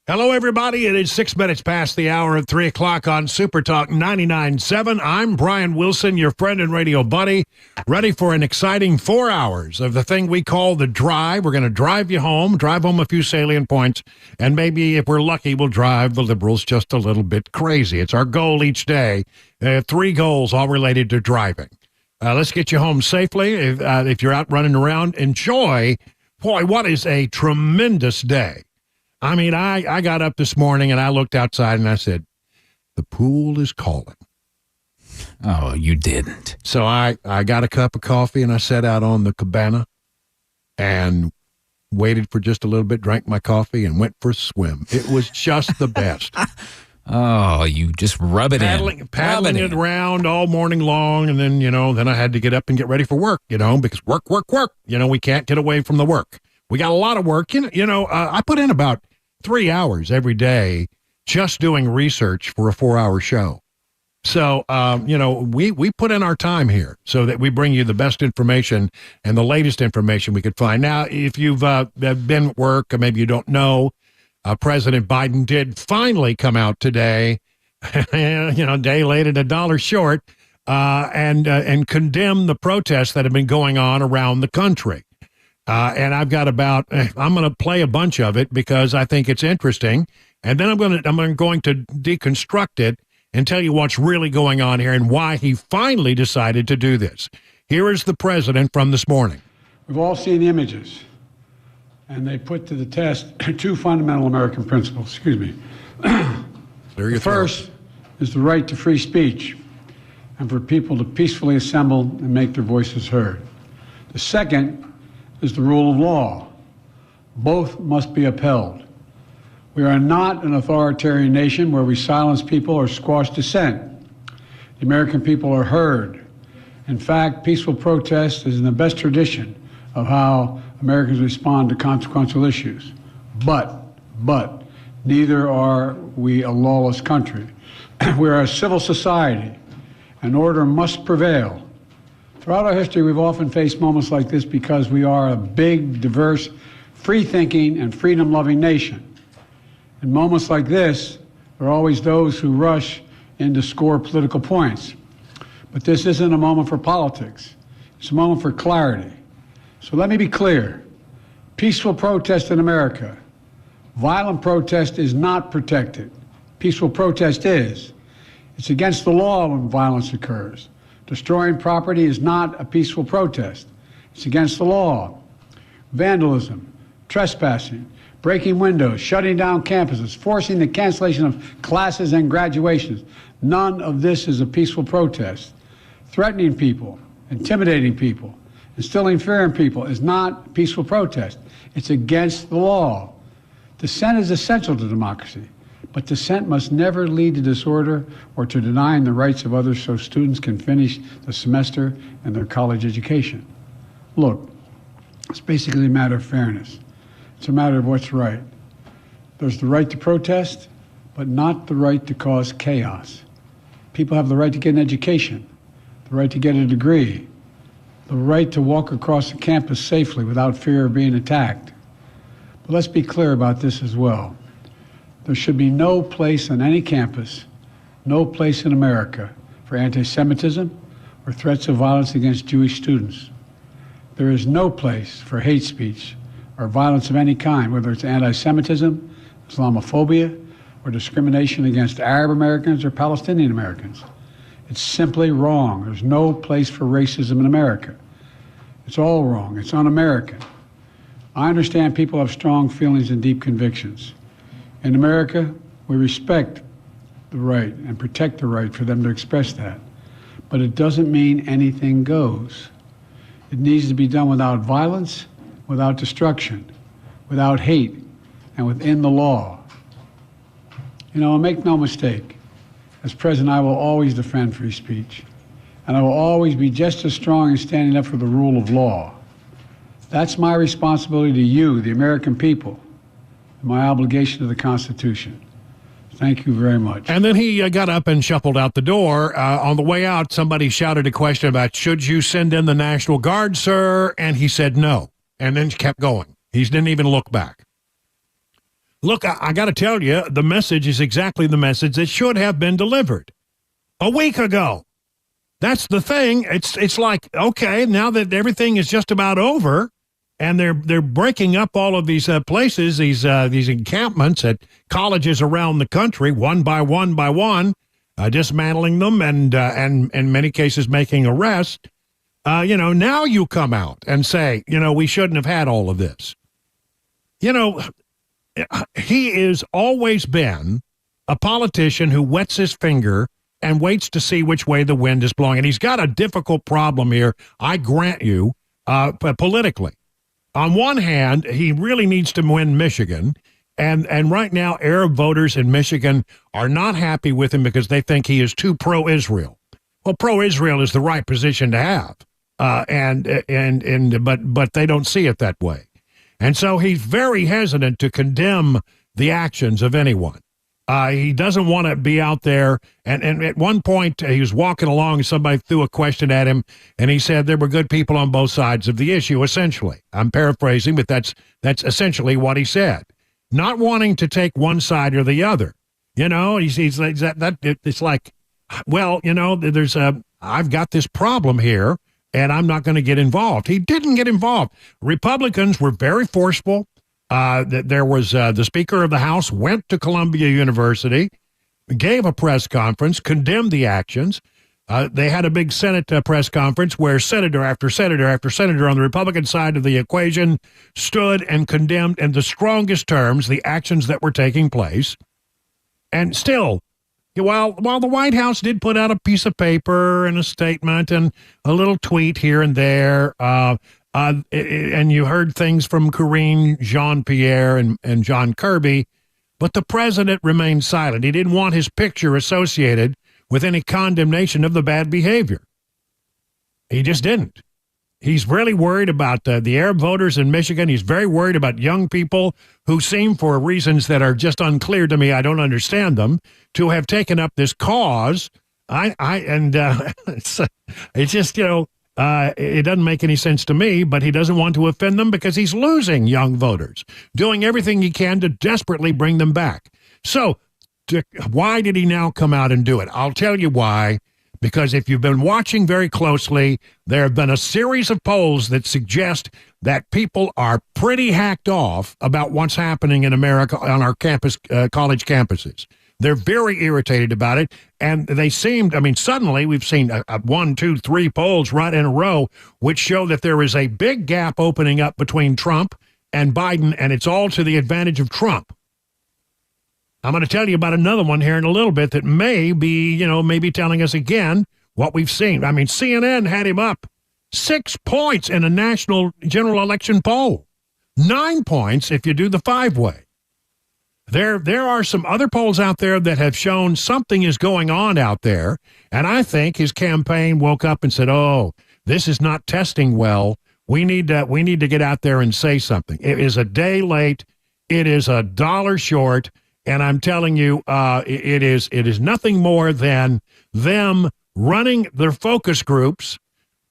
Hello, everybody. It is 6 minutes past the hour of 3 o'clock on Super Talk 99.7. I'm Brian Wilson, your friend and radio buddy, ready for an exciting 4 hours of the thing we call the drive. We're going to drive home a few salient points, and maybe if we're lucky, we'll drive the liberals just a little bit crazy. It's our goal each day. 3 goals all related to driving. Let's get you home safely. If you're out running around, enjoy. Boy, what is a tremendous day. I mean, I got up this morning and I looked outside and I said, the pool is calling. Oh, you didn't. So I got a cup of coffee and I sat out on the cabana and waited for just a little bit, drank my coffee and went for a swim. It was just the best. Oh, you just rub it in. Paddling it around all morning long. And then, then I had to get up and get ready for work, because work. We can't get away from the work. We got a lot of work. I put in about 3 hours every day just doing research for a 4-hour show. So, we put in our time here so that we bring you the best information and the latest information we could find. Now, if you've been at work or maybe you don't know, President Biden did finally come out today, a day late and $1 short, and condemn the protests that have been going on around the country. And I've got I'm going to play a bunch of it because I think it's interesting. And then I'm going to deconstruct it and tell you what's really going on here and why he finally decided to do this. Here is the president from this morning. We've all seen the images, and they put to the test 2 fundamental American principles. The first is the right to free speech and for people to peacefully assemble and make their voices heard. The second is the rule of law. Both must be upheld. We are not an authoritarian nation where we silence people or squash dissent. The American people are heard. In fact, peaceful protest is in the best tradition of how Americans respond to consequential issues. But, neither are we a lawless country. We are a civil society, and order must prevail. Throughout our history, we've often faced moments like this because we are a big, diverse, free-thinking, and freedom-loving nation. In moments like this, there are always those who rush in to score political points. But this isn't a moment for politics. It's a moment for clarity. So let me be clear. Peaceful protest in America. Violent protest is not protected. Peaceful protest is. It's against the law when violence occurs. Destroying property is not a peaceful protest. It's against the law. Vandalism, trespassing, breaking windows, shutting down campuses, forcing the cancellation of classes and graduations. None of this is a peaceful protest. Threatening people, intimidating people, instilling fear in people is not peaceful protest. It's against the law. Dissent is essential to democracy. But dissent must never lead to disorder or to denying the rights of others so students can finish the semester and their college education. Look, it's basically a matter of fairness. It's a matter of what's right. There's the right to protest, but not the right to cause chaos. People have the right to get an education, the right to get a degree, the right to walk across the campus safely without fear of being attacked. But let's be clear about this as well. There should be no place on any campus, no place in America for anti-Semitism or threats of violence against Jewish students. There is no place for hate speech or violence of any kind, whether it's anti-Semitism, Islamophobia, or discrimination against Arab Americans or Palestinian Americans. It's simply wrong. There's no place for racism in America. It's all wrong. It's un-American. I understand people have strong feelings and deep convictions. In America, we respect the right and protect the right for them to express that. But it doesn't mean anything goes. It needs to be done without violence, without destruction, without hate, and within the law. Make no mistake, as president, I will always defend free speech, and I will always be just as strong in standing up for the rule of law. That's my responsibility to you, the American people, and my obligation to the Constitution. Thank you very much. And then he got up and shuffled out the door. On the way out, somebody shouted a question about, should you send in the National Guard, sir? And he said no, and then kept going. He didn't even look back. Look, I got to tell you, the message is exactly the message that should have been delivered a week ago. That's the thing. It's like, okay, now that everything is just about over, and they're breaking up all of these places, these encampments at colleges around the country, one by one, dismantling them, and in many cases making arrests. Now you come out and say, we shouldn't have had all of this. He has always been a politician who wets his finger and waits to see which way the wind is blowing. And he's got a difficult problem here, I grant you, politically. On one hand, he really needs to win Michigan. And right now, Arab voters in Michigan are not happy with him because they think he is too pro-Israel. Well, pro-Israel is the right position to have. But they don't see it that way. And so he's very hesitant to condemn the actions of anyone. He doesn't want to be out there. And at one point, he was walking along and somebody threw a question at him, and he said there were good people on both sides of the issue, essentially. I'm paraphrasing, but that's essentially what he said. Not wanting to take one side or the other. He's like it's like, well, I've got this problem here, and I'm not going to get involved. He didn't get involved. Republicans were very forceful. There was the Speaker of the House went to Columbia University, gave a press conference, condemned the actions. They had a big Senate press conference where senator after senator after senator on the Republican side of the equation stood and condemned in the strongest terms the actions that were taking place. And still, while the White House did put out a piece of paper and a statement and a little tweet here and there, and you heard things from Karine Jean-Pierre and John Kirby, but the president remained silent. He didn't want his picture associated with any condemnation of the bad behavior. He just didn't. He's really worried about the Arab voters in Michigan. He's very worried about young people who seem, for reasons that are just unclear to me, I don't understand them, to have taken up this cause. It's just, it doesn't make any sense to me, but he doesn't want to offend them because he's losing young voters, doing everything he can to desperately bring them back. So why did he now come out and do it? I'll tell you why. Because if you've been watching very closely, there have been a series of polls that suggest that people are pretty hacked off about what's happening in America on our campus, college campuses. They're very irritated about it, and they seemed, suddenly we've seen 1, 2, 3 polls right in a row, which show that there is a big gap opening up between Trump and Biden, and it's all to the advantage of Trump. I'm going to tell you about another one here in a little bit that may be, maybe telling us again what we've seen. CNN had him up 6 points in a national general election poll, 9 points if you do the 5-way. There are some other polls out there that have shown something is going on out there, and I think his campaign woke up and said, "Oh, this is not testing well. We need to get out there and say something." It is a day late. It is $1 short. And I'm telling you, it is nothing more than them running their focus groups,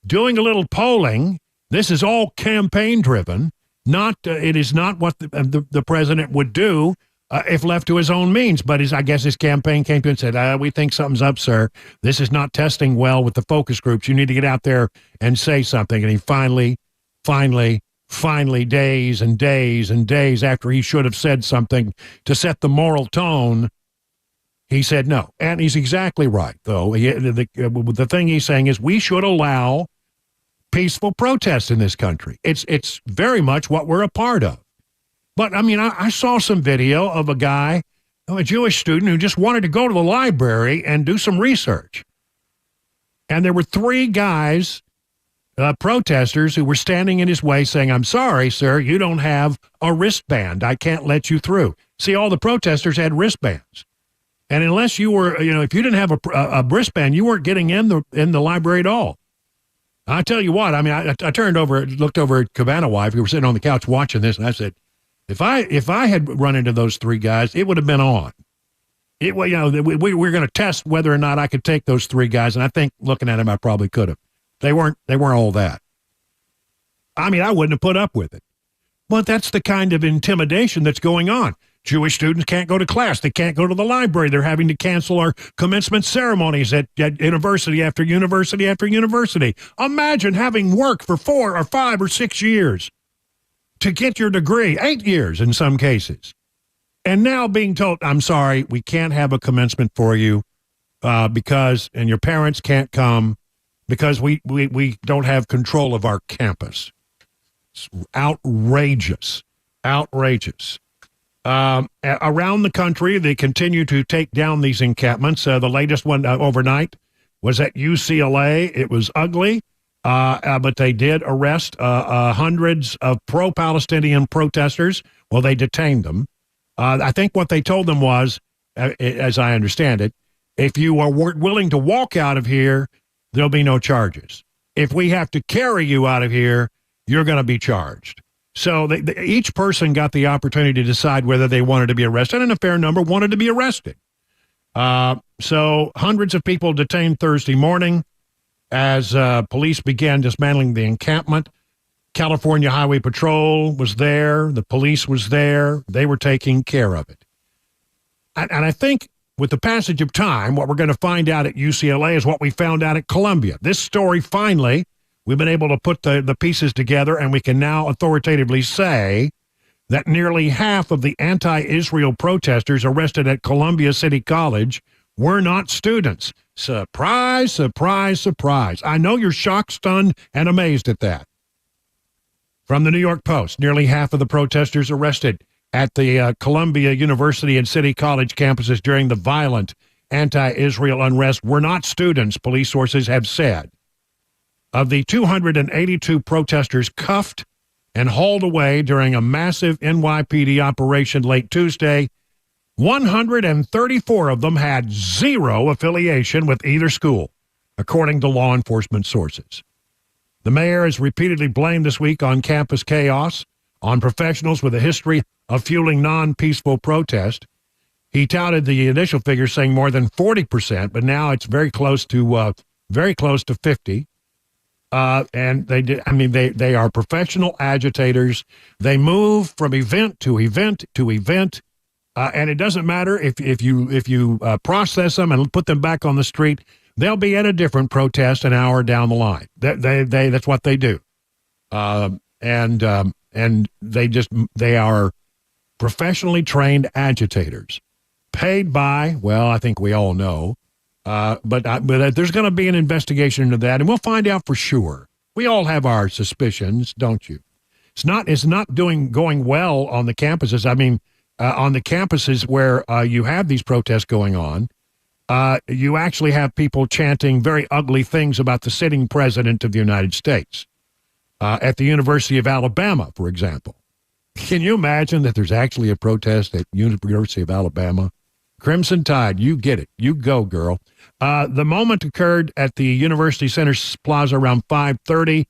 doing a little polling. This is all campaign driven. It is not what the president would do if left to his own means. But I guess his campaign came to him and said, "We think something's up, sir. This is not testing well with the focus groups. You need to get out there and say something." And he finally, days and days and days after he should have said something to set the moral tone, he said no. And he's exactly right, though. The thing he's saying is we should allow peaceful protests in this country. It's very much what we're a part of. But, I saw some video of a guy, a Jewish student, who just wanted to go to the library and do some research. And there were 3 guys, protesters, who were standing in his way saying, "I'm sorry, sir, you don't have a wristband. I can't let you through." See, all the protesters had wristbands. And unless you were, if you didn't have a wristband, you weren't getting in the library at all. I tell you what, I turned over, looked over at Cabana wife, who were sitting on the couch watching this, and I said, if I had run into those 3 guys, it would have been on. We were going to test whether or not I could take those 3 guys, and I think looking at them, I probably could have. They weren't all that. I wouldn't have put up with it. But that's the kind of intimidation that's going on. Jewish students can't go to class. They can't go to the library. They're having to cancel our commencement ceremonies at university after university after university. Imagine having worked for 4 or 5 or 6 years to get your degree, 8 years in some cases. And now being told, I'm sorry, we can't have a commencement for you because, and your parents can't come because we don't have control of our campus. It's outrageous, outrageous. Around the country, they continue to take down these encampments. The latest one overnight was at UCLA. It was ugly, but they did arrest hundreds of pro-Palestinian protesters. Well, they detained them. I think what they told them was, as I understand it, if you are willing to walk out of here, there'll be no charges. If we have to carry you out of here, you're going to be charged. So each person got the opportunity to decide whether they wanted to be arrested, and a fair number wanted to be arrested. So hundreds of people detained Thursday morning as police began dismantling the encampment. California Highway Patrol was there. The police was there. They were taking care of it. And I think with the passage of time, what we're going to find out at UCLA is what we found out at Columbia. This story, finally, we've been able to put the pieces together, and we can now authoritatively say that nearly half of the anti-Israel protesters arrested at Columbia City College were not students. Surprise, surprise, surprise. I know you're shocked, stunned, and amazed at that. From the New York Post, nearly half of the protesters arrested at the Columbia University and City College campuses during the violent anti-Israel unrest were not students, police sources have said. Of the 282 protesters cuffed and hauled away during a massive NYPD operation late Tuesday, 134 of them had zero affiliation with either school, according to law enforcement sources. The mayor has repeatedly blamed this week on campus chaos, on professionals with a history of fueling non-peaceful protest. He touted the initial figure saying more than 40%, but now it's very close to 50. And they are professional agitators. They move from event to event to event, and it doesn't matter if you process them and put them back on the street. They'll be at a different protest an hour down the line. That's what they do, and they are professionally trained agitators, paid by, well, I think we all know. But there's going to be an investigation into that, and we'll find out for sure. We all have our suspicions, don't you? It's not going well on the campuses. I mean, on the campuses where you have these protests going on, you actually have people chanting very ugly things about the sitting president of the United States. At the University of Alabama, for example. Can you imagine that there's actually a protest at University of Alabama? Crimson Tide, you get it. You go, girl. The moment occurred at the University Center Plaza around 5:30,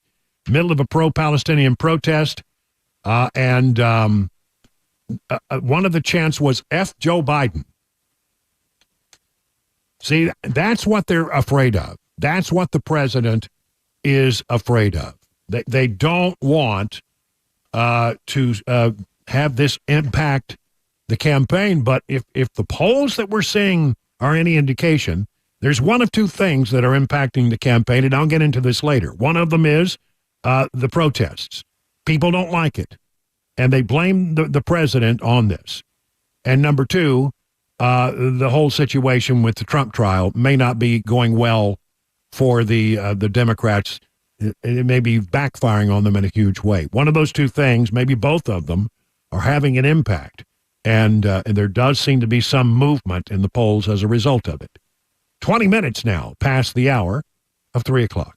middle of a pro-Palestinian protest. And one of the chants was F Joe Biden. See, that's what they're afraid of. That's what the president is afraid of. They don't want to have this impact the campaign. But if the polls that we're seeing are any indication, there's one of two things that are impacting the campaign, and I'll get into this later. One of them is the protests. People don't like it, and they blame the president on this. And number two, the whole situation with the Trump trial may not be going well for the Democrats. It may be backfiring on them in a huge way. One of those two things, maybe both of them, are having an impact. And there does seem to be some movement in the polls as a result of it. 20 minutes now past the hour of 3 o'clock.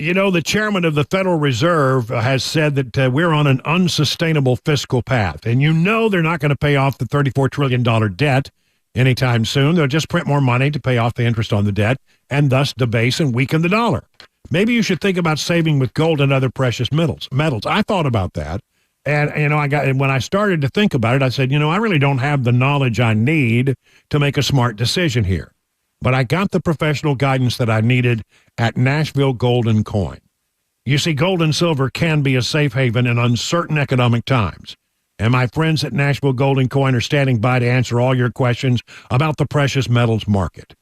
You know, the chairman of the Federal Reserve has said that we're on an unsustainable fiscal path. And you know they're not going to pay off the $34 trillion debt anytime soon. They'll just print more money to pay off the interest on the debt and thus debase and weaken the dollar. Maybe you should think about saving with gold and other precious metals. I thought about that. And, when I started to think about it, I said, I really don't have the knowledge I need to make a smart decision here. but I got the professional guidance that I needed at Nashville Gold and Coin. You see, gold and silver can be a safe haven in uncertain economic times. And my friends at Nashville Gold and Coin are standing by to answer all your questions about the precious metals market.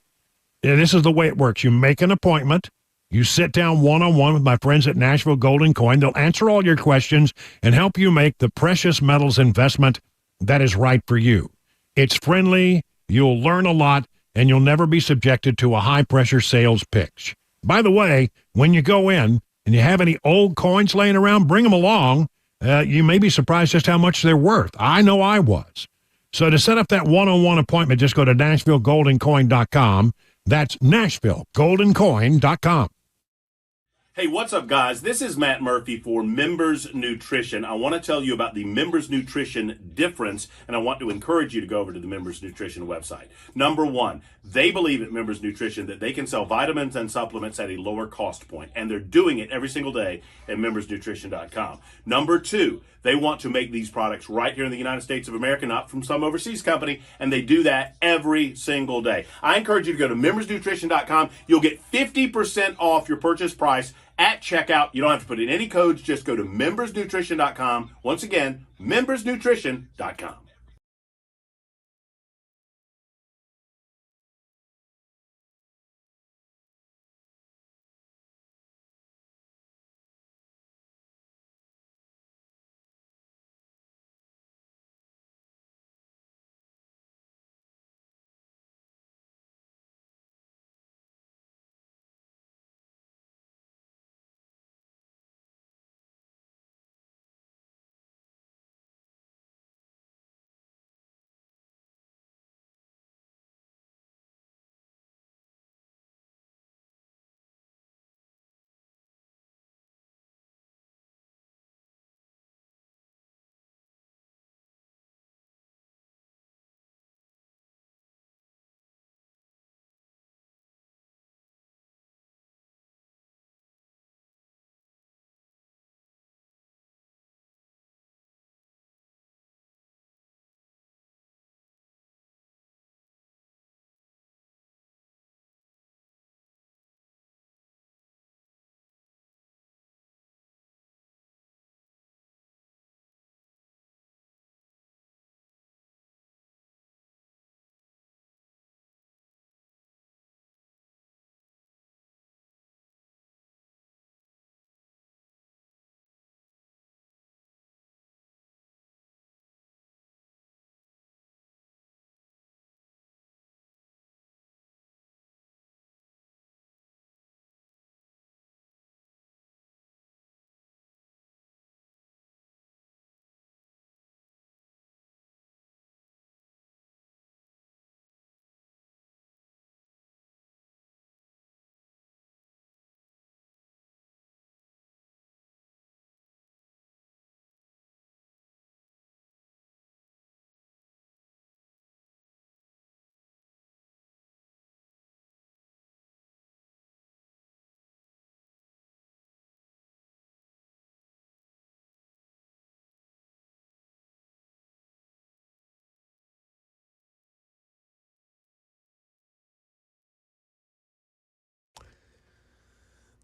And this is the way it works. You make an appointment. You sit down one-on-one with my friends at Nashville Gold and Coin. They'll answer all your questions and help you make the precious metals investment that is right for you. It's friendly, you'll learn a lot, and you'll never be subjected to a high-pressure sales pitch. By the way, when you go in and you have any old coins laying around, bring them along. You may be surprised just how much they're worth. I know I was. So to set up that one-on-one appointment, just go to NashvilleGoldandCoin.com. That's NashvilleGoldandCoin.com. Hey, what's up, guys? This is Matt Murphy for Members Nutrition. I want to tell you about the Members Nutrition difference, and I want to encourage you to go over to the Members Nutrition website. Number one, they believe at Members Nutrition that they can sell vitamins and supplements at a lower cost point, and they're doing it every single day at MembersNutrition.com. Number two, they want to make these products right here in the United States of America, not from some overseas company, and they do that every single day. I encourage you to go to MembersNutrition.com. You'll get 50% off your purchase price at checkout. You don't have to put in any codes. Just go to MembersNutrition.com. Once again, MembersNutrition.com.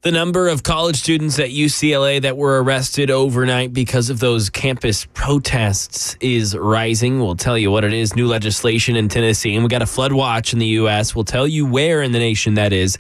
The number of college students at UCLA that were arrested overnight because of those campus protests is rising. We'll tell you what it is. New legislation in Tennessee, and we got a flood watch in the U.S. We'll tell you where in the nation that is.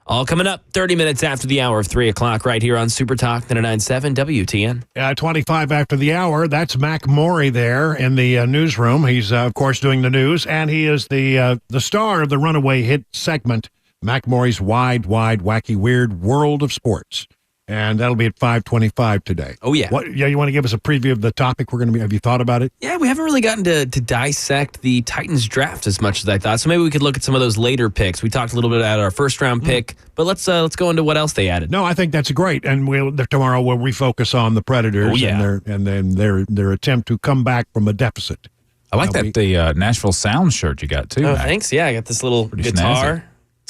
All coming up 30 minutes after the hour of 3 o'clock right here on Super Talk 99.7 WTN. 25 after the hour, that's Mac Morey there in the newsroom. He's, of course, doing the news, and he is the star of the runaway hit segment, Mac Morey's Wide, Wacky, Weird World of Sports. And that'll be at 5:25 today. Oh, yeah. You want to give us a preview of the topic we're going to be? Have you thought about it? Yeah, we haven't really gotten to dissect the Titans draft as much as I thought. So maybe we could look at some of those later picks. We talked a little bit about our first round pick, but let's go into what else they added. No, I think that's great. And tomorrow we'll refocus on the Predators and then their attempt to come back from a deficit. I like the Nashville Sound shirt you got too. Oh, Mac. Thanks. Yeah, I got this little Pretty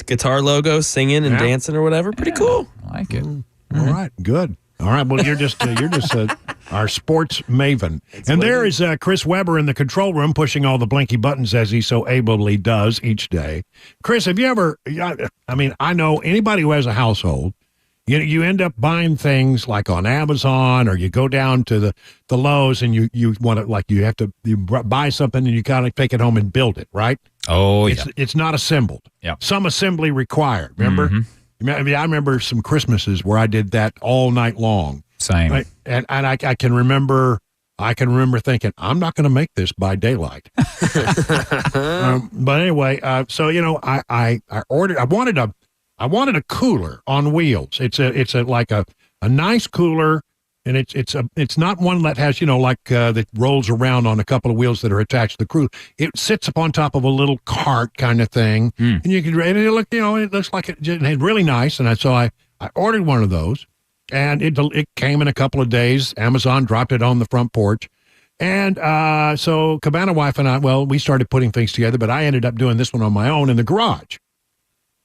guitar logo, singing and dancing or whatever. Pretty cool. I like it. All right, good. All right, well, you're just our sports maven. And there is Chris Weber in the control room pushing all the blinky buttons as he so ably does each day. Chris, have you ever, I mean, I know anybody who has a household, you end up buying things like on Amazon, or you go down to the Lowe's and you want to, like, you buy something and you kind of take it home and build it, right? Oh, yeah. It's not assembled. Yeah. Some assembly required, remember? Mm-hmm. I mean, I remember some Christmases where I did that all night long. Same. Right? And I can remember thinking, I'm not going to make this by daylight. But anyway, so I ordered. I wanted a cooler on wheels. It's like a nice cooler, and it's not one that has that rolls around on a couple of wheels that are attached to the cooler. It sits up on top of a little cart kind of thing, and you can it looks like it's really nice. And so I ordered one of those, and it came in a couple of days. Amazon dropped it on the front porch. And so Cabana wife and I, we started putting things together, but I ended up doing this one on my own in the garage.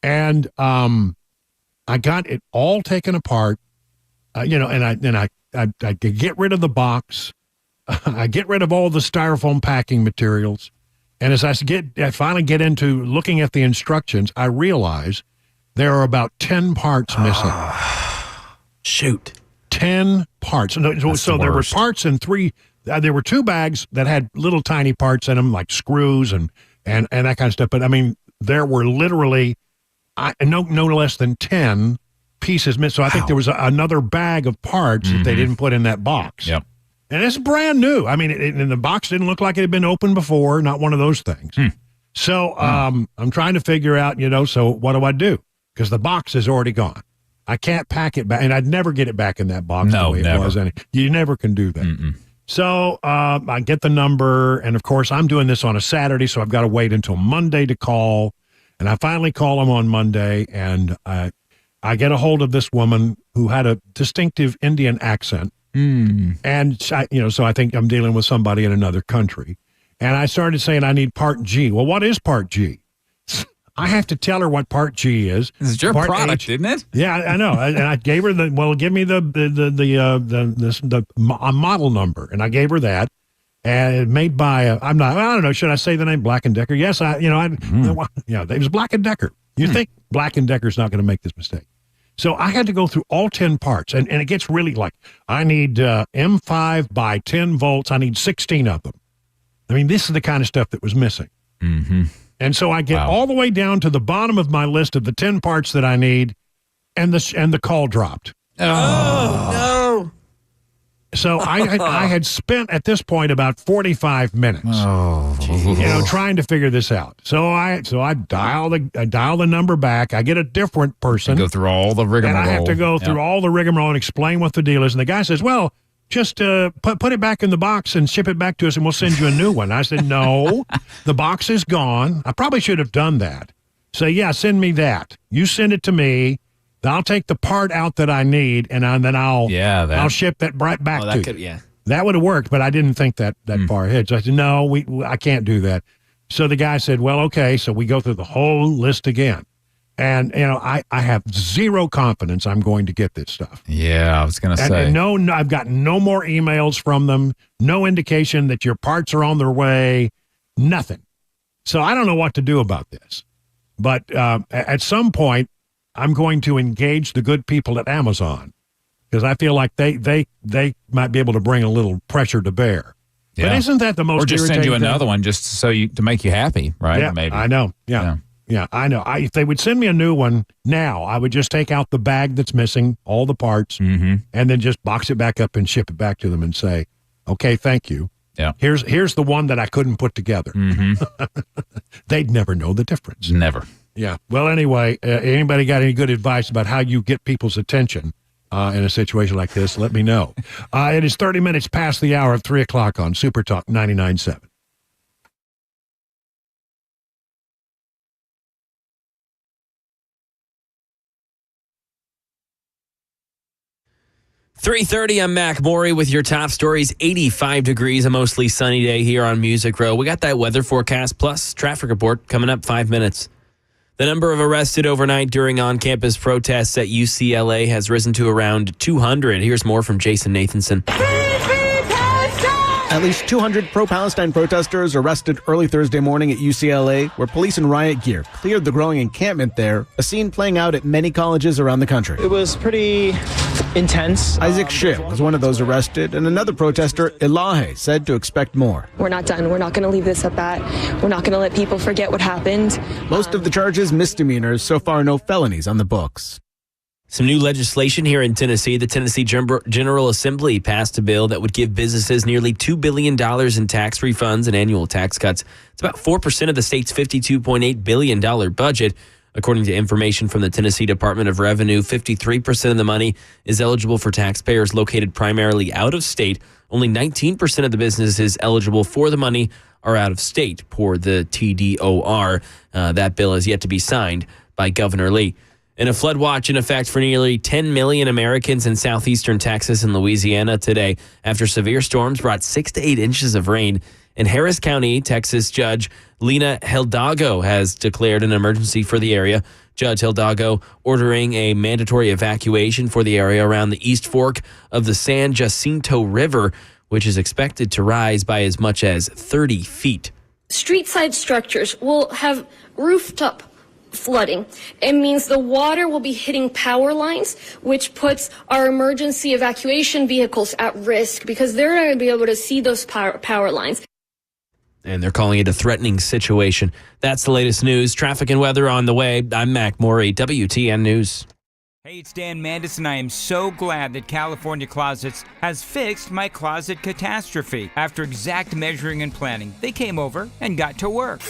And I got it all taken apart, and I get rid of the box. I get rid of all the styrofoam packing materials. And as I finally get into looking at the instructions, I realize there are about 10 parts missing. Shoot. 10 parts. So there were parts in three. There were 2 bags that had little tiny parts in them, like screws and that kind of stuff. But I mean, there were literally no less than 10 pieces missing. So I think there was another bag of parts that they didn't put in that box. Yep. And it's brand new. I mean, and the box didn't look like it had been opened before. Not one of those things. So I'm trying to figure out, so what do I do? Because the box is already gone. I can't pack it back, and I'd never get it back in that box the way it was. You never can do that. Mm-mm. So I get the number, and of course, I'm doing this on a Saturday, so I've got to wait until Monday to call. And I finally call him on Monday, and I get a hold of this woman who had a distinctive Indian accent. And, so I think I'm dealing with somebody in another country. And I started saying I need Part G. Well, what is Part G? I have to tell her what Part G is. This is your Part product, H, isn't it? Yeah, I know. And I gave her give me the model number. And I gave her that. And made by, I don't know, should I say the name Black & Decker? Yes, it was Black & Decker. You think Black & Decker's not going to make this mistake. So I had to go through all 10 parts, and it gets really like, I need M5 by 10 volts. I need 16 of them. I mean, this is the kind of stuff that was missing. Mm-hmm. And so I get all the way down to the bottom of my list of the 10 parts that I need, and the call dropped. Oh, no. So I had spent at this point about 45 minutes, trying to figure this out. So I dial the number back. I get a different person. Go through all the rigmarole. And I have to go through all the rigmarole and explain what the deal is. And the guy says, well, just put it back in the box and ship it back to us, and we'll send you a new one. I said, no, the box is gone. I probably should have done that. So, yeah, send me that. You send it to me. I'll take the part out that I need, and then I'll ship that right back to you. That would have worked, but I didn't think that far ahead. So I said, no, I can't do that. So the guy said, well, okay. So we go through the whole list again. And, I have zero confidence I'm going to get this stuff. Yeah, I was going to say. And no, I've got no more emails from them, no indication that your parts are on their way, nothing. So I don't know what to do about this. But at some point, I'm going to engage the good people at Amazon, because I feel like they might be able to bring a little pressure to bear. Yeah. But isn't that the most irritating thing? Or just send you another one just to make you happy, right? Yeah, maybe. I know. Yeah, I know. If they would send me a new one now, I would just take out the bag that's missing, all the parts, and then just box it back up and ship it back to them and say, okay, thank you. Yeah. Here's the one that I couldn't put together. They'd never know the difference. Never. Yeah. Well, anyway, anybody got any good advice about how you get people's attention in a situation like this? Let me know. It is 30 minutes past the hour of 3 o'clock on Super Talk 99.7. .30, I'm Mac Morey with your top stories. 85 degrees, a mostly sunny day here on Music Row. We got that weather forecast plus traffic report coming up 5 minutes. The number of arrested overnight during on-campus protests at UCLA has risen to around 200. Here's more from Jason Nathanson. At least 200 pro-Palestine protesters arrested early Thursday morning at UCLA, where police in riot gear cleared the growing encampment there, a scene playing out at many colleges around the country. It was pretty intense. Isaac Schiff was one of those arrested, and another protester, Elahe, said to expect more. We're not done. We're not going to leave this at that. We're not going to let people forget what happened. Most of the charges misdemeanors, so far no felonies on the books. Some new legislation here in Tennessee. The Tennessee General Assembly passed a bill that would give businesses nearly $2 billion in tax refunds and annual tax cuts. It's about 4% of the state's $52.8 billion budget. According to information from the Tennessee Department of Revenue, 53% of the money is eligible for taxpayers located primarily out of state. Only 19% of the businesses eligible for the money are out of state, per the TDOR. That bill is yet to be signed by Governor Lee. And a flood watch in effect for nearly 10 million Americans in southeastern Texas and Louisiana today after severe storms brought 6 to 8 inches of rain. In Harris County, Texas Judge Lena Hidalgo has declared an emergency for the area. Judge Hidalgo ordering a mandatory evacuation for the area around the East Fork of the San Jacinto River, which is expected to rise by as much as 30 feet. Street-side structures will have rooftop flooding. It means the water will be hitting power lines, which puts our emergency evacuation vehicles at risk because they're not going to be able to see those power lines. And they're calling it a threatening situation. That's the latest news. Traffic and weather on the way. I'm Mac Morey, WTN News. Hey, it's Dan Mandis, and I am so glad that California Closets has fixed my closet catastrophe. After exact measuring and planning, they came over and got to work.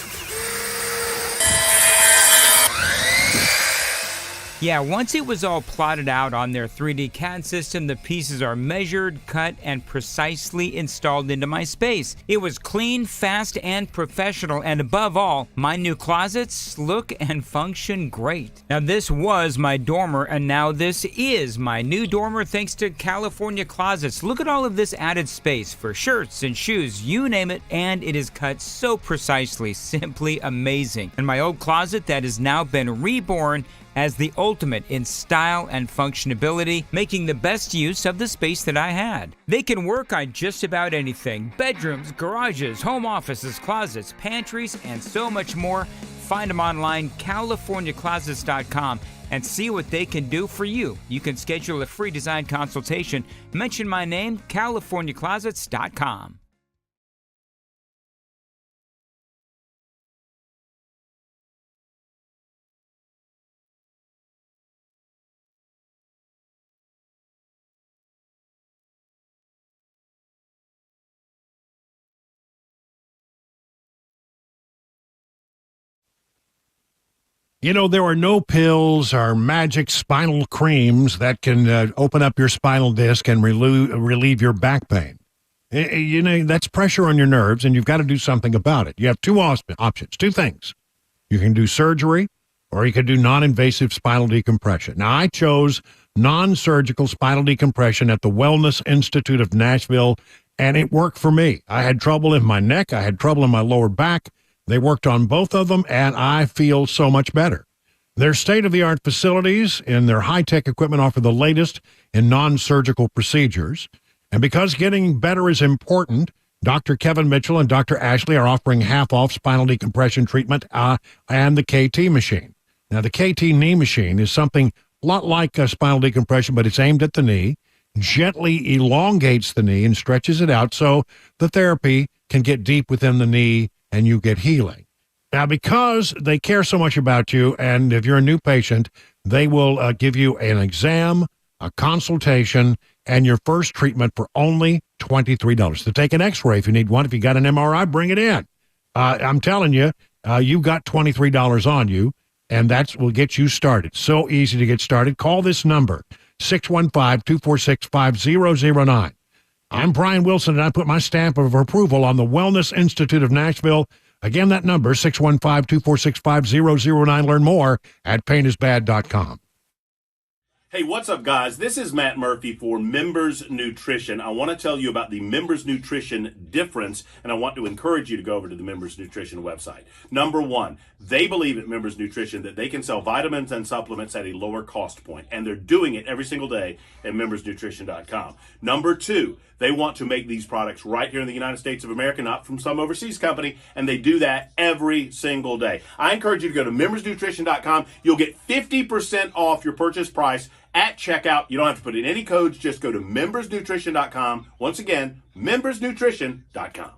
Yeah, once it was all plotted out on their 3D CAD system, the pieces are measured, cut, and precisely installed into my space. It was clean, fast, and professional, and above all, my new closets look and function great. Now, this was my dormer, and now this is my new dormer thanks to California Closets. Look at all of this added space for shirts and shoes, you name it, and it is cut so precisely, simply amazing. And my old closet that has now been reborn as the ultimate in style and functionability, making the best use of the space that I had. They can work on just about anything: bedrooms, garages, home offices, closets, pantries, and so much more. Find them online, CaliforniaClosets.com, and see what they can do for you. You can schedule a free design consultation. Mention my name, CaliforniaClosets.com. You know, there are no pills or magic spinal creams that can open up your spinal disc and relieve your back pain. You know, that's pressure on your nerves, and you've got to do something about it. You have two options, two things. You can do surgery, or you can do non-invasive spinal decompression. Now, I chose non-surgical spinal decompression at the Wellness Institute of Nashville, and it worked for me. I had trouble in my neck. I had trouble in my lower back. They worked on both of them, and I feel so much better. Their state-of-the-art facilities and their high-tech equipment offer the latest in non-surgical procedures. And because getting better is important, Dr. Kevin Mitchell and Dr. Ashley are offering half-off spinal decompression treatment and the KT machine. Now, the KT knee machine is something a lot like a spinal decompression, but it's aimed at the knee, gently elongates the knee and stretches it out so the therapy can get deep within the knee and you get healing. Now, because they care so much about you, and if you're a new patient, they will give you an exam, a consultation, and your first treatment for only $23. To take an x-ray if you need one. If you got an MRI, bring it in. I'm telling you, you've got $23 on you, and that will get you started. So easy to get started. Call this number, 615-246-5009. I'm Brian Wilson, and I put my stamp of approval on the Wellness Institute of Nashville. Again, that number, 615-246-5009. Learn more at painisbad.com. Hey, what's up, guys? This is Matt Murphy for Members Nutrition. I want to tell you about the Members Nutrition difference, and I want to encourage you to go over to the Members Nutrition website. Number one, they believe at Members Nutrition that they can sell vitamins and supplements at a lower cost point, and they're doing it every single day at membersnutrition.com. Number two, they want to make these products right here in the United States of America, not from some overseas company, and they do that every single day. I encourage you to go to membersnutrition.com. You'll get 50% off your purchase price at checkout. You don't have to put in any codes. Just go to membersnutrition.com. Once again, membersnutrition.com.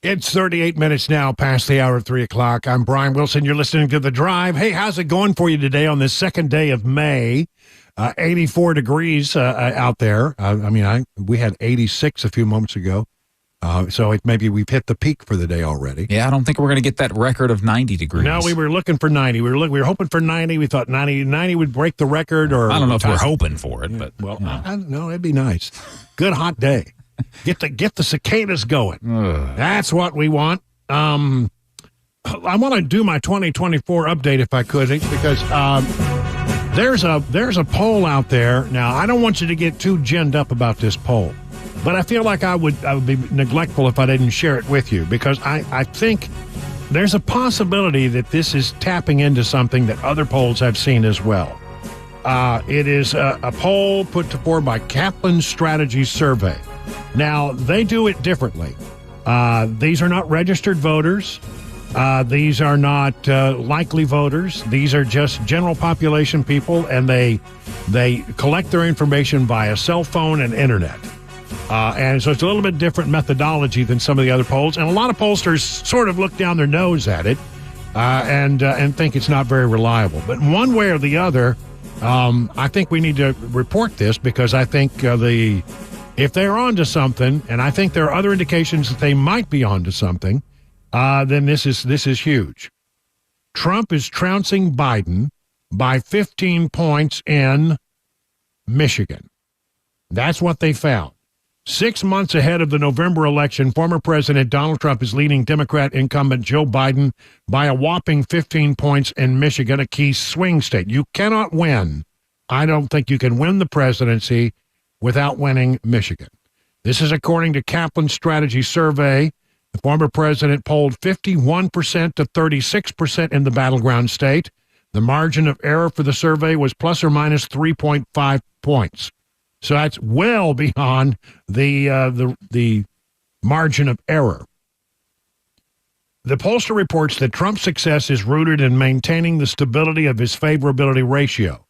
It's 38 minutes now past the hour of 3 o'clock. I'm Brian Wilson. You're listening to The Drive. Hey, how's it going for you today on this second day of May? 84 degrees out there. We had 86 a few moments ago. So maybe we've hit the peak for the day already. Yeah, I don't think we're going to get that record of 90 degrees. No, we were looking for 90. We were hoping for 90. We thought 90 would break the record. Or I don't know if we're hoping for it, but well, I don't know. It'd be nice. Good hot day. Get the cicadas going. That's what we want. I want to do my 2024 update if I could, because there's a poll out there. Now, I don't want you to get too ginned up about this poll, but I feel like I would be neglectful if I didn't share it with you, because I think there's a possibility that this is tapping into something that other polls have seen as well. It is a poll put forward by Kaplan Strategy Survey. Now, they do it differently. These are not registered voters. These are not likely voters. These are just general population people, and they collect their information via cell phone and internet. And so it's a little bit different methodology than some of the other polls. And a lot of pollsters sort of look down their nose at it and think it's not very reliable. But one way or the other, I think we need to report this, because I think if they're onto something, and I think there are other indications that they might be onto something, then this is huge. Trump is trouncing Biden by 15 points in Michigan. That's what they found. 6 months ahead of the November election, former President Donald Trump is leading Democrat incumbent Joe Biden by a whopping 15 points in Michigan, a key swing state. You cannot win. I don't think you can win the presidency without winning Michigan. This is according to Kaplan Strategy Survey. The former president polled 51% to 36% in the battleground state. The margin of error for the survey was plus or minus 3.5 points. So that's well beyond the margin of error. The pollster reports that Trump's success is rooted in maintaining the stability of his favorability ratio.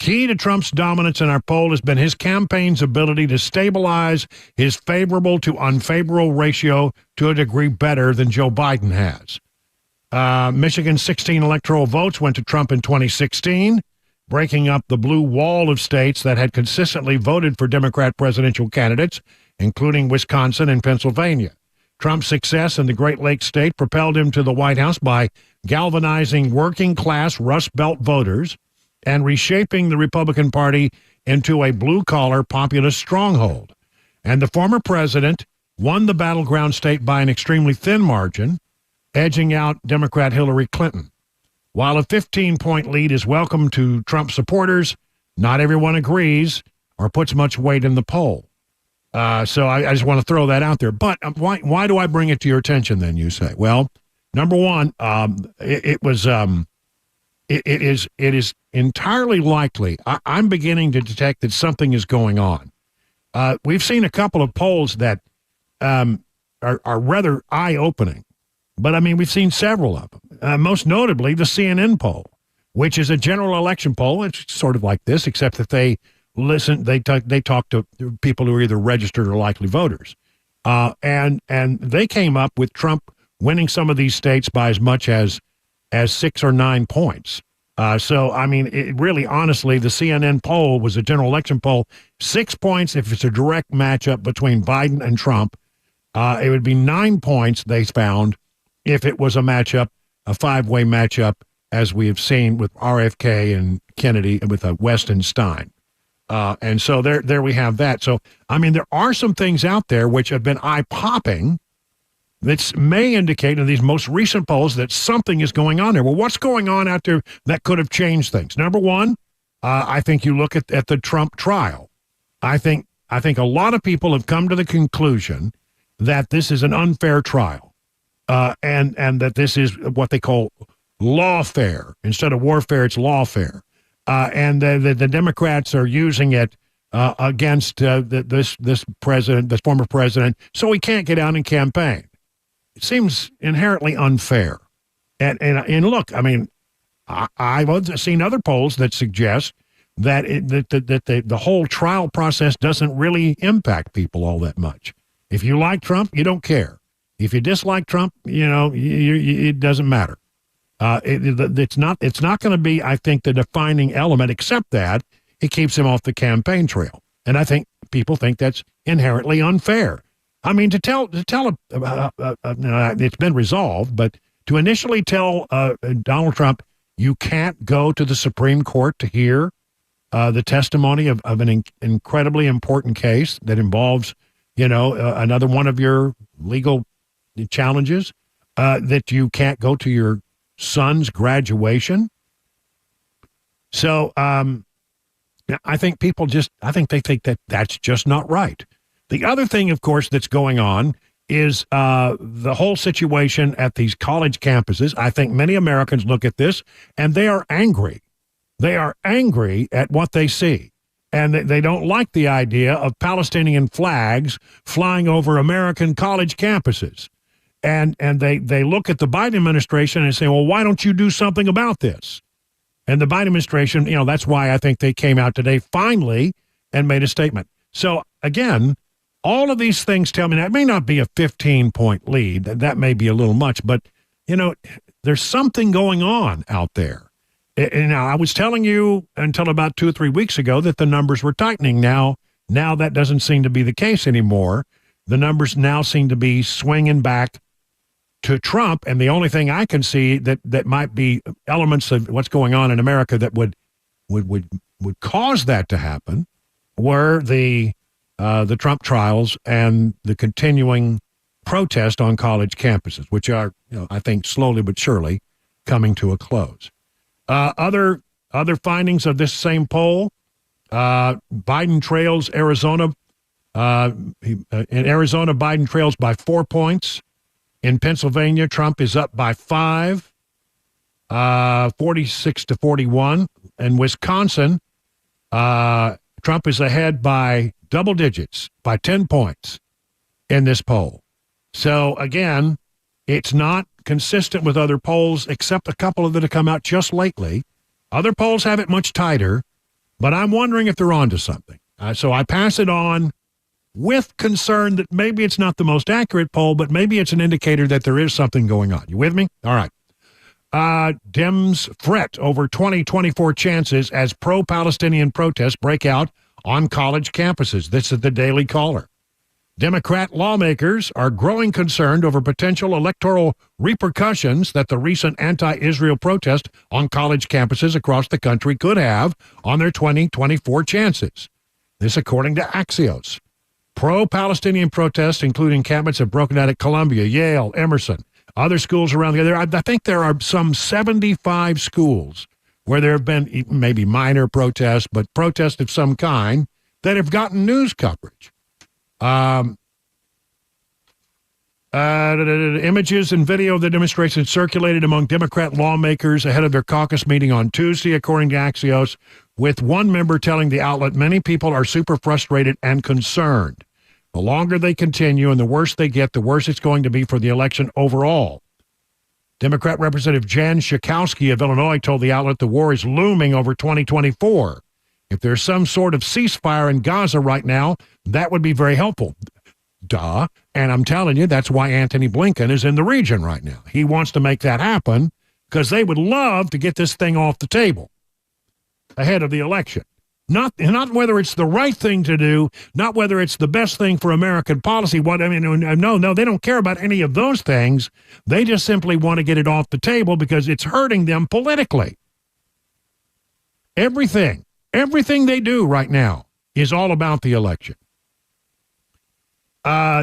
Key to Trump's dominance in our poll has been his campaign's ability to stabilize his favorable to unfavorable ratio to a degree better than Joe Biden has. Michigan's 16 electoral votes went to Trump in 2016, breaking up the blue wall of states that had consistently voted for Democrat presidential candidates, including Wisconsin and Pennsylvania. Trump's success in the Great Lakes state propelled him to the White House by galvanizing working-class Rust Belt voters and reshaping the Republican Party into a blue-collar populist stronghold. And the former president won the battleground state by an extremely thin margin, edging out Democrat Hillary Clinton. While a 15-point lead is welcome to Trump supporters, not everyone agrees or puts much weight in the poll. So I just want to throw that out there. But why do I bring it to your attention then, you say? Well, number one, it is entirely likely. I'm beginning to detect that something is going on. We've seen a couple of polls that are rather eye-opening. But, I mean, we've seen several of them, most notably the CNN poll, which is a general election poll. It's sort of like this, except that they talk to people who are either registered or likely voters. And they came up with Trump winning some of these states by as much as 6 or 9 points. So, I mean, it really, honestly, the CNN poll was a general election poll. 6 points if it's a direct matchup between Biden and Trump. It would be 9 points, they found, if it was a matchup, a 5-way matchup, as we have seen with RFK and Kennedy and with West and Stein. And so there we have that. So, I mean, there are some things out there which have been eye-popping that may indicate in these most recent polls that something is going on there. Well, what's going on out there that could have changed things? Number one, I think you look at the Trump trial. I think a lot of people have come to the conclusion that this is an unfair trial. And that this is what they call lawfare. Instead of warfare, it's lawfare. And the Democrats are using it against this former president, so he can't get out and campaign. It seems inherently unfair. And look, I mean, I've seen other polls that suggest that the whole trial process doesn't really impact people all that much. If you like Trump, you don't care. If you dislike Trump, it doesn't matter. It's not going to be, I think, the defining element, except that it keeps him off the campaign trail. And I think people think that's inherently unfair. I mean, to tell it's been resolved, but to initially tell Donald Trump you can't go to the Supreme Court to hear the testimony of an incredibly important case that involves, another one of your legal challenges, that you can't go to your son's graduation. So I think they think that that's just not right. The other thing, of course, that's going on is the whole situation at these college campuses. I think many Americans look at this and they are angry. They are angry at what they see. And they don't like the idea of Palestinian flags flying over American college campuses. And they look at the Biden administration and say, well, why don't you do something about this? And the Biden administration, that's why I think they came out today finally and made a statement. So, again, all of these things tell me that it may not be a 15-point lead. That may be a little much, but, there's something going on out there. And I was telling you until about 2 or 3 weeks ago that the numbers were tightening. Now that doesn't seem to be the case anymore. The numbers now seem to be swinging back to Trump, and the only thing I can see that might be elements of what's going on in America that would cause that to happen were the Trump trials and the continuing protest on college campuses, which are, I think, slowly but surely coming to a close. Other findings of this same poll: Biden trails Arizona. In Arizona, Biden trails by 4 points. In Pennsylvania, Trump is up by 5, 46-41. In Wisconsin, Trump is ahead by double digits, by 10 points in this poll. So, again, it's not consistent with other polls, except a couple of that have come out just lately. Other polls have it much tighter, but I'm wondering if they're onto something. So I pass it on with concern that maybe it's not the most accurate poll, but maybe it's an indicator that there is something going on. You with me? All right. Dems fret over 2024 chances as pro-Palestinian protests break out on college campuses. This is the Daily Caller. Democrat lawmakers are growing concerned over potential electoral repercussions that the recent anti-Israel protest on college campuses across the country could have on their 2024 chances. This according to Axios. Pro-Palestinian protests, including encampments, have broken out at Columbia, Yale, Emerson, other schools around the other. I think there are some 75 schools where there have been maybe minor protests, but protests of some kind that have gotten news coverage. Images and video of the demonstration circulated among Democrat lawmakers ahead of their caucus meeting on Tuesday, according to Axios, with one member telling the outlet many people are super frustrated and concerned. The longer they continue and the worse they get, the worse it's going to be for the election overall. Democrat Representative Jan Schakowsky of Illinois told the outlet the war is looming over 2024. If there's some sort of ceasefire in Gaza right now, that would be very helpful. Duh. And I'm telling you, that's why Antony Blinken is in the region right now. He wants to make that happen because they would love to get this thing off the table ahead of the election. Not whether it's the right thing to do, not whether it's the best thing for American policy. No, they don't care about any of those things. They just simply want to get it off the table because it's hurting them politically. Everything they do right now is all about the election.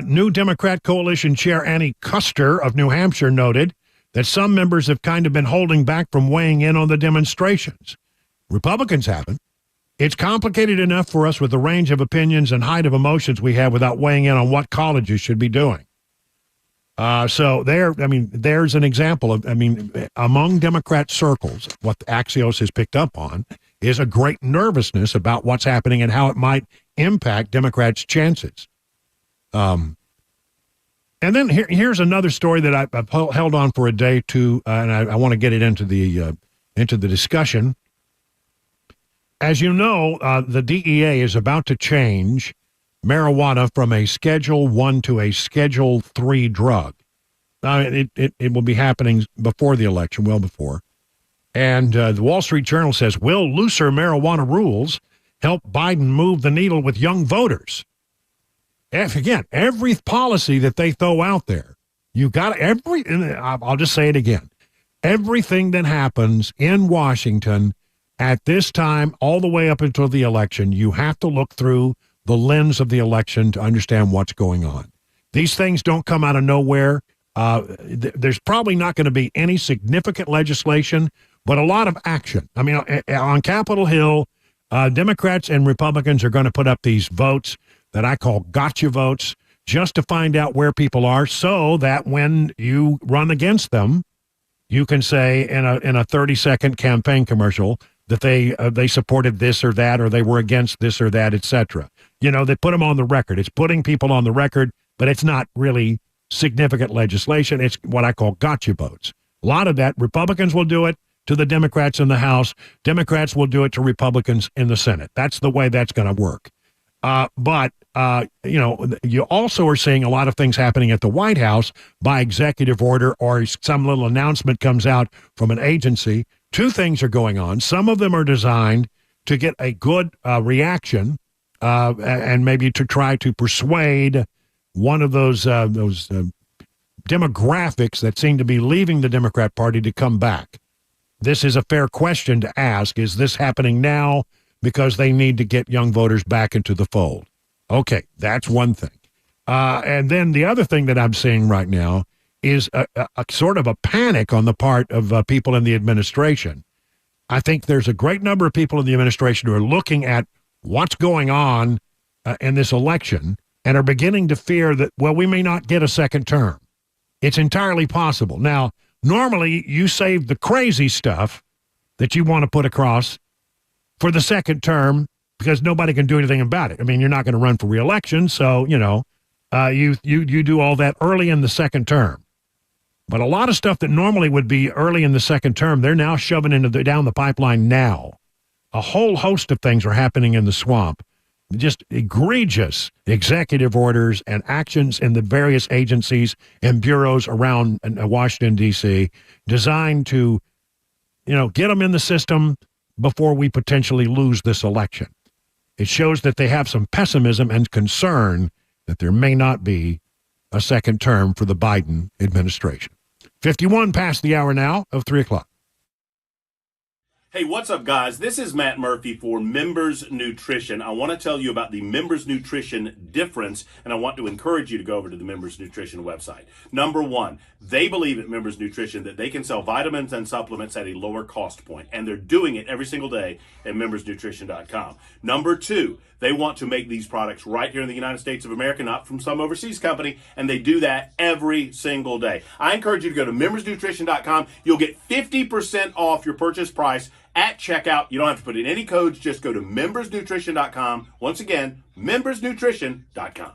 New Democrat coalition chair Annie Kuster of New Hampshire noted that some members have kind of been holding back from weighing in on the demonstrations. Republicans haven't. It's complicated enough for us with the range of opinions and height of emotions we have without weighing in on what colleges should be doing. There's an example of, among Democrat circles, what Axios has picked up on is a great nervousness about what's happening and how it might impact Democrats' chances. And then here's another story that I've held on for a day too, and I want to get it into the discussion. As you know, the DEA is about to change marijuana from a Schedule 1 to a Schedule 3 drug. It will be happening before the election, well before. And the Wall Street Journal says, will looser marijuana rules help Biden move the needle with young voters? Again, every policy that they throw out there, I'll just say it again. Everything that happens in Washington at this time, all the way up until the election, you have to look through the lens of the election to understand what's going on. These things don't come out of nowhere. There's probably not going to be any significant legislation, but a lot of action. On Capitol Hill, Democrats and Republicans are going to put up these votes that I call gotcha votes, just to find out where people are so that when you run against them, you can say in a 30-second campaign commercial that they supported this or that, or they were against this or that, etc. They put them on the record. It's putting people on the record, but it's not really significant legislation. It's what I call gotcha votes. A lot of that, Republicans will do it to the Democrats in the House. Democrats will do it to Republicans in the Senate. That's the way that's going to work. But you also are seeing a lot of things happening at the White House by executive order, or some little announcement comes out from an agency. Two things are going on. Some of them are designed to get a good reaction and maybe to try to persuade one of those demographics that seem to be leaving the Democrat Party to come back. This is a fair question to ask. Is this happening now because they need to get young voters back into the fold? Okay, that's one thing. And then the other thing that I'm seeing right now is a sort of a panic on the part of people in the administration. I think there's a great number of people in the administration who are looking at what's going on in this election and are beginning to fear that, well, we may not get a second term. It's entirely possible. Now, normally you save the crazy stuff that you want to put across for the second term because nobody can do anything about it. You're not going to run for re-election, so, you do all that early in the second term. But a lot of stuff that normally would be early in the second term, they're now shoving down the pipeline now. A whole host of things are happening in the swamp. Just egregious executive orders and actions in the various agencies and bureaus around Washington, D.C., designed to, get them in the system before we potentially lose this election. It shows that they have some pessimism and concern that there may not be a second term for the Biden administration. 51 past the hour now of 3 o'clock. Hey, what's up, guys? This is Matt Murphy for Members Nutrition. I want to tell you about the Members Nutrition difference, and I want to encourage you to go over to the Members Nutrition website. Number one, they believe at Members Nutrition that they can sell vitamins and supplements at a lower cost point, and they're doing it every single day at membersnutrition.com. Number two, they want to make these products right here in the United States of America, not from some overseas company, and they do that every single day. I encourage you to go to membersnutrition.com. You'll get 50% off your purchase price at checkout. You don't have to put in any codes. Just go to membersnutrition.com. Once again, membersnutrition.com.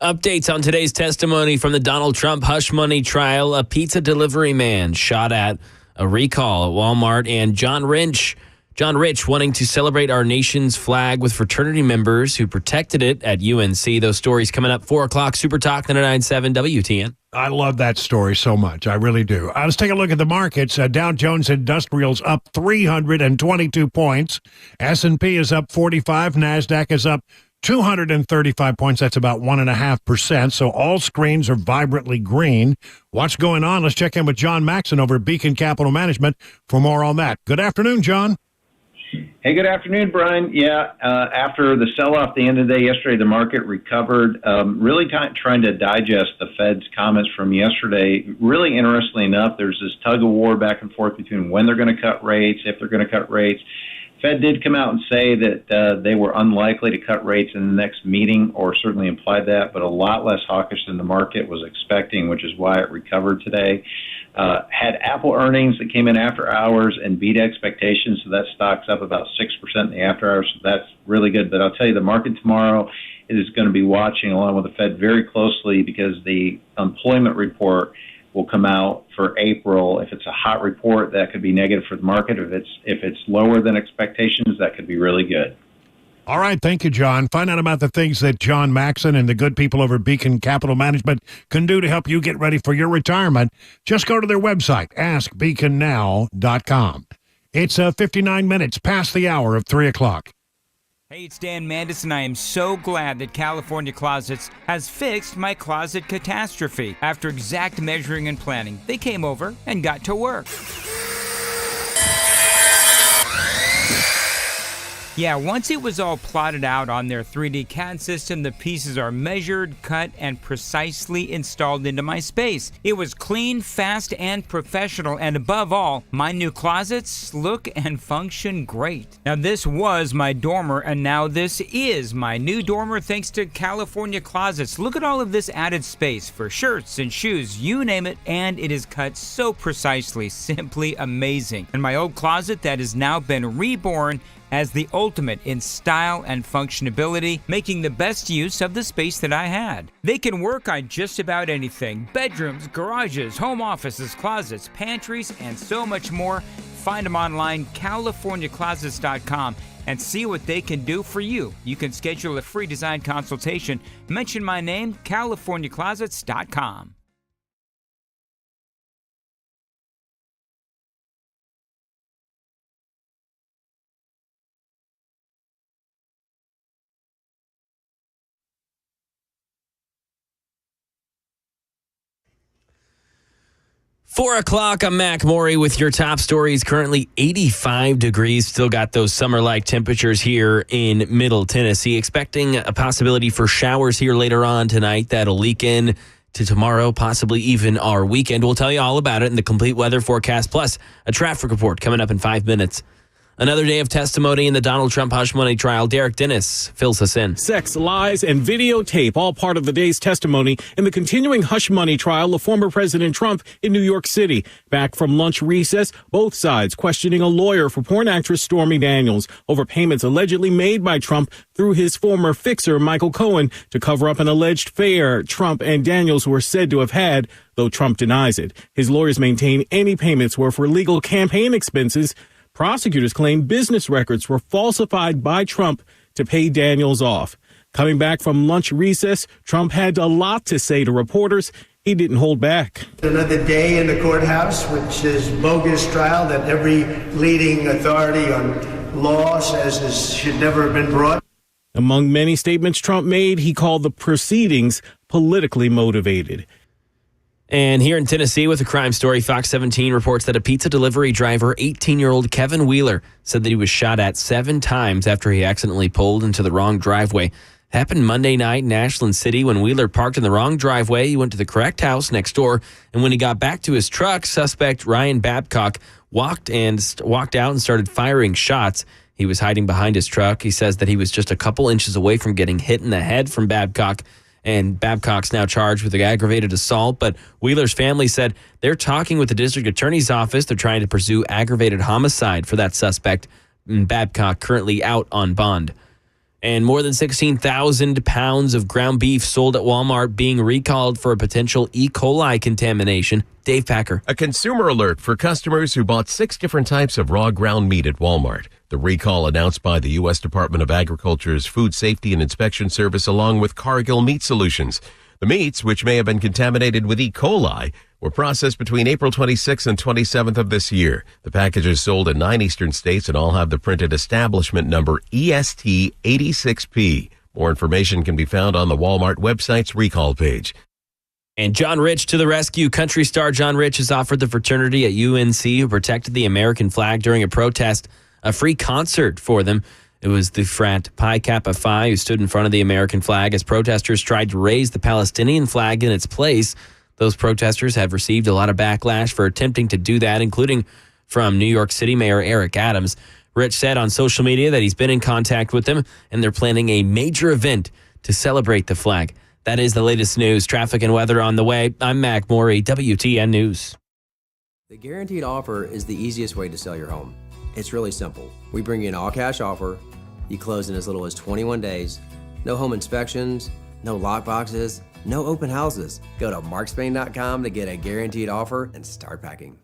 Updates on today's testimony from the Donald Trump hush money trial. A pizza delivery man shot at a recall at Walmart, and John Rich wanting to celebrate our nation's flag with fraternity members who protected it at UNC. Those stories coming up 4 o'clock. Super Talk 99.7 WTN. I love that story so much. I really do. Let's take a look at the markets. Dow Jones Industrial's up 322 points. S&P is up 45. NASDAQ is up 235 points. That's about 1.5%. So all screens are vibrantly green. What's going on? Let's check in with John Maxon over at Beacon Capital Management for more on that. Good afternoon, John. Hey, good afternoon, Brian. Yeah, after the sell-off at the end of the day yesterday, the market recovered, really trying to digest the Fed's comments from yesterday. Really interestingly enough, there's this tug-of-war back and forth between when they're going to cut rates, if they're going to cut rates. Fed did come out and say that they were unlikely to cut rates in the next meeting, or certainly implied that, but a lot less hawkish than the market was expecting, which is why it recovered today. Had Apple earnings that came in after hours and beat expectations, so that stock's up about 6% in the after hours, so that's really good. But I'll tell you, the market tomorrow is going to be watching, along with the Fed, very closely, because the employment report will come out for April. If it's a hot report, that could be negative for the market. If it's lower than expectations, that could be really good. All right. Thank you, John. Find out about the things that John Maxon and the good people over at Beacon Capital Management can do to help you get ready for your retirement. Just go to their website, askbeaconnow.com. It's 59 minutes past the hour of 3 o'clock. Hey, it's Dan Mandis, and I am so glad that California Closets has fixed my closet catastrophe. After exact measuring and planning, they came over and got to work. Yeah, once it was all plotted out on their 3D CAD system, the pieces are measured, cut, and precisely installed into my space. It was clean, fast, and professional, and above all, my new closets look and function great. Now, this was my dormer, and now this is my new dormer thanks to California Closets. Look at all of this added space for shirts and shoes, you name it, and it is cut so precisely, simply amazing. And my old closet that has now been reborn as the ultimate in style and functionability, making the best use of the space that I had. They can work on just about anything: bedrooms, garages, home offices, closets, pantries, and so much more. Find them online, CaliforniaClosets.com, and see what they can do for you. You can schedule a free design consultation. Mention my name, CaliforniaClosets.com. Four o'clock, I'm Mac Morey with your top stories. Currently 85 degrees. Still got those summer-like temperatures here in Middle Tennessee. Expecting a possibility for showers here later on tonight that'll leak in to tomorrow, possibly even our weekend. We'll tell you all about it in the complete weather forecast, plus a traffic report coming up in 5 minutes. Another day of testimony in the Donald Trump hush money trial. Derek Dennis fills us in. Sex, lies, and videotape, all part of the day's testimony in the continuing hush money trial of former President Trump in New York City. Back from lunch recess, both sides questioning a lawyer for porn actress Stormy Daniels over payments allegedly made by Trump through his former fixer, Michael Cohen, to cover up an alleged affair Trump and Daniels were said to have had, though Trump denies it. His lawyers maintain any payments were for legal campaign expenses. Prosecutors claim business records were falsified by Trump to pay Daniels off. Coming back from lunch recess, Trump had a lot to say to reporters. He didn't hold back. Another day in the courthouse, which is bogus trial that every leading authority on law says should never have been brought. Among many statements Trump made, he called the proceedings politically motivated. And here in Tennessee with a crime story, Fox 17 reports that a pizza delivery driver, 18-year-old Kevin Wheeler, said that he was shot at 7 times after he accidentally pulled into the wrong driveway. It happened Monday night in Ashland City when Wheeler parked in the wrong driveway. He went to the correct house next door, and when he got back to his truck, suspect Ryan Babcock walked out and started firing shots. He was hiding behind his truck. He says that he was just a couple inches away from getting hit in the head from Babcock. And Babcock's now charged with aggravated assault. But Wheeler's family said they're talking with the district attorney's office. They're trying to pursue aggravated homicide for that suspect. And Babcock currently out on bond. And more than 16,000 pounds of ground beef sold at Walmart being recalled for a potential E. coli contamination. Dave Packer. A consumer alert for customers who bought 6 different types of raw ground meat at Walmart. The recall announced by the U.S. Department of Agriculture's Food Safety and Inspection Service along with Cargill Meat Solutions. The meats, which may have been contaminated with E. coli, were processed between April 26th and 27th of this year. The packages sold in 9 eastern states and all have the printed establishment number EST86P. More information can be found on the Walmart website's recall page. And John Rich to the rescue. Country star John Rich has offered the fraternity at UNC who protected the American flag during a protest a free concert for them. It was the frat Pi Kappa Phi who stood in front of the American flag as protesters tried to raise the Palestinian flag in its place. Those protesters have received a lot of backlash for attempting to do that, including from New York City Mayor Eric Adams. Rich said on social media that he's been in contact with them and they're planning a major event to celebrate the flag. That is the latest news, traffic, and weather on the way. I'm Mac Morey, WTN News. The Guaranteed Offer is the easiest way to sell your home. It's really simple. We bring you an all-cash offer. You close in as little as 21 days. No home inspections, no lock boxes, no open houses. Go to markspain.com to get a guaranteed offer and start packing.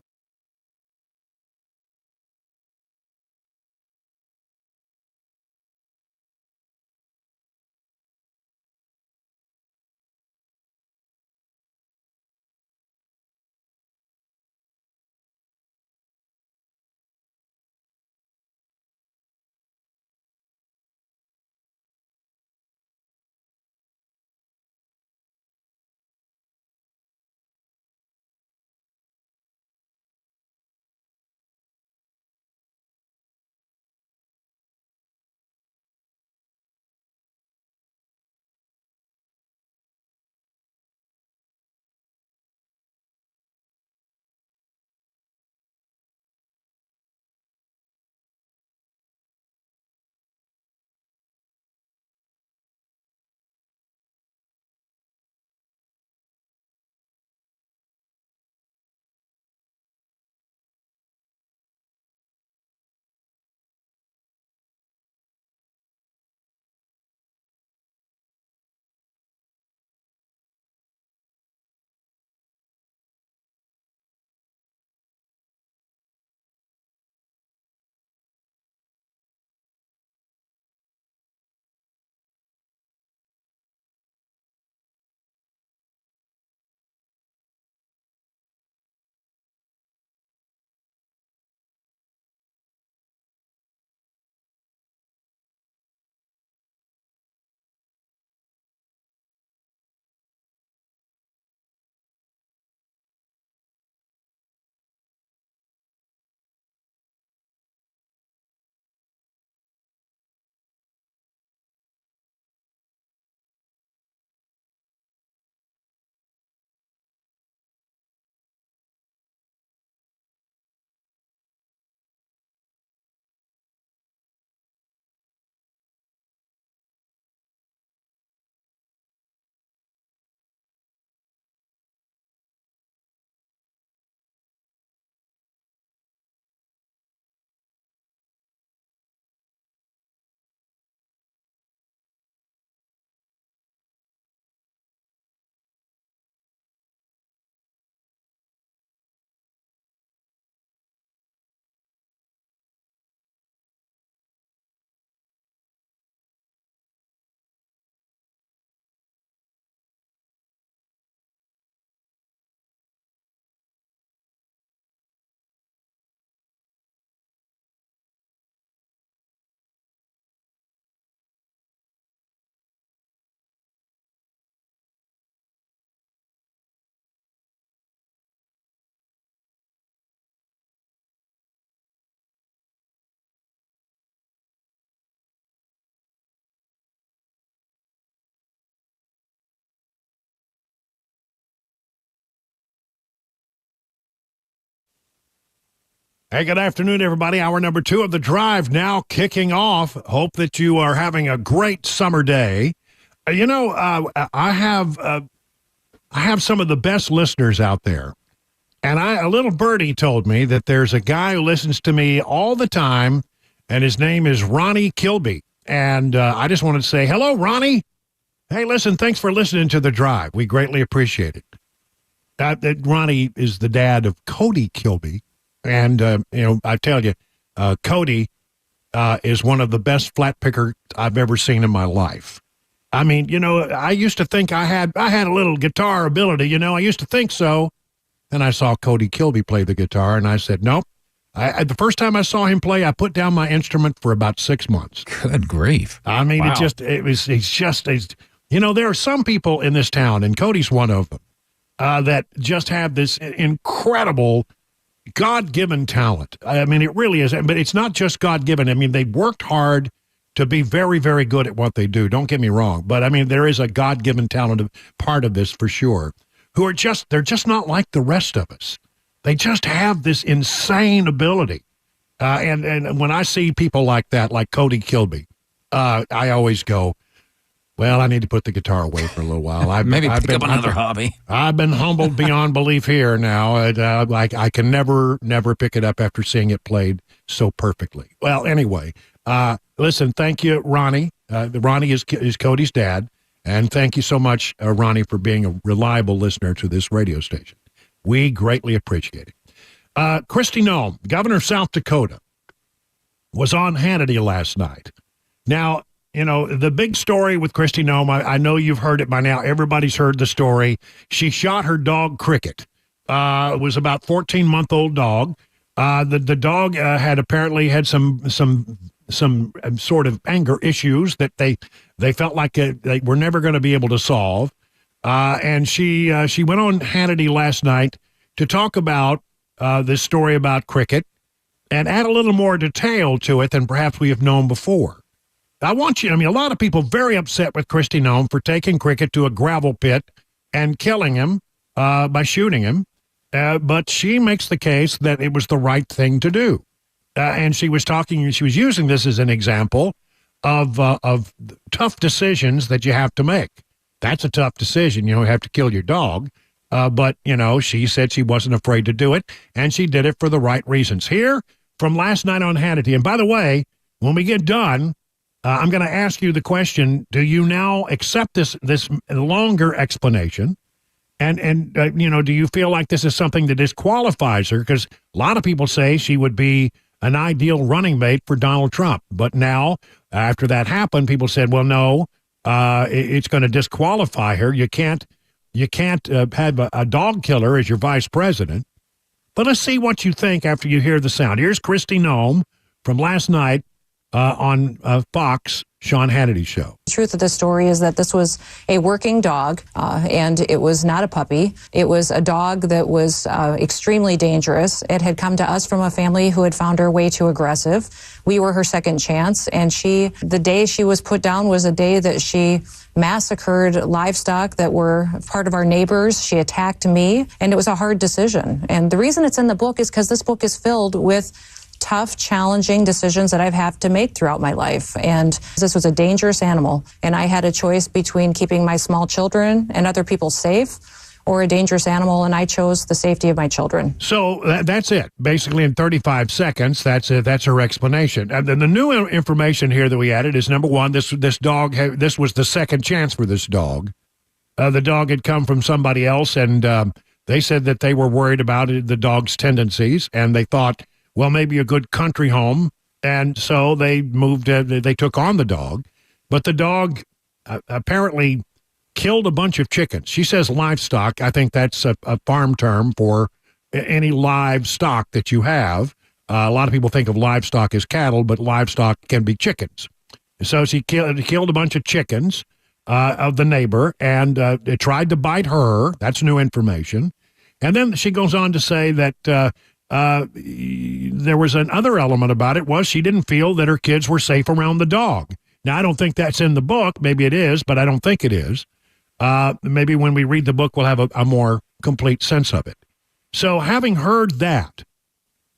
Hey, good afternoon, everybody. Hour number 2 of The Drive now kicking off. Hope that you are having a great summer day. I have some of the best listeners out there. And a little birdie told me that there's a guy who listens to me all the time, and his name is Ronnie Kilby. And I just wanted to say, hello, Ronnie. Hey, listen, thanks for listening to The Drive. We greatly appreciate it. Ronnie is the dad of Cody Kilby. And, I tell you, Cody is one of the best flat picker I've ever seen in my life. I mean, I used to think I had a little guitar ability, I used to think so. Then I saw Cody Kilby play the guitar, and I said, nope. The first time I saw him play, I put down my instrument for about 6 months. Good grief. I mean, wow. There are some people in this town, and Cody's one of them, that just have this incredible God-given talent. I mean, it really is. But it's not just God-given. I mean, they worked hard to be very, very good at what they do. Don't get me wrong. But, I mean, there is a God-given talent part of this for sure, they're just not like the rest of us. They just have this insane ability. And when I see people like that, like Cody Kilby, I always go, well, I need to put the guitar away for a little while. Maybe pick up another hobby. I've been humbled beyond belief here now. I can never pick it up after seeing it played so perfectly. Well, anyway, listen, thank you, Ronnie. Ronnie is Cody's dad. And thank you so much, Ronnie, for being a reliable listener to this radio station. We greatly appreciate it. Kristi Noem, governor of South Dakota, was on Hannity last night. Now, the big story with Kristi Noem, I know you've heard it by now. Everybody's heard the story. She shot her dog Cricket. It was about 14-month-old dog. The dog had apparently had some sort of anger issues that they felt like they were never going to be able to solve. And she went on Hannity last night to talk about this story about Cricket and add a little more detail to it than perhaps we have known before. A lot of people very upset with Kristi Noem for taking Cricket to a gravel pit and killing him by shooting him. But she makes the case that it was the right thing to do. And she was using this as an example of tough decisions that you have to make. That's a tough decision. You have to kill your dog. But, she said she wasn't afraid to do it, and she did it for the right reasons. Here from last night on Hannity. And by the way, when we get done, I'm going to ask you the question, do you now accept this longer explanation? And do you feel like this is something that disqualifies her? Because a lot of people say she would be an ideal running mate for Donald Trump. But now, after that happened, people said, well, no, it's going to disqualify her. You can't have a dog killer as your vice president. But let's see what you think after you hear the sound. Here's Kristi Noem from last night on Fox, Sean Hannity's show. The truth of the story is that this was a working dog, and it was not a puppy. It was a dog that was extremely dangerous. It had come to us from a family who had found her way too aggressive. We were her second chance, and the day she was put down was a day that she massacred livestock that were part of our neighbors. She attacked me, and it was a hard decision. And the reason it's in the book is because this book is filled with tough, challenging decisions that I've had to make throughout my life. And this was a dangerous animal. And I had a choice between keeping my small children and other people safe or a dangerous animal, and I chose the safety of my children. So that's it. Basically, in 35 seconds, that's her explanation. And then the new information here that we added is, number one, this dog, this was the second chance for this dog. The dog had come from somebody else, and they said that they were worried about the dog's tendencies, and they thought, well, maybe a good country home. And so they they took on the dog. But the dog apparently killed a bunch of chickens. She says livestock. I think that's a farm term for any livestock that you have. A lot of people think of livestock as cattle, but livestock can be chickens. So she killed a bunch of chickens of the neighbor, and it tried to bite her. That's new information. And then she goes on to say that there was another element about it was she didn't feel that her kids were safe around the dog. Now, I don't think that's in the book. Maybe it is, but I don't think it is. Maybe when we read the book, we'll have a more complete sense of it. So having heard that,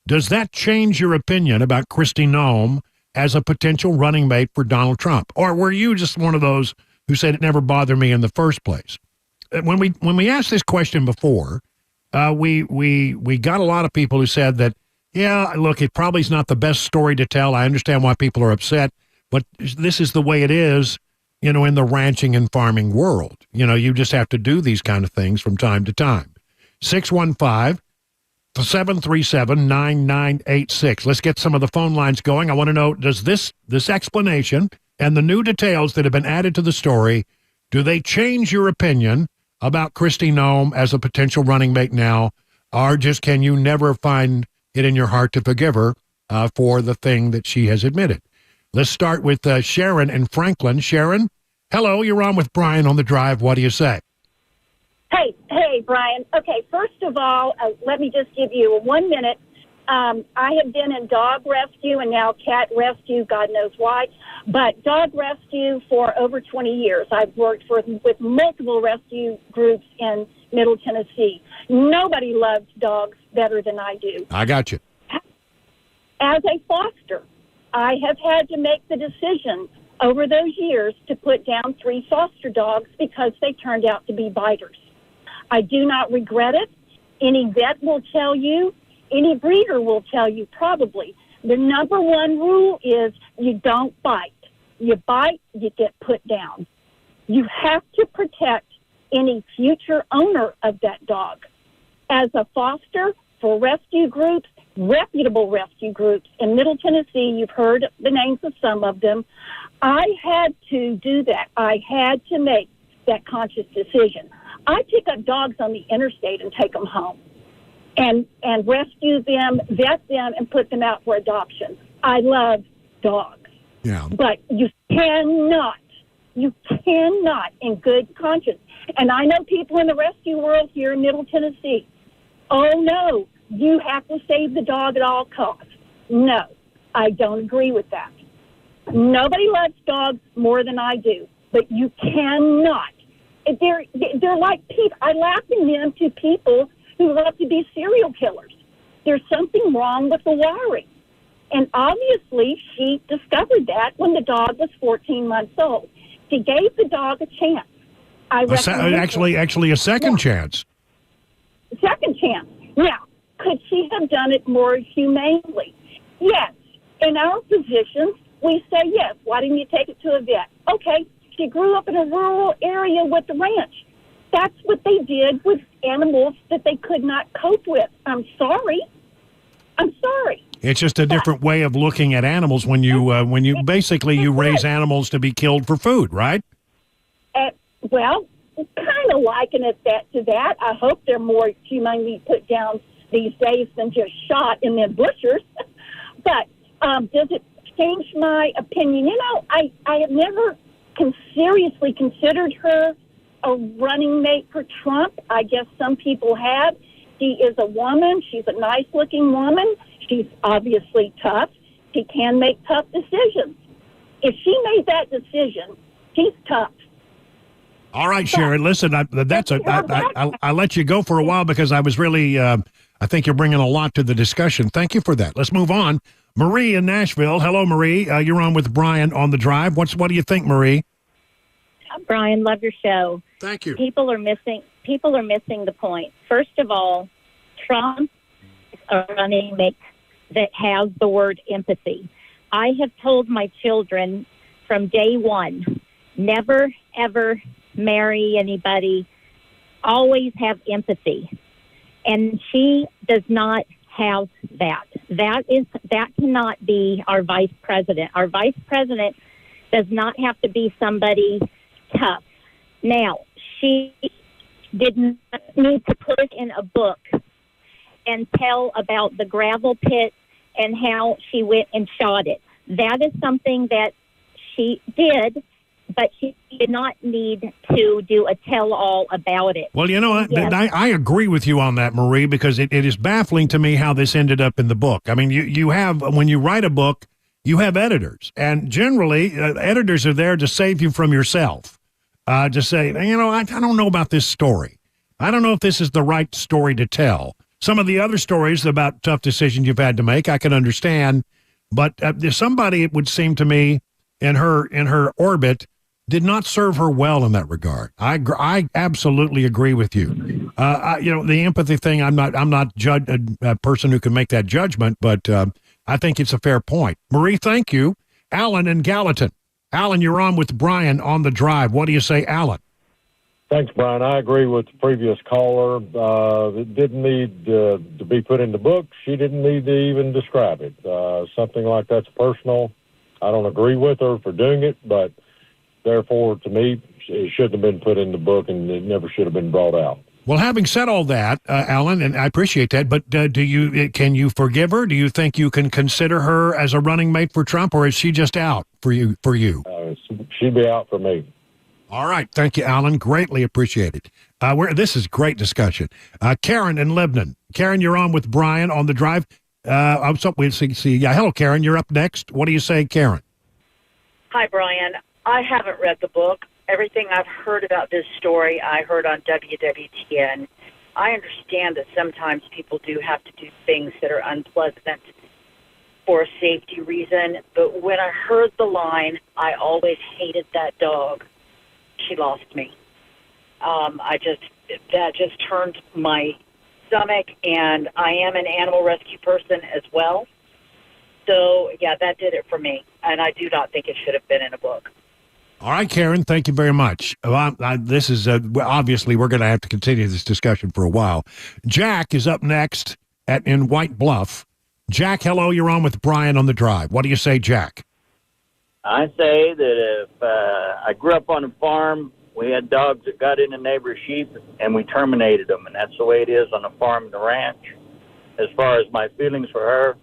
does that change your opinion about Kristi Noem as a potential running mate for Donald Trump? Or were you just one of those who said it never bothered me in the first place? When we asked this question before, we got a lot of people who said that, yeah, look, it probably is not the best story to tell. I understand why people are upset, but this is the way it is, you know, in the ranching and farming world. You know, you just have to do these kind of things from time to time. 615-737-9986. Let's get some of the phone lines going. I want to know, does this explanation and the new details that have been added to the story, do they change your opinion about Kristi Noem as a potential running mate now, or just can you never find it in your heart to forgive her for the thing that she has admitted? Let's start with Sharon in Franklin. Sharon, hello, you're on with Brian on the Drive. What do you say? Hey, Brian. Okay, first of all, let me just give you 1 minute. I have been in dog rescue and now cat rescue, God knows why, but dog rescue for over 20 years. I've worked with multiple rescue groups in Middle Tennessee. Nobody loves dogs better than I do. I got you. As a foster, I have had to make the decision over those years to put down 3 foster dogs because they turned out to be biters. I do not regret it. Any vet will tell you, any breeder will tell you probably, the number one rule is you don't bite. You bite, you get put down. You have to protect any future owner of that dog. As a foster for rescue groups, reputable rescue groups in Middle Tennessee, you've heard the names of some of them, I had to do that. I had to make that conscious decision. I pick up dogs on the interstate and take them home and rescue them, vet them, and put them out for adoption. I love dogs. Yeah. But you cannot in good conscience. And I know people in the rescue world here in Middle Tennessee, oh, no, you have to save the dog at all costs. No, I don't agree with that. Nobody loves dogs more than I do, but you cannot. They're like people. I liken them to people who love to be serial killers. There's something wrong with the wiring. And obviously, she discovered that when the dog was 14 months old. She gave the dog a chance. Actually, a second chance. Second chance. Now, could she have done it more humanely? Yes. In our positions, we say yes. Why didn't you take it to a vet? Okay. She grew up in a rural area with the ranch. That's what they did with animals that they could not cope with. I'm sorry. It's just a different way of looking at animals when you basically you raise animals to be killed for food, right? Well, kind of liken it to that. I hope they're more humanely put down these days than just shot in their butchers. But does it change my opinion? You know, I have never seriously considered her a running mate for Trump. I guess some people have. She is a woman. She's a nice-looking woman. She's obviously tough. She can make tough decisions. If she made that decision, she's tough. All right, Sharon, listen, I let you go for a while because I was really, I think you're bringing a lot to the discussion. Thank you for that. Let's move on. Marie in Nashville. Hello, Marie. You're on with Brian on the Drive. What do you think, Marie? Brian, love your show. Thank you. People are missing the point. First of all, Trump is a running mate that has the word empathy. I have told my children from day one, never, ever marry anybody. Always have empathy. And she does not have that. That cannot be our vice president. Our vice president does not have to be somebody tough. Now, she did not need to put it in a book and tell about the gravel pit and how she went and shot it. That is something that she did, but she did not need to do a tell-all about it. Well, you know, Yes. I agree with you on that, Marie, because it is baffling to me how this ended up in the book. I mean, you have, when you write a book, you have editors, and generally, editors are there to save you from yourself, to say, you know, I don't know about this story. I don't know if this is the right story to tell. Some of the other stories about tough decisions you've had to make, I can understand, but there's somebody, it would seem to me, in her orbit, did not serve her well in that regard. I absolutely agree with you. You know, the empathy thing, I'm not a person who can make that judgment, but I think it's a fair point. Marie, thank you. Alan in Gallatin. Alan, you're on with Brian on the drive. What do you say, Alan? Thanks, Brian. I agree with the previous caller. It didn't need to be put in the book. She didn't need to even describe it. Something like that's personal. I don't agree with her for doing it, but therefore, to me, it shouldn't have been put in the book, and it never should have been brought out. Well, having said all that, Alan, and I appreciate that, but can you forgive her? Do you think you can consider her as a running mate for Trump, or is she just out for you? She'd be out for me. All right. Thank you, Alan. Greatly appreciated. This is great discussion. Karen in Lebanon. Karen, you're on with Brian on the drive. Hello, Karen. You're up next. What do you say, Karen? Hi, Brian. I haven't read the book. Everything I've heard about this story, I heard on WWTN. I understand that sometimes people do have to do things that are unpleasant for a safety reason, but when I heard the line, I always hated that dog, she lost me. That just turned my stomach, and I am an animal rescue person as well. So, yeah, that did it for me, and I do not think it should have been in a book. All right, Karen, thank you very much. This is obviously we're going to have to continue this discussion for a while. Jack is up next in White Bluff. Jack, hello, you're on with Brian on the drive. What do you say, Jack? I say that if I grew up on a farm, we had dogs that got in the neighbor's sheep, and we terminated them, and that's the way it is on a farm and a ranch. As far as my feelings for her,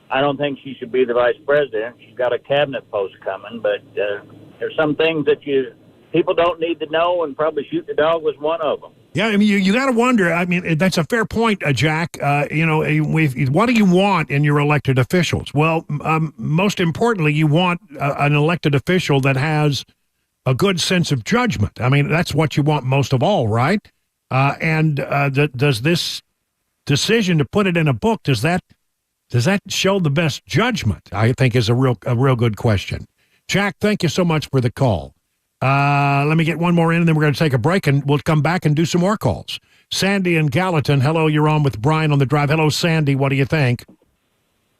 I don't think she should be the vice president. She's got a cabinet post coming, but there's some things that people don't need to know, and probably shoot the dog was one of them. Yeah, I mean, you got to wonder. I mean, that's a fair point, Jack. What do you want in your elected officials? Well, most importantly, you want an elected official that has a good sense of judgment. I mean, that's what you want most of all, right? Does this decision to put it in a book, does that show the best judgment? I think is a real good question. Jack, thank you so much for the call. Let me get one more in, and then we're going to take a break, and we'll come back and do some more calls. Sandy in Gallatin, hello, you're on with Brian on the drive. Hello, Sandy, what do you think?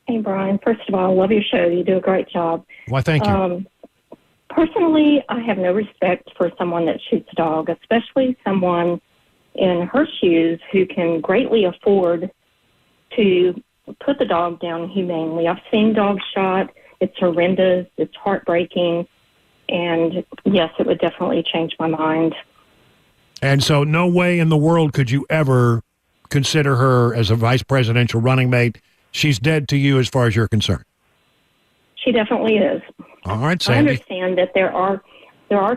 Hey, Brian, first of all, I love your show. You do a great job. Why, thank you. Personally, I have no respect for someone that shoots a dog, especially someone in her shoes who can greatly afford to put the dog down humanely. I've seen dogs shot. It's horrendous. It's heartbreaking. And, yes, it would definitely change my mind. And so no way in the world could you ever consider her as a vice presidential running mate. She's dead to you as far as you're concerned. She definitely is. All right, Sandy. I understand that there are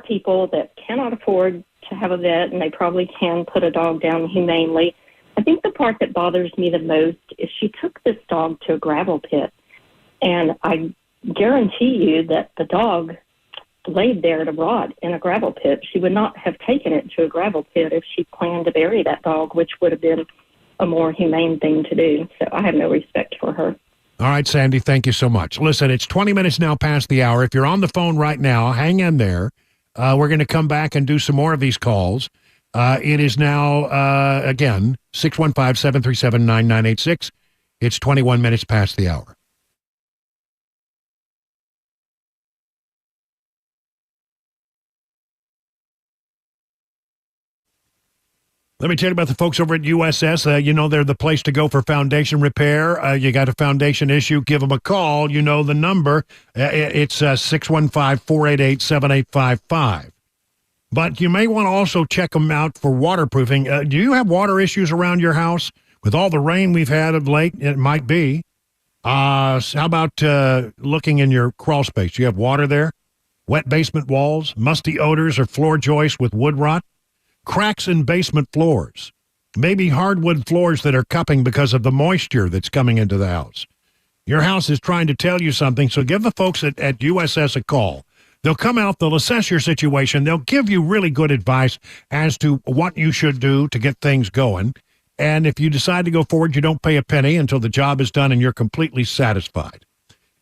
people that cannot afford to have a vet, and they probably can put a dog down humanely. I think the part that bothers me the most is she took this dog to a gravel pit, and I guarantee you that the dog laid there to rot in a gravel pit. She would not have taken it to a gravel pit if she planned to bury that dog, which would have been a more humane thing to do. So I have no respect for her. All right, Sandy, thank you so much. Listen, it's 20 minutes now past the hour. If you're on the phone right now, hang in there. We're going to come back and do some more of these calls. It is now, again, 615-737-9986. It's 21 minutes past the hour. Let me tell you about the folks over at USS. You know, they're the place to go for foundation repair. You got a foundation issue, give them a call. You know the number. It's 615-488-7855. But you may want to also check them out for waterproofing. Do you have water issues around your house? With all the rain we've had of late, it might be. How about looking in your crawl space? Do you have water there? Wet basement walls, musty odors, or floor joists with wood rot? Cracks in basement floors, maybe hardwood floors that are cupping because of the moisture that's coming into the house. Your house is trying to tell you something, so give the folks at USS a call. They'll come out, they'll assess your situation, they'll give you really good advice as to what you should do to get things going. And if you decide to go forward, you don't pay a penny until the job is done and you're completely satisfied.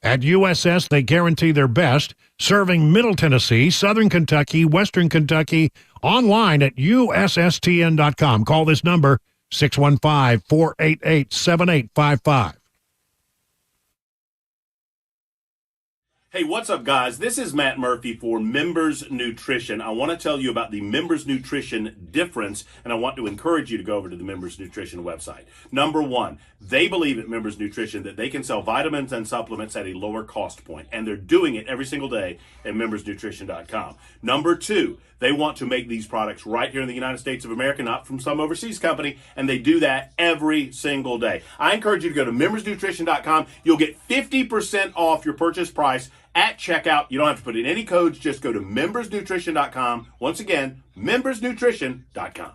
At USS, they guarantee their best, serving Middle Tennessee, Southern Kentucky, Western Kentucky, online at USSTN.com. Call this number, 615-488-7855. Hey, what's up, guys? This is Matt Murphy for Members Nutrition. I want to tell you about the Members Nutrition difference, and I want to encourage you to go over to the Members Nutrition website. Number one, they believe at Members Nutrition that they can sell vitamins and supplements at a lower cost point, and they're doing it every single day at membersnutrition.com. Number two, they want to make these products right here in the United States of America, not from some overseas company, and they do that every single day. I encourage you to go to membersnutrition.com. You'll get 50% off your purchase price at checkout. You don't have to put in any codes. Just go to membersnutrition.com. Once again, membersnutrition.com.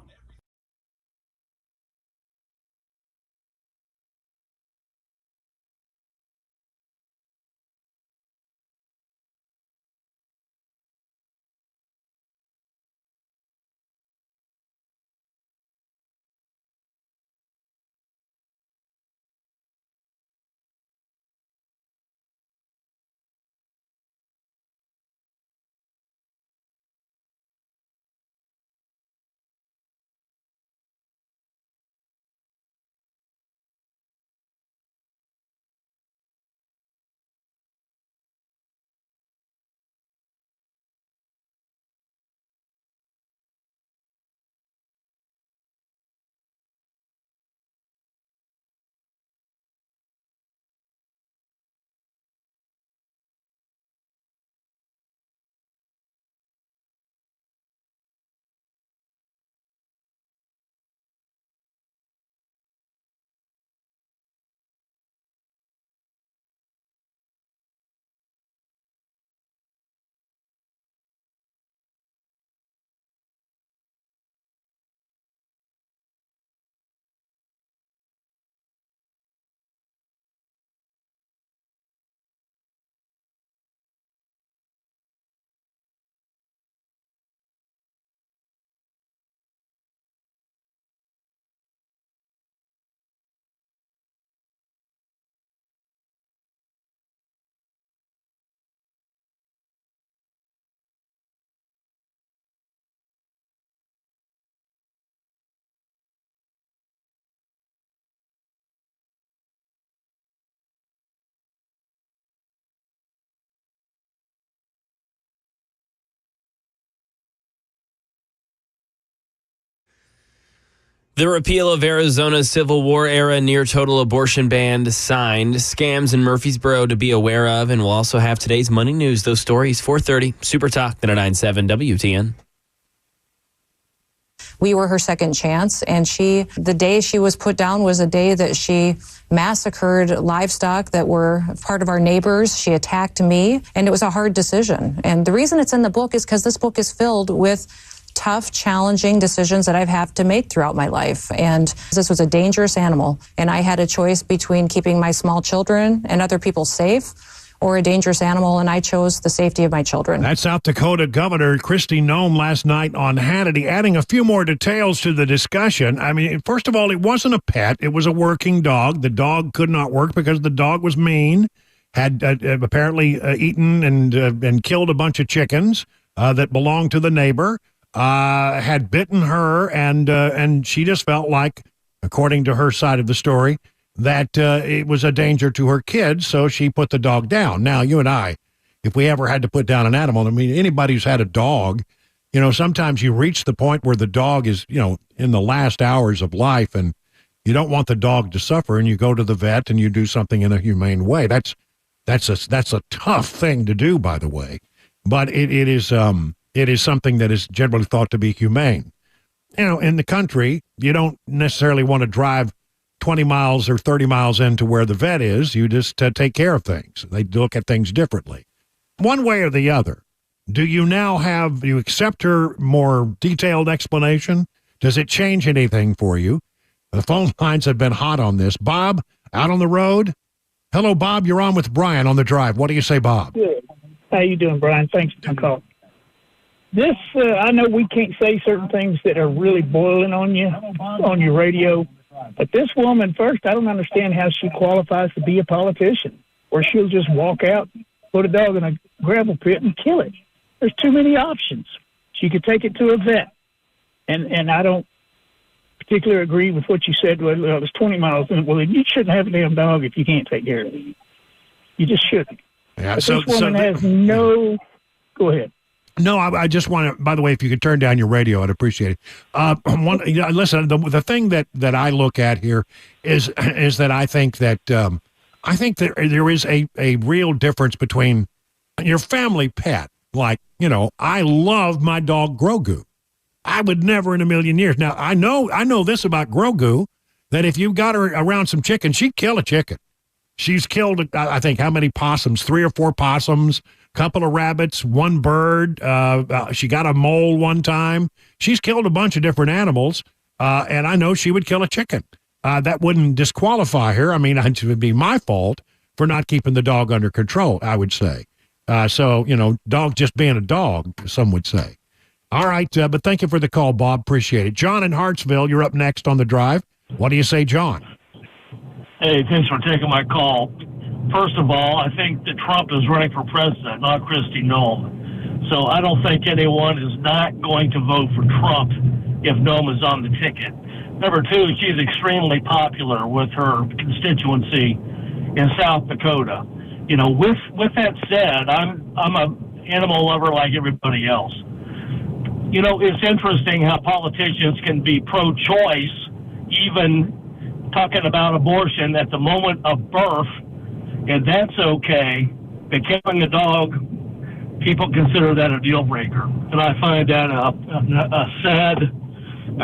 The repeal of Arizona's Civil War era near total abortion ban signed. Scams in Murfreesboro to be aware of. And we'll also have today's money news. Those stories, 4:30, Super Talk, 997 WTN. We were her second chance, and the day she was put down was a day that she massacred livestock that were part of our neighbors. She attacked me, and it was a hard decision. And the reason it's in the book is because this book is filled with tough, challenging decisions that I've had to make throughout my life. And this was a dangerous animal, and I had a choice between keeping my small children and other people safe or a dangerous animal, and I chose the safety of my children. That's South Dakota Governor Kristi Noem last night on Hannity, adding a few more details to the discussion. I mean, first of all, it wasn't a pet. It was a working dog. The dog could not work because the dog was mean, had apparently eaten and killed a bunch of chickens that belonged to the neighbor, had bitten her, and she just felt like, according to her side of the story, that it was a danger to her kids, so she put the dog down. Now, you and I, if we ever had to put down an animal, I mean, anybody who's had a dog, sometimes you reach the point where the dog is, in the last hours of life, and you don't want the dog to suffer, and you go to the vet and you do something in a humane way. That's a tough thing to do, by the way, but it is something that is generally thought to be humane. In the country, you don't necessarily want to drive 20 miles or 30 miles into where the vet is. You just take care of things. They look at things differently. One way or the other, do you accept her more detailed explanation? Does it change anything for you? The phone lines have been hot on this. Bob, out on the road? Hello, Bob. You're on with Brian on the drive. What do you say, Bob? Good. How you doing, Brian? Thanks for the call. This, I know we can't say certain things that are really boiling on your radio, but this woman, first, I don't understand how she qualifies to be a politician, where she'll just walk out, put a dog in a gravel pit, and kill it. There's too many options. She could take it to a vet, and I don't particularly agree with what you said. Well, it was 20 miles in. Well, you shouldn't have a damn dog if you can't take care of it. You just shouldn't. Yeah, But this woman has no. Go ahead. No, I just want to. By the way, if you could turn down your radio, I'd appreciate it. Listen, the thing that I look at here is that I think that there is a real difference between your family pet. Like, I love my dog Grogu. I would never in a million years. Now I know this about Grogu, that if you got her around some chicken, she'd kill a chicken. She's killed, I think, how many possums? 3 or 4 possums. Couple of rabbits, 1 bird. She got a mole one time. She's killed a bunch of different animals, and I know she would kill a chicken. That wouldn't disqualify her. I mean, it would be my fault for not keeping the dog under control, I would say. So, dog just being a dog, some would say. All right, but thank you for the call, Bob. Appreciate it. John in Hartsville, you're up next on the drive. What do you say, John? Hey, thanks for taking my call. First of all, I think that Trump is running for president, not Kristi Noem. So I don't think anyone is not going to vote for Trump if Noem is on the ticket. Number 2, she's extremely popular with her constituency in South Dakota. With that said, I'm an animal lover like everybody else. It's interesting how politicians can be pro-choice, even talking about abortion at the moment of birth, and that's okay, but killing a dog, people consider that a deal breaker. And I find that a sad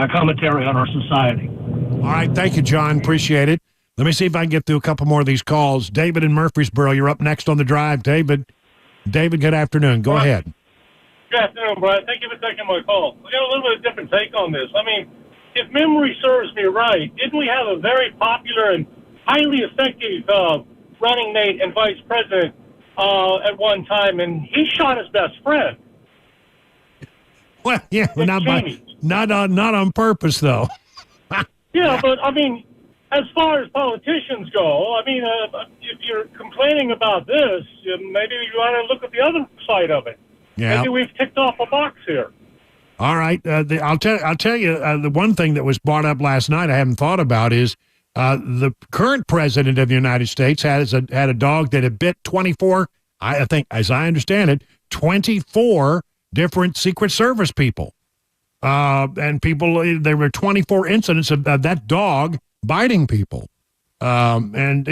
commentary on our society. All right, thank you, John. Appreciate it. Let me see if I can get through a couple more of these calls. David in Murfreesboro, you're up next on the drive. David, good afternoon. Go ahead. Good afternoon, Brian. Thank you for taking my call. I got a little bit of different take on this. I mean, if memory serves me right, didn't we have a very popular and highly effective running mate and vice president at one time, and he shot his best friend? Well, yeah, not on purpose, though. Yeah, but I mean, as far as politicians go, I mean, if you're complaining about this, maybe you ought to look at the other side of it. Yeah. Maybe we've ticked off a box here. All right, I'll tell you the one thing that was brought up last night I haven't thought about is the current president of the United States had a dog that had bit 24. I think, as I understand it, 24 different Secret Service people, and people. There were 24 incidents of that dog biting people, and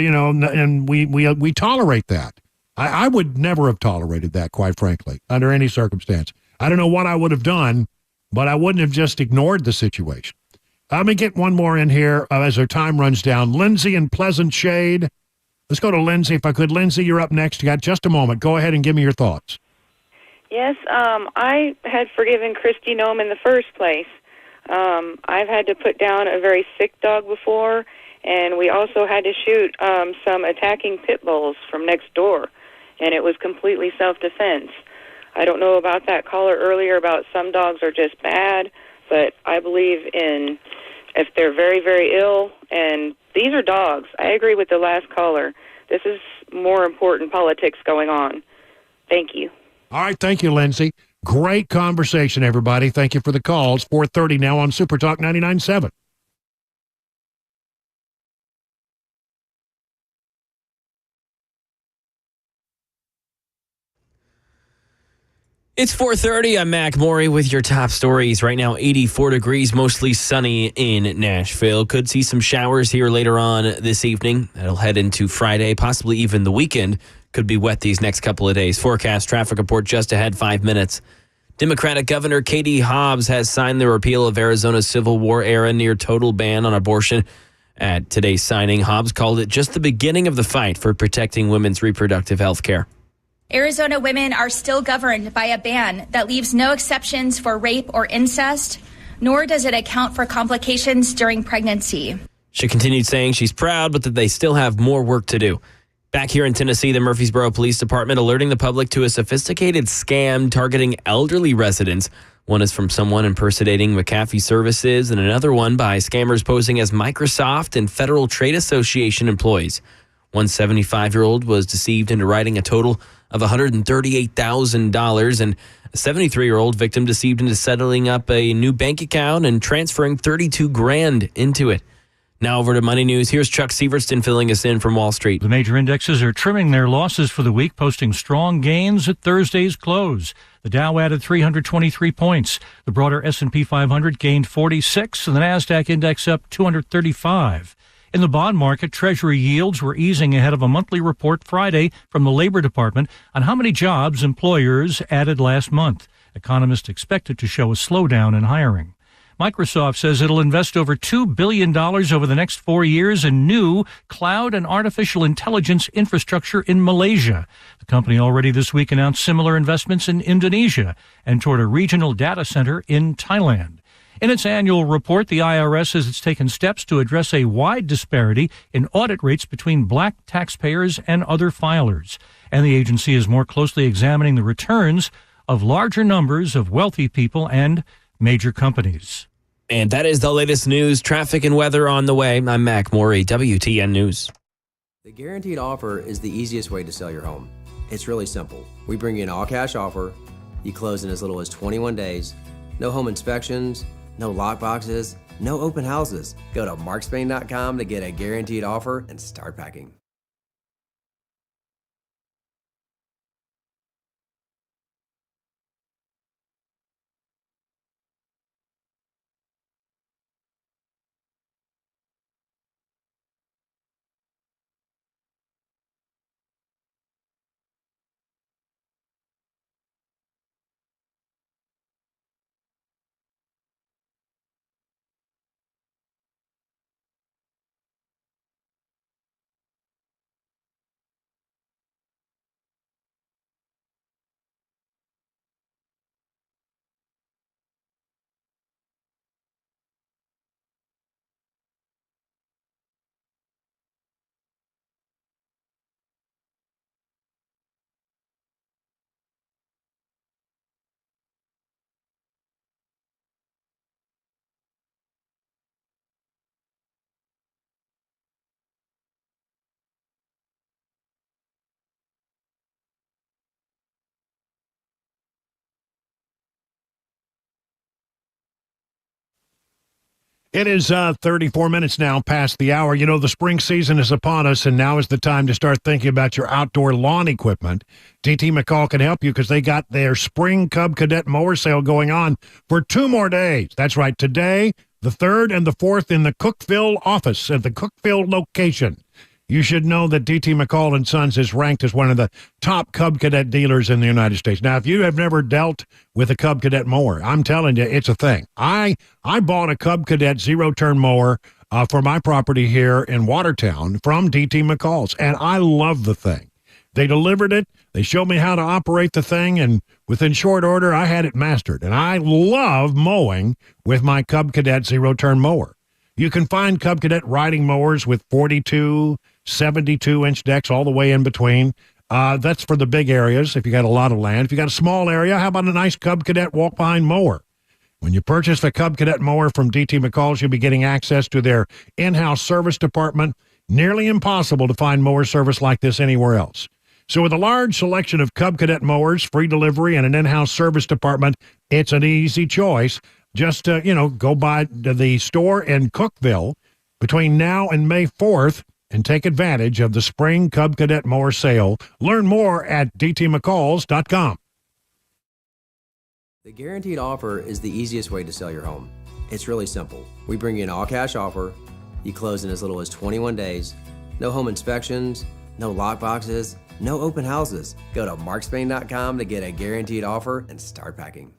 we tolerate that. I would never have tolerated that, quite frankly, under any circumstance. I don't know what I would have done, but I wouldn't have just ignored the situation. Let me get one more in here as our time runs down. Lindsay in Pleasant Shade. Let's go to Lindsay, if I could. Lindsay, you're up next. You got just a moment. Go ahead and give me your thoughts. Yes, I had forgiven Kristi Noem in the first place. I've had to put down a very sick dog before, and we also had to shoot some attacking pit bulls from next door, and it was completely self-defense. I don't know about that caller earlier about some dogs are just bad, but I believe in if they're very, very ill, and these are dogs. I agree with the last caller. This is more important politics going on. Thank you. All right, thank you, Lindsay. Great conversation, everybody. Thank you for the calls. 4:30 now on Super Talk 99.7. It's 4:30. I'm Mac Maury with your top stories. Right now, 84 degrees, mostly sunny in Nashville. Could see some showers here later on this evening. That'll head into Friday, possibly even the weekend. Could be wet these next couple of days. Forecast traffic report just ahead 5 minutes. Democratic Governor Katie Hobbs has signed the repeal of Arizona's Civil War era near total ban on abortion. At today's signing, Hobbs called it just the beginning of the fight for protecting women's reproductive health care. Arizona women are still governed by a ban that leaves no exceptions for rape or incest, nor does it account for complications during pregnancy. She continued saying she's proud, but that they still have more work to do. Back here in Tennessee, the Murfreesboro Police Department alerting the public to a sophisticated scam targeting elderly residents. One is from someone impersonating McAfee Services, and another one by scammers posing as Microsoft and Federal Trade Association employees. One 75-year-old was deceived into writing a total of $138,000, and a 73-year-old victim deceived into setting up a new bank account and transferring $32,000 into it. Now over to Money News. Here's Chuck Severston filling us in from Wall Street. The major indexes are trimming their losses for the week, posting strong gains at Thursday's close. The Dow added 323 points. The broader S&P 500 gained 46, and the Nasdaq index up 235. In the bond market, Treasury yields were easing ahead of a monthly report Friday from the Labor Department on how many jobs employers added last month. Economists expect it to show a slowdown in hiring. Microsoft says it'll invest over $2 billion over the next 4 years in new cloud and artificial intelligence infrastructure in Malaysia. The company already this week announced similar investments in Indonesia and toward a regional data center in Thailand. In its annual report, the IRS says it's taken steps to address a wide disparity in audit rates between black taxpayers and other filers. And the agency is more closely examining the returns of larger numbers of wealthy people and major companies. And that is the latest news, traffic, and weather on the way. I'm Mac Morey, WTN News. The guaranteed offer is the easiest way to sell your home. It's really simple. We bring you an all-cash offer. You close in as little as 21 days. No home inspections, no lock boxes, no open houses. Go to markspain.com to get a guaranteed offer and start packing. It is 34 minutes now past the hour. You know, the spring season is upon us, and now is the time to start thinking about your outdoor lawn equipment. DT McCall can help you because they got their spring Cub Cadet mower sale going on for 2 more days. That's right, today, the 3rd and the 4th in the Cookeville office at the Cookeville location. You should know that DT McCall & Sons is ranked as one of the top Cub Cadet dealers in the United States. Now, if you have never dealt with a Cub Cadet mower, I'm telling you, it's a thing. I bought a Cub Cadet zero-turn mower for my property here in Watertown from DT McCall's, and I love the thing. They delivered it. They showed me how to operate the thing, and within short order, I had it mastered. And I love mowing with my Cub Cadet zero-turn mower. You can find Cub Cadet riding mowers with 42, 72-inch decks all the way in between. That's for the big areas if you got a lot of land. If you got a small area, how about a nice Cub Cadet walk-behind mower? When you purchase the Cub Cadet mower from DT McCall's, you'll be getting access to their in-house service department. Nearly impossible to find mower service like this anywhere else. So with a large selection of Cub Cadet mowers, free delivery, and an in-house service department, it's an easy choice. Just, go by to the store in Cookeville between now and May 4th and take advantage of the spring Cub Cadet mower sale. Learn more at dtmccalls.com. The guaranteed offer is the easiest way to sell your home. It's really simple. We bring you an all-cash offer. You close in as little as 21 days. No home inspections, no lock boxes, no open houses. Go to markspain.com to get a guaranteed offer and start packing.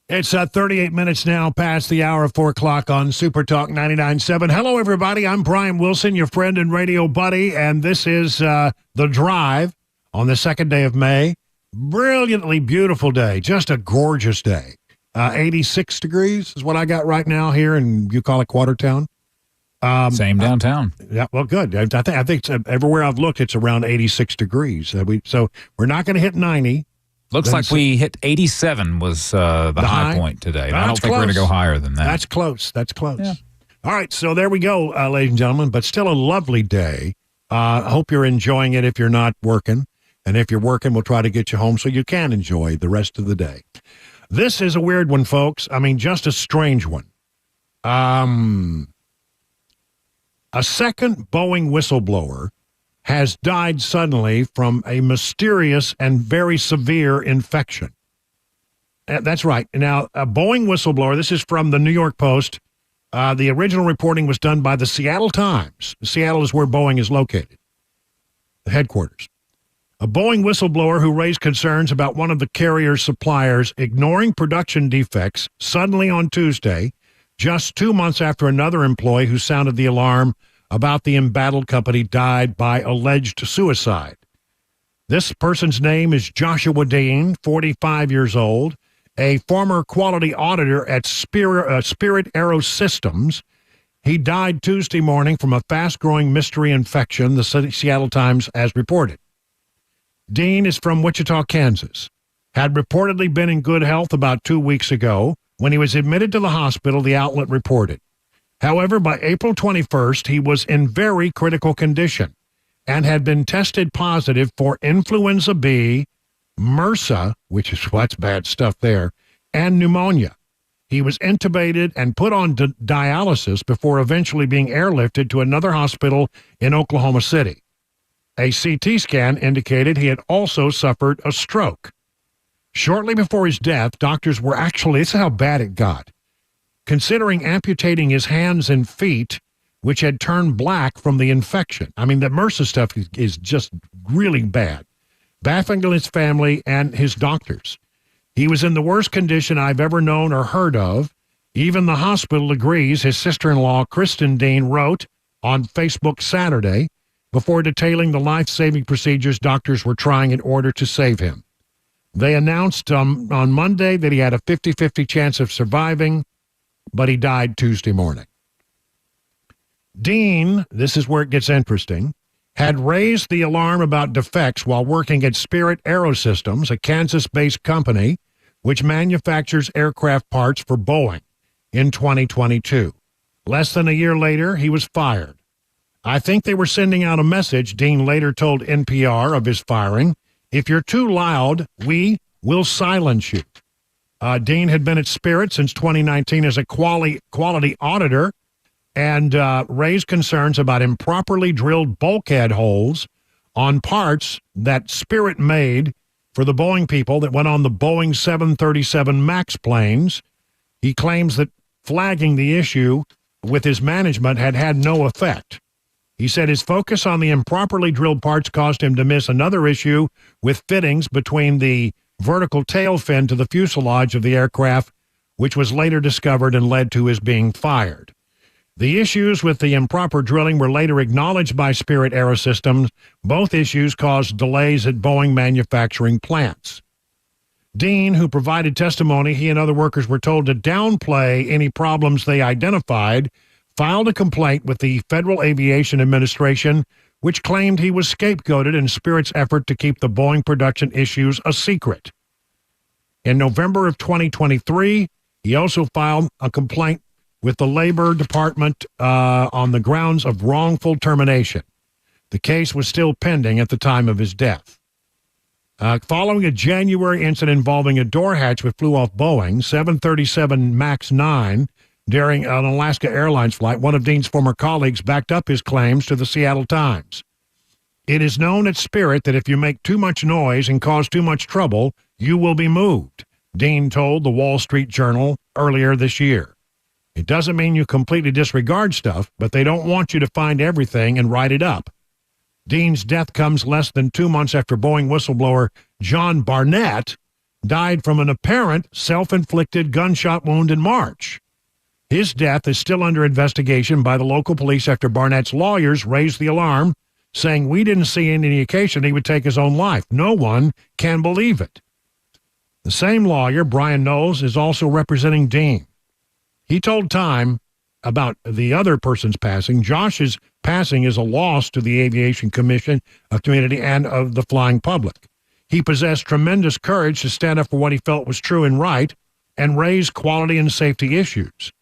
It's 38 minutes now past the hour of 4 o'clock on Super Talk 99.7. Hello, everybody. I'm Brian Wilson, your friend and radio buddy, and this is The Drive on the second day of May. Brilliantly beautiful day. Just a gorgeous day. 86 degrees is what I got right now here in Bucolic Watertown. Same downtown. Yeah, well, good. I think everywhere I've looked, it's around 86 degrees. So we're not going to hit 90. Looks like we hit 87 was the high point today. I don't think we're going to go higher than that. That's close. Yeah. All right, so there we go, ladies and gentlemen, but still a lovely day. I hope you're enjoying it if you're not working. And if you're working, we'll try to get you home so you can enjoy the rest of the day. This is a weird one, folks. I mean, just a strange one. A second Boeing whistleblower has died suddenly from a mysterious and very severe infection. That's right. Now, a Boeing whistleblower, this is from the New York Post. The original reporting was done by the Seattle Times. Seattle is where Boeing is located, the headquarters. A Boeing whistleblower who raised concerns about one of the carrier's suppliers ignoring production defects suddenly on Tuesday, just 2 months after another employee who sounded the alarm about the embattled company died by alleged suicide. This person's name is Joshua Dean, 45 years old, a former quality auditor at Spirit Aerosystems. He died Tuesday morning from a fast-growing mystery infection, the Seattle Times has reported. Dean is from Wichita, Kansas, had reportedly been in good health about 2 weeks ago. When he was admitted to the hospital, the outlet reported. However, by April 21st, he was in very critical condition and had been tested positive for influenza B, MRSA, which is what's bad stuff there, and pneumonia. He was intubated and put on dialysis before eventually being airlifted to another hospital in Oklahoma City. A CT scan indicated he had also suffered a stroke. Shortly before his death, doctors were actually, this is how bad it got, considering amputating his hands and feet, which had turned black from the infection. I mean, the MRSA stuff is just really bad, baffling to his family and his doctors. He was in the worst condition I've ever known or heard of. Even the hospital agrees, his sister-in-law, Kristi Noem, wrote on Facebook Saturday before detailing the life-saving procedures doctors were trying in order to save him. They announced on Monday that he had a 50-50 chance of surviving, but he died Tuesday morning. Dean, this is where it gets interesting, had raised the alarm about defects while working at Spirit Aerosystems, a Kansas-based company which manufactures aircraft parts for Boeing, in 2022. Less than a year later, he was fired. I think they were sending out a message, Dean later told NPR of his firing. If you're too loud, we will silence you. Dean had been at Spirit since 2019 as a quality auditor and raised concerns about improperly drilled bulkhead holes on parts that Spirit made for the Boeing people that went on the Boeing 737 MAX planes. He claims that flagging the issue with his management had no effect. He said his focus on the improperly drilled parts caused him to miss another issue with fittings between the vertical tail fin to the fuselage of the aircraft, which was later discovered and led to his being fired. The issues with the improper drilling were later acknowledged by Spirit Aerosystems. Both issues caused delays at Boeing manufacturing plants. Dean, who provided testimony he and other workers were told to downplay any problems they identified, filed a complaint with the Federal Aviation Administration, which claimed he was scapegoated in Spirit's effort to keep the Boeing production issues a secret. In November of 2023, he also filed a complaint with the Labor Department on the grounds of wrongful termination. The case was still pending at the time of his death. Following a January incident involving a door hatch which flew off Boeing 737 MAX 9 during an Alaska Airlines flight, one of Dean's former colleagues backed up his claims to the Seattle Times. It is known at Spirit that if you make too much noise and cause too much trouble, you will be moved, Dean told the Wall Street Journal earlier this year. It doesn't mean you completely disregard stuff, but they don't want you to find everything and write it up. Dean's death comes less than 2 months after Boeing whistleblower John Barnett died from an apparent self-inflicted gunshot wound in March. His death is still under investigation by the local police after Barnett's lawyers raised the alarm, saying, "We didn't see any indication he would take his own life. No one can believe it." The same lawyer, Brian Knowles, is also representing Dean. He told Time about the other person's passing. Josh's passing is a loss to the aviation community and of the flying public. He possessed tremendous courage to stand up for what he felt was true and right and raise quality and safety issues.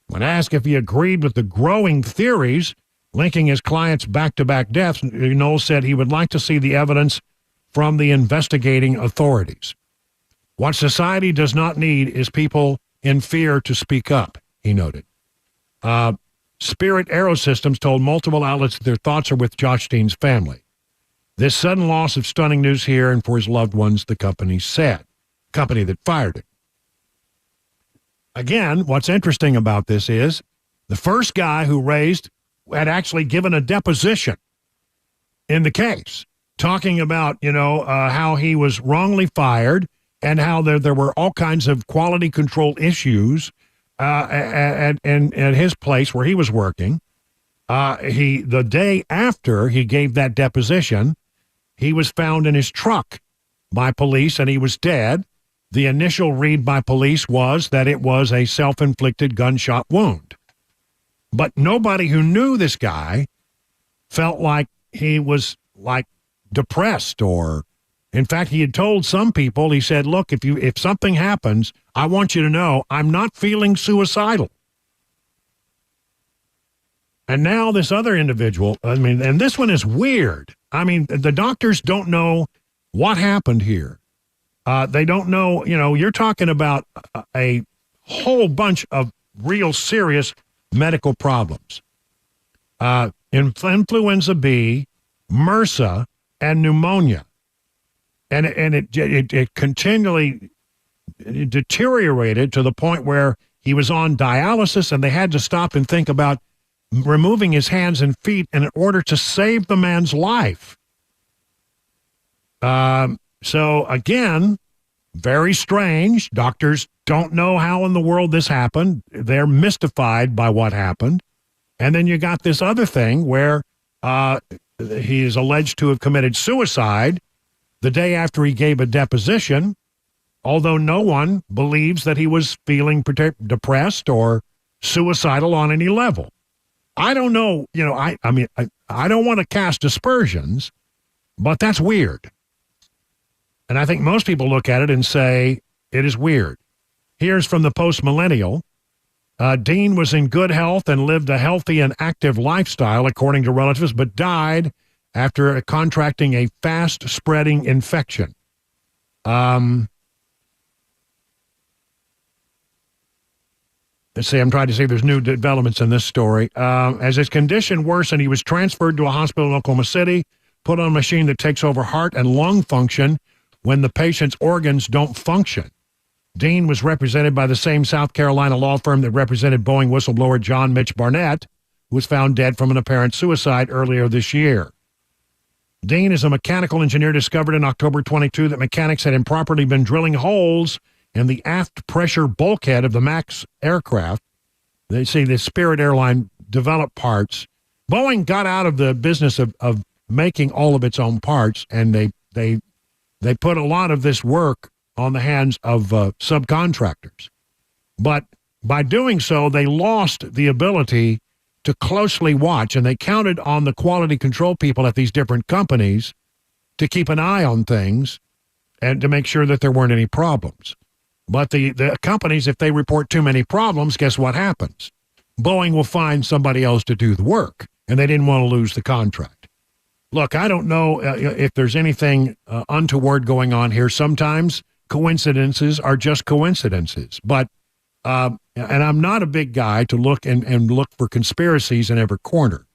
When asked if he agreed with the growing theories linking his client's back-to-back deaths, Knowles said he would like to see the evidence from the investigating authorities. What society does not need is people in fear to speak up, he noted. Spirit Aerosystems told multiple outlets that their thoughts are with Josh Dean's family. This sudden loss of stunning news here and for his loved ones, the company said. Company that fired him. Again, what's interesting about this is the first guy who had actually given a deposition in the case, talking about, how he was wrongly fired and how there were all kinds of quality control issues at his place where he was working. The day after he gave that deposition, he was found in his truck by police and he was dead. The initial read by police was that it was a self-inflicted gunshot wound. But nobody who knew this guy felt like he was depressed or, in fact, he had told some people, he said, look, if something happens, I want you to know I'm not feeling suicidal. And now this other individual, and this one is weird. The doctors don't know what happened here. They don't know, you're talking about a whole bunch of real serious medical problems. Influenza B, MRSA, and pneumonia. And it continually deteriorated to the point where he was on dialysis and they had to stop and think about removing his hands and feet in order to save the man's life. So again, very strange. Doctors don't know how in the world this happened. They're mystified by what happened. And then you got this other thing where he is alleged to have committed suicide the day after he gave a deposition, although no one believes that he was feeling depressed or suicidal on any level. I don't know, I don't want to cast aspersions, but that's weird. And I think most people look at it and say it is weird. Here's from the Post-Millennial. Dean was in good health and lived a healthy and active lifestyle, according to relatives, but died after contracting a fast-spreading infection. Let's see, I'm trying to see if there's new developments in this story. As his condition worsened, he was transferred to a hospital in Oklahoma City, put on a machine that takes over heart and lung function when the patient's organs don't function. Dean was represented by the same South Carolina law firm that represented Boeing whistleblower John Mitch Barnett, who was found dead from an apparent suicide earlier this year. Dean is a mechanical engineer discovered in October 22 that mechanics had improperly been drilling holes in the aft pressure bulkhead of the MAX aircraft. They say the Spirit Airline developed parts. Boeing got out of the business of making all of its own parts, and they put a lot of this work on the hands of subcontractors. But by doing so, they lost the ability to closely watch, and they counted on the quality control people at these different companies to keep an eye on things and to make sure that there weren't any problems. But the companies, if they report too many problems, guess what happens? Boeing will find somebody else to do the work, and they didn't want to lose the contract. Look, I don't know if there's anything untoward going on here. Sometimes coincidences are just coincidences. But, and I'm not a big guy to look and look for conspiracies in every corner.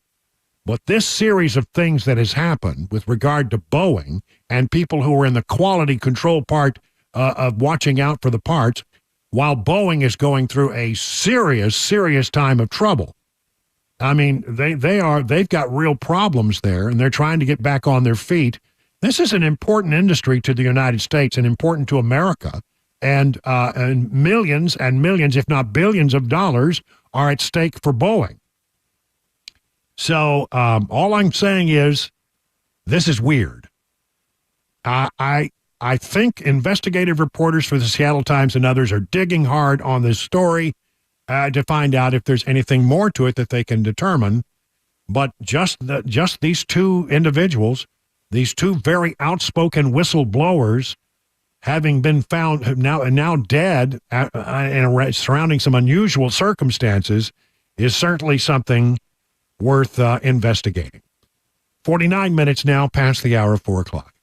But this series of things that has happened with regard to Boeing and people who are in the quality control part of watching out for the parts, while Boeing is going through a serious time of trouble. I mean, they've got real problems there, and they're trying to get back on their feet This is an important industry to the United States and important to America. And millions and millions, if not billions of dollars are at stake for Boeing. So all I'm saying is this is weird. I think investigative reporters for the Seattle Times and others are digging hard on this story to find out if there's anything more to it that they can determine. But just these two individuals, these two very outspoken whistleblowers, having been found now dead surrounding some unusual circumstances, is certainly something worth investigating. 49 minutes now past the hour of 4 o'clock.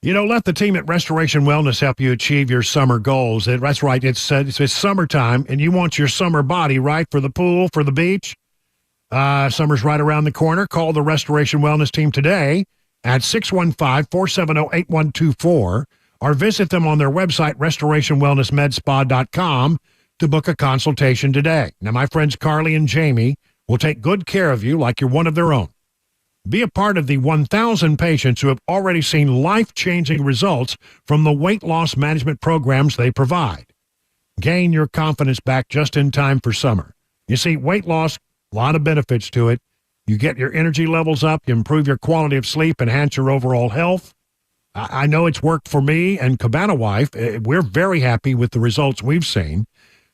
Let the team at Restoration Wellness help you achieve your summer goals. That's right. It's summertime, and you want your summer body, right, for the pool, for the beach. Summer's right around the corner. Call the Restoration Wellness team today at 615-470-8124 or visit them on their website, restorationwellnessmedspa.com, to book a consultation today. Now, my friends Carly and Jamie will take good care of you like you're one of their own. Be a part of the 1,000 patients who have already seen life-changing results from the weight loss management programs they provide. Gain your confidence back just in time for summer. You see, weight loss, a lot of benefits to it. You get your energy levels up, you improve your quality of sleep, enhance your overall health. I know it's worked for me and Cabana Wife. We're very happy with the results we've seen.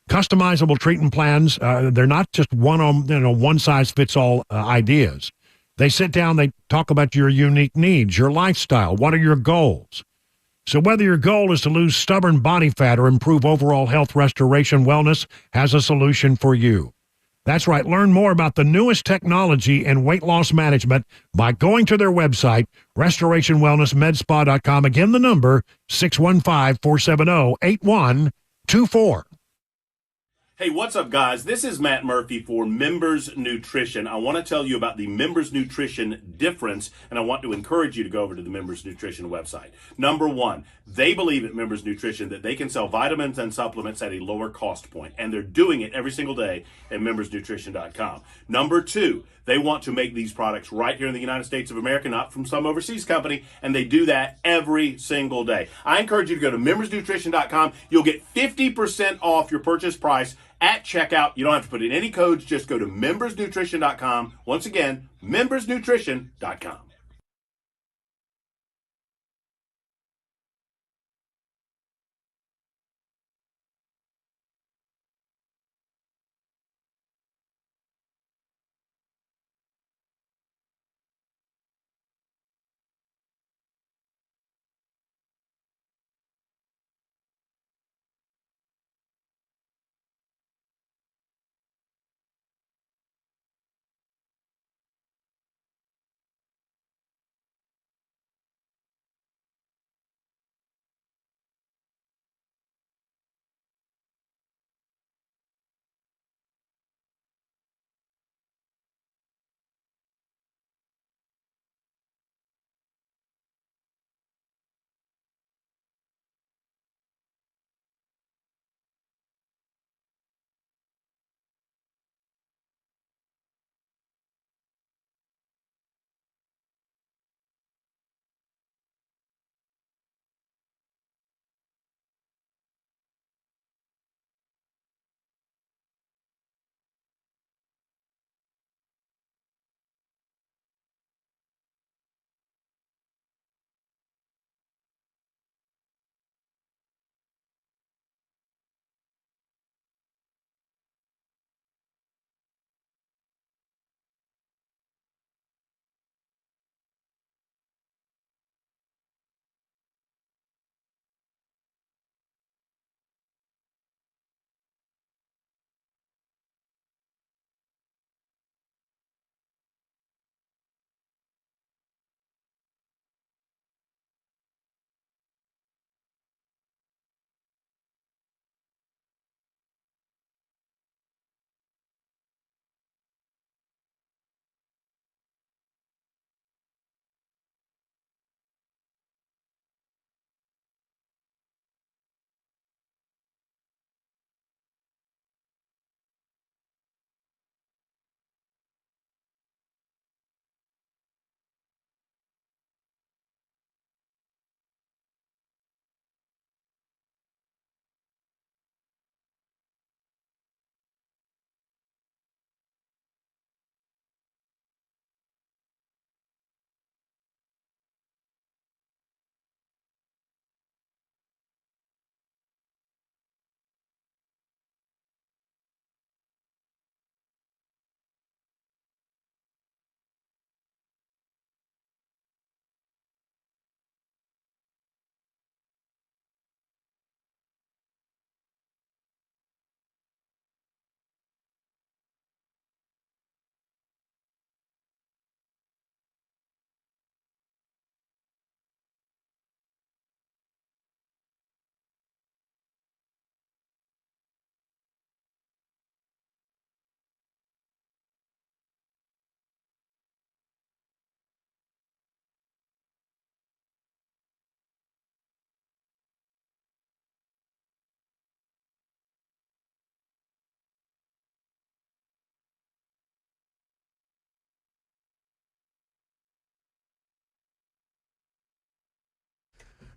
Customizable treatment plans, they're not just one-size-fits-all ideas. They sit down, they talk about your unique needs, your lifestyle, what are your goals. So whether your goal is to lose stubborn body fat or improve overall health, Restoration Wellness has a solution for you. That's right. Learn more about the newest technology in weight loss management by going to their website, restorationwellnessmedspa.com. Again, the number, 615-470-8124. Hey, what's up, guys? This is Matt Murphy for Members Nutrition. I want to tell you about the Members Nutrition difference, and I want to encourage you to go over to the Members Nutrition website. Number one, they believe at Members Nutrition that they can sell vitamins and supplements at a lower cost point, and they're doing it every single day at membersnutrition.com. Number two, they want to make these products right here in the United States of America, not from some overseas company, and they do that every single day. I encourage you to go to membersnutrition.com. You'll get 50% off your purchase price at checkout. You don't have to put in any codes. Just go to membersnutrition.com. Once again, membersnutrition.com.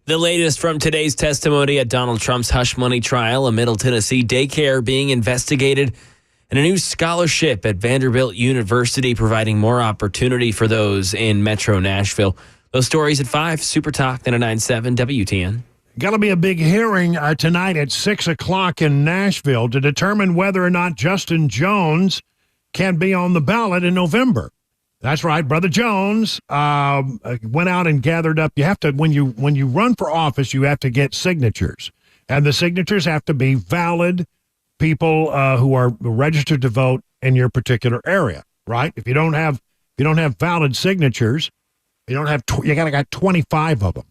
The latest from today's testimony at Donald Trump's hush money trial, a Middle Tennessee daycare being investigated, and a new scholarship at Vanderbilt University providing more opportunity for those in Metro Nashville. Those stories at 5, Super Talk 99.7 WTN. Got to be a big hearing tonight at 6 o'clock in Nashville to determine whether or not Justin Jones can be on the ballot in November. That's right. Brother Jones went out and gathered up. You have to, when you run for office, you have to get signatures. And the signatures have to be valid people who are registered to vote in your particular area, right? If you don't have valid signatures, you got 25 of them.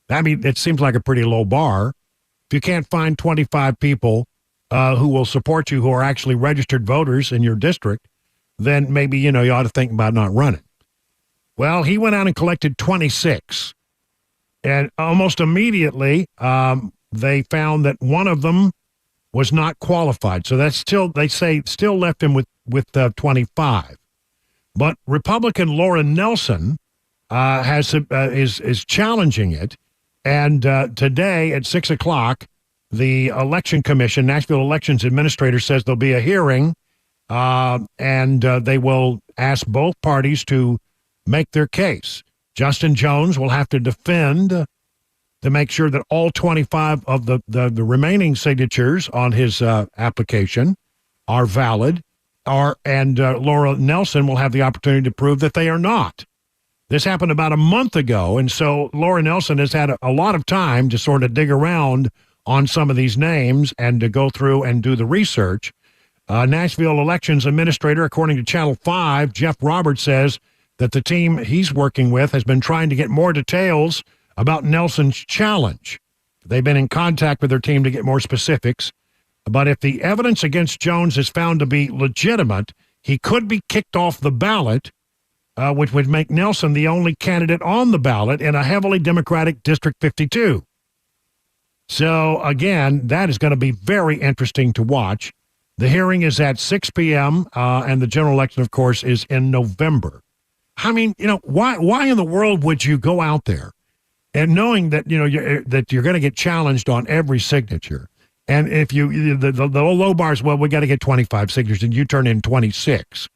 I mean, it seems like a pretty low bar. If you can't find 25 people who will support you, who are actually registered voters in your district, then maybe, you ought to think about not running. Well, he went out and collected 26. And almost immediately, they found that one of them was not qualified. So that's still left him with 25. But Republican Laura Nelson is challenging it. And today at 6 o'clock, the Election Commission, Nashville Elections Administrator, says there'll be a hearing, and they will ask both parties to make their case. Justin Jones will have to defend to make sure that all 25 of the remaining signatures on his application are valid, and Laura Nelson will have the opportunity to prove that they are not. This happened about a month ago, and so Laura Nelson has had a lot of time to sort of dig around on some of these names and to go through and do the research. Nashville Elections Administrator, according to Channel 5, Jeff Roberts, says that the team he's working with has been trying to get more details about Nelson's challenge. They've been in contact with their team to get more specifics, but if the evidence against Jones is found to be legitimate, he could be kicked off the ballot, which would make Nelson the only candidate on the ballot in a heavily Democratic District 52. So, again, that is going to be very interesting to watch. The hearing is at 6 p.m., and the general election, of course, is in November. I mean, why in the world would you go out there and knowing that, that you're going to get challenged on every signature? And if the low bar is, well, we got to get 25 signatures, and you turn in 26.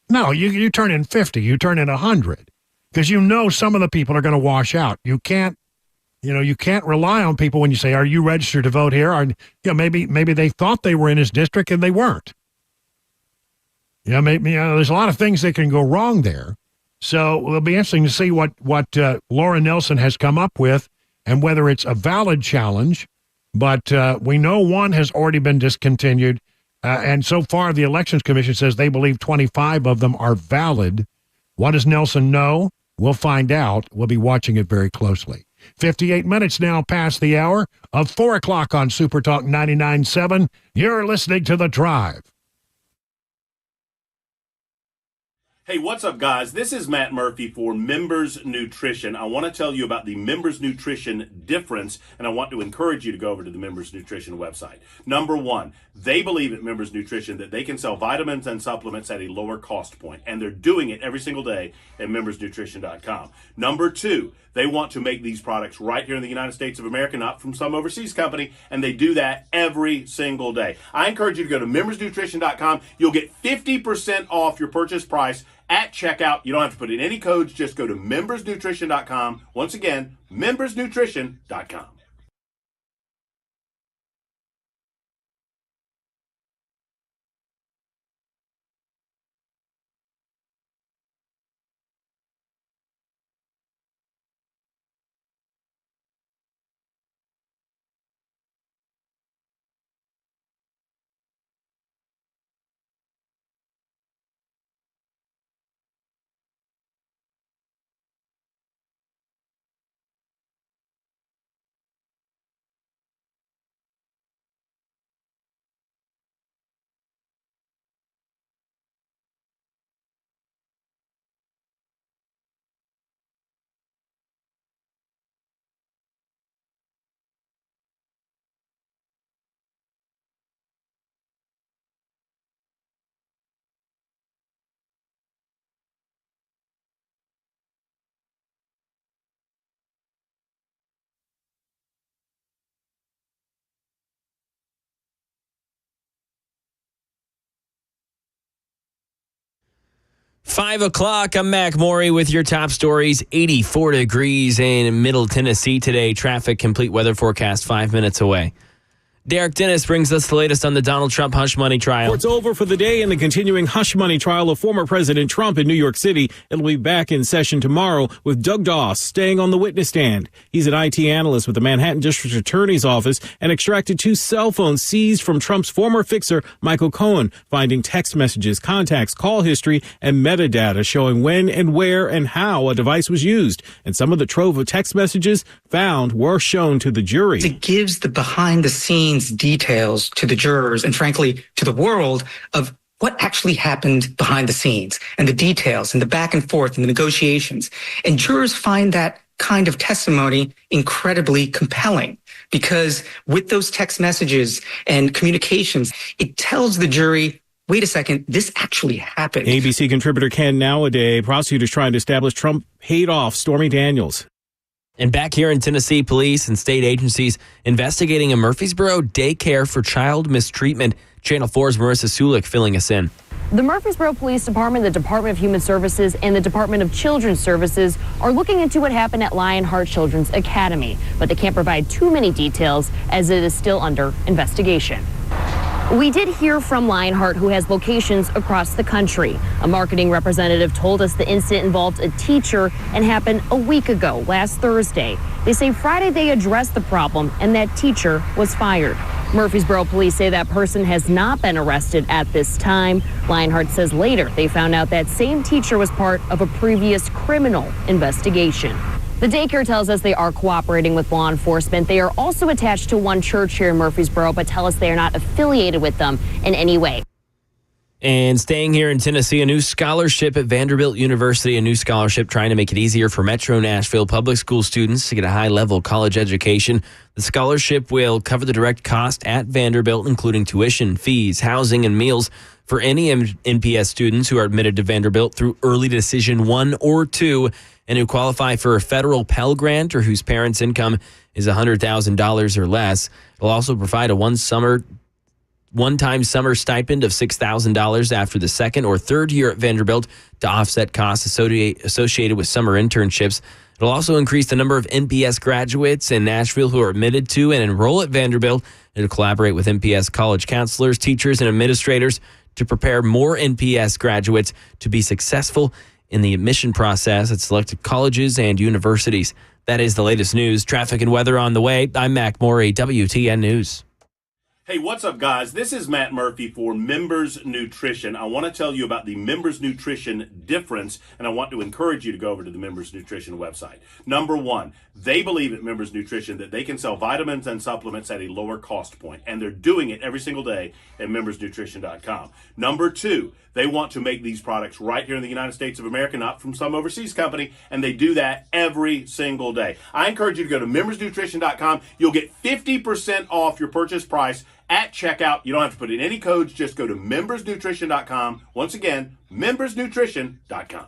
No, you turn in 50, you turn in 100, because some of the people are going to wash out. You can't rely on people when you say, "Are you registered to vote here?" Or maybe they thought they were in his district and they weren't. Maybe there's a lot of things that can go wrong there. So it'll be interesting to see what Laura Nelson has come up with and whether it's a valid challenge. But we know one has already been discontinued. And so far, the Elections Commission says they believe 25 of them are valid. What does Nelson know? We'll find out. We'll be watching it very closely. 58 minutes now past the hour of 4 o'clock on Super Talk 99.7. You're listening to The Drive. Hey, what's up, guys? This is Matt Murphy for Members Nutrition. I want to tell you about the Members Nutrition difference, and I want to encourage you to go over to the Members Nutrition website. Number one, they believe at Members Nutrition that they can sell vitamins and supplements at a lower cost point, and they're doing it every single day at membersnutrition.com. Number two, they want to make these products right here in the United States of America, not from some overseas company, and they do that every single day. I encourage you to go to membersnutrition.com. You'll get 50% off your purchase price at checkout. You don't have to put in any codes. Just go to membersnutrition.com. Once again, membersnutrition.com. 5 o'clock, I'm Mac Maury with your top stories. 84 degrees in Middle Tennessee today. Traffic complete weather forecast 5 minutes away. Derek Dennis brings us the latest on the Donald Trump hush money trial. It's over for the day in the continuing hush money trial of former President Trump in New York City. It'll be back in session tomorrow with Doug Doss staying on the witness stand. He's an IT analyst with the Manhattan District Attorney's Office and extracted 2 cell phones seized from Trump's former fixer, Michael Cohen, finding text messages, contacts, call history, and metadata showing when and where and how a device was used. And some of the trove of text messages found were shown to the jury. It gives the behind-the-scenes details to the jurors and frankly to the world of what actually happened behind the scenes and the details and the back and forth and the negotiations. And jurors find that kind of testimony incredibly compelling because with those text messages and communications, it tells the jury, wait a second, this actually happened. ABC contributor Ken Nowadays, prosecutors trying to establish Trump paid off Stormy Daniels. And back here in Tennessee, police and state agencies investigating a Murfreesboro daycare for child mistreatment. Channel 4's Marissa Sulik filling us in. The Murfreesboro Police Department, the Department of Human Services, and the Department of Children's Services are looking into what happened at Lionheart Children's Academy, but they can't provide too many details as it is still under investigation. We did hear from Lionheart, who has locations across the country. A marketing representative told us the incident involved a teacher and happened a week ago, last Thursday. They say Friday they addressed the problem and that teacher was fired. Murfreesboro police say that person has not been arrested at this time. Lionheart says later they found out that same teacher was part of a previous criminal investigation. The daycare tells us they are cooperating with law enforcement. They are also attached to one church here in Murfreesboro, but tell us they are not affiliated with them in any way. And staying here in Tennessee, a new scholarship at Vanderbilt University, a new scholarship trying to make it easier for Metro Nashville public school students to get a high-level college education. The scholarship will cover the direct cost at Vanderbilt, including tuition, fees, housing, and meals for any NPS students who are admitted to Vanderbilt through early decision 1 or 2 and who qualify for a federal Pell Grant or whose parents' income is $100,000 or less. It'll also provide a one-time summer stipend of $6,000 after the second or third year at Vanderbilt to offset costs associated with summer internships. It'll also increase the number of NPS graduates in Nashville who are admitted to and enroll at Vanderbilt. It'll collaborate with NPS college counselors, teachers, and administrators to prepare more NPS graduates to be successful in the admission process at selected colleges and universities. That is the latest news. Traffic and weather on the way. I'm Mac Maury, WTN News. Hey, what's up, guys? This is Matt Murphy for Members Nutrition. I want to tell you about the Members Nutrition difference, and I want to encourage you to go over to the Members Nutrition website. Number one, they believe at Members Nutrition that they can sell vitamins and supplements at a lower cost point, and they're doing it every single day at membersnutrition.com. Number two, they want to make these products right here in the United States of America, not from some overseas company, and they do that every single day. I encourage you to go to membersnutrition.com. You'll get 50% off your purchase price at checkout. You don't have to put in any codes. Just go to membersnutrition.com. Once again, membersnutrition.com.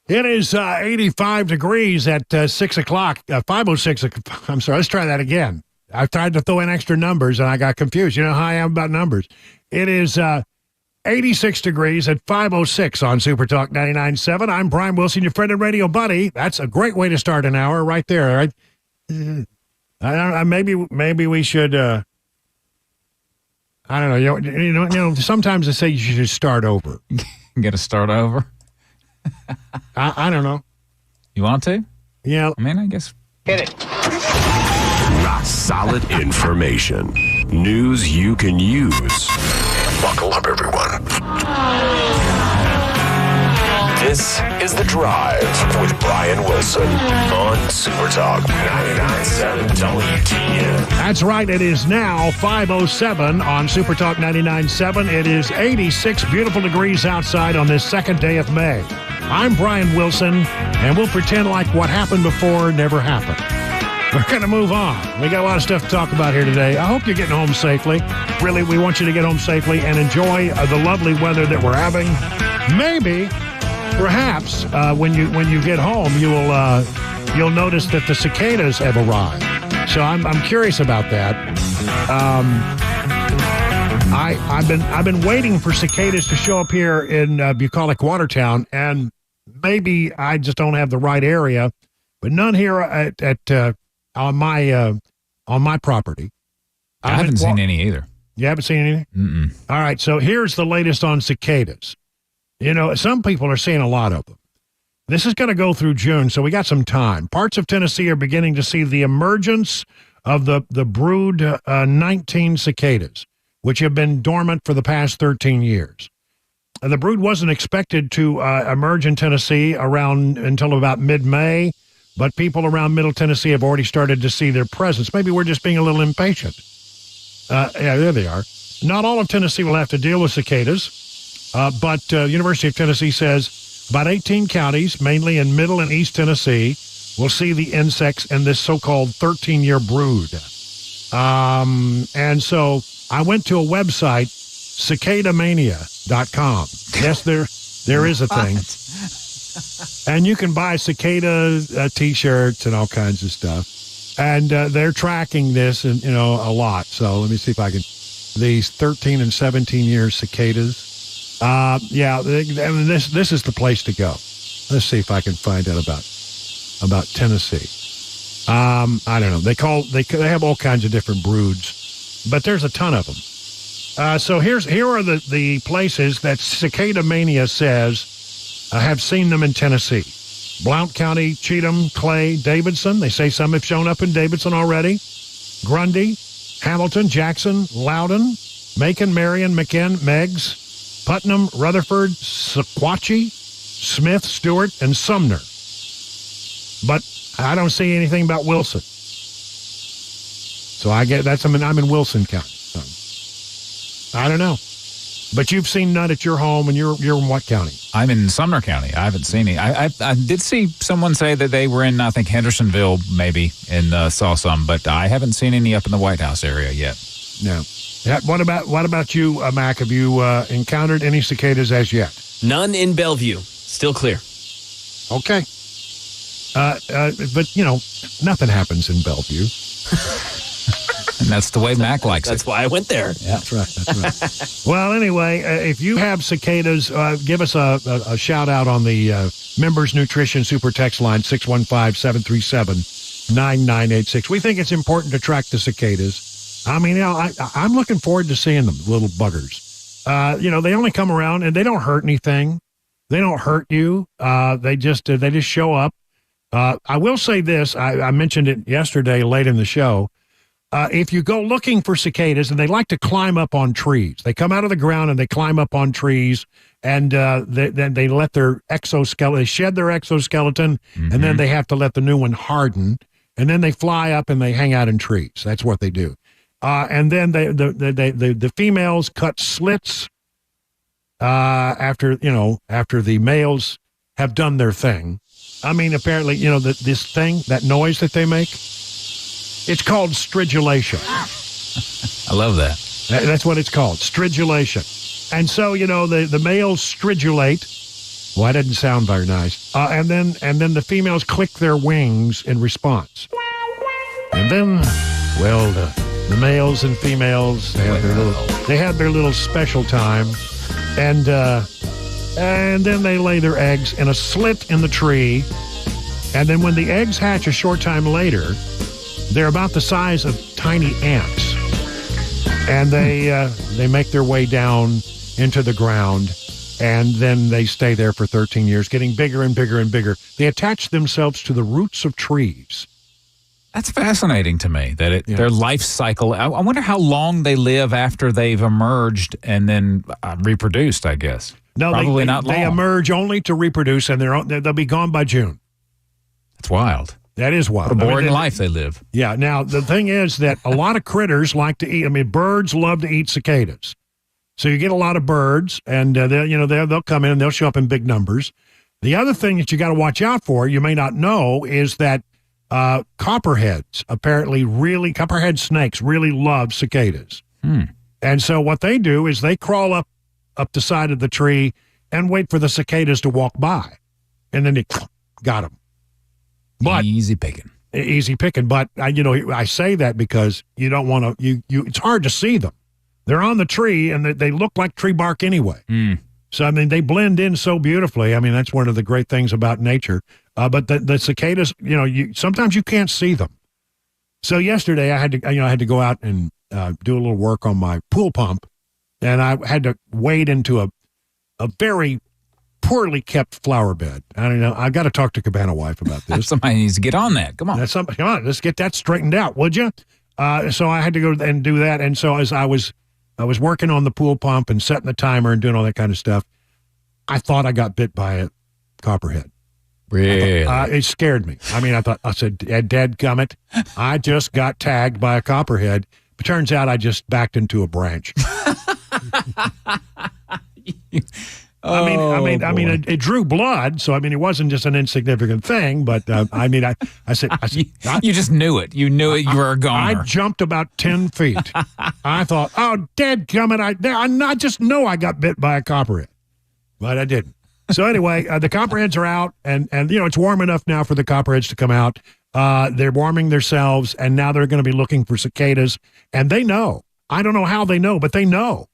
It is 85 degrees at 6 o'clock, 5:06. I'm sorry, let's try that again. I tried to throw in extra numbers, and I got confused. You know how I am about numbers. It is 86 degrees at 5:06 on Super Talk 99.7. I'm Brian Wilson, your friend and radio buddy. That's a great way to start an hour right there. Right? Maybe we should... I don't know. You know. Sometimes they say you should start over. Get to start over? I don't know. You want to? Yeah. I mean, I guess. Hit it. Rock solid information. News you can use. Buckle up, everyone. This is The Drive with Brian Wilson on Super Talk 99.7 WTN. That's right. It is now 5:07 on Super Talk 99.7. It is 86 beautiful degrees outside on this second day of May. I'm Brian Wilson, and we'll pretend like what happened before never happened. We're going to move on. We got a lot of stuff to talk about here today. I hope you're getting home safely. Really, we want you to get home safely and enjoy the lovely weather that we're having. Maybe, perhaps, when you get home, you'll notice that the cicadas have arrived. So I'm curious about that. I've been waiting for cicadas to show up here in bucolic Watertown, and maybe I just don't have the right area, but none here on my property. I haven't seen any either. You haven't seen anything? Mm-mm. All right, so here's the latest on cicadas. You know, some people are seeing a lot of them. This is going to go through June, so we got some time. Parts of Tennessee are beginning to see the emergence of the brood 19 cicadas, which have been dormant for the past 13 years. The brood wasn't expected to emerge in Tennessee until about mid-May, but people around Middle Tennessee have already started to see their presence. Maybe we're just being a little impatient. Yeah, there they are. Not all of Tennessee will have to deal with cicadas, but University of Tennessee says about 18 counties, mainly in Middle and East Tennessee, will see the insects in this so-called 13-year brood. And so I went to a website, cicadamania.com. Yes, there is a thing. And you can buy cicada T-shirts and all kinds of stuff. And they're tracking this, and a lot. So let me see if I can. These 13 and 17-year cicadas. Yeah, this is the place to go. Let's see if I can find out about Tennessee. I don't know. They have all kinds of different broods, but there's a ton of them. So here are the places that Cicada Mania says have seen them in Tennessee. Blount County, Cheatham, Clay, Davidson. They say some have shown up in Davidson already. Grundy, Hamilton, Jackson, Loudon, Macon, Marion, McKinn, Meigs, Putnam, Rutherford, Sequatchie, Smith, Stewart, and Sumner. But I don't see anything about Wilson. So I get I'm in Wilson County. So I don't know. But you've seen none at your home, and you're in what county? I'm in Sumner County. I haven't seen any. I did see someone say that they were in, I think, Hendersonville, maybe, and saw some, but I haven't seen any up in the White House area yet. No. What about you, Mac? Have you encountered any cicadas as yet? None in Bellevue. Still clear. Okay. But, nothing happens in Bellevue. And that's the way Mac likes it. That's why I went there. Yeah. That's right. Well, anyway, if you have cicadas, give us a shout out on the Members Nutrition Super Text line, 615-737-9986. We think it's important to track the cicadas. I mean, I'm looking forward to seeing them, little buggers. They only come around and they don't hurt anything. They don't hurt you. They just show up. I will say this. I mentioned it yesterday late in the show. If you go looking for cicadas, and they like to climb up on trees. They come out of the ground and they climb up on trees, and then they let their exoskeleton, they shed their exoskeleton, and then they have to let the new one harden, and then they fly up and they hang out in trees. That's what they do. And then the females cut slits after the males have done their thing. I mean, apparently, this thing, that noise that they make, it's called stridulation. I love that. That's what it's called, stridulation. And so, the males stridulate, Well, that didn't sound very nice. And then the females click their wings in response. And then, well, the males and females, they had their little special time. And then they lay their eggs in a slit in the tree. And then when the eggs hatch a short time later, they're about the size of tiny ants. And they make their way down into the ground. And then they stay there for 13 years, getting bigger and bigger and bigger. They attach themselves to the roots of trees. That's fascinating to me, that their life cycle. I wonder how long they live after they've emerged and then reproduced, I guess. No, probably not long. They emerge only to reproduce, and they'll be gone by June. That's wild. That is wild. What a boring life they live. Yeah. Now, the thing is that a lot of critters like to eat. I mean, birds love to eat cicadas. So you get a lot of birds, and they'll come in and they'll show up in big numbers. The other thing that you got to watch out for, you may not know, is that copperheads copperhead snakes really love cicadas. And so what they do is they crawl up the side of the tree and wait for the cicadas to walk by, and then they got them. But easy picking. But I say that because you don't want to. It's hard to see them. They're on the tree, and they look like tree bark anyway. So, I mean, they blend in so beautifully. I mean, that's one of the great things about nature. But the cicadas, sometimes you can't see them. So yesterday, I had to go out and do a little work on my pool pump, and I had to wade into a very poorly kept flower bed. I don't know. I've got to talk to Cabana Wife about this. Somebody needs to get on that. Come on. Come on, let's get that straightened out, would you? So I had to go and do that. And so as I was working on the pool pump and setting the timer and doing all that kind of stuff, I thought I got bit by a copperhead. Really? It scared me. I mean, I said, dadgummit, I just got tagged by a copperhead. It turns out I just backed into a branch. I mean, it drew blood, so I mean, it wasn't just an insignificant thing. But I said, you just knew it. You knew it. You were a goner. I jumped about 10 feet. I thought, oh, dadgummit, I just know I got bit by a copperhead, but I didn't. So anyway, the copperheads are out, and it's warm enough now for the copperheads to come out. They're warming themselves, and now they're going to be looking for cicadas, and they know. I don't know how they know, but they know.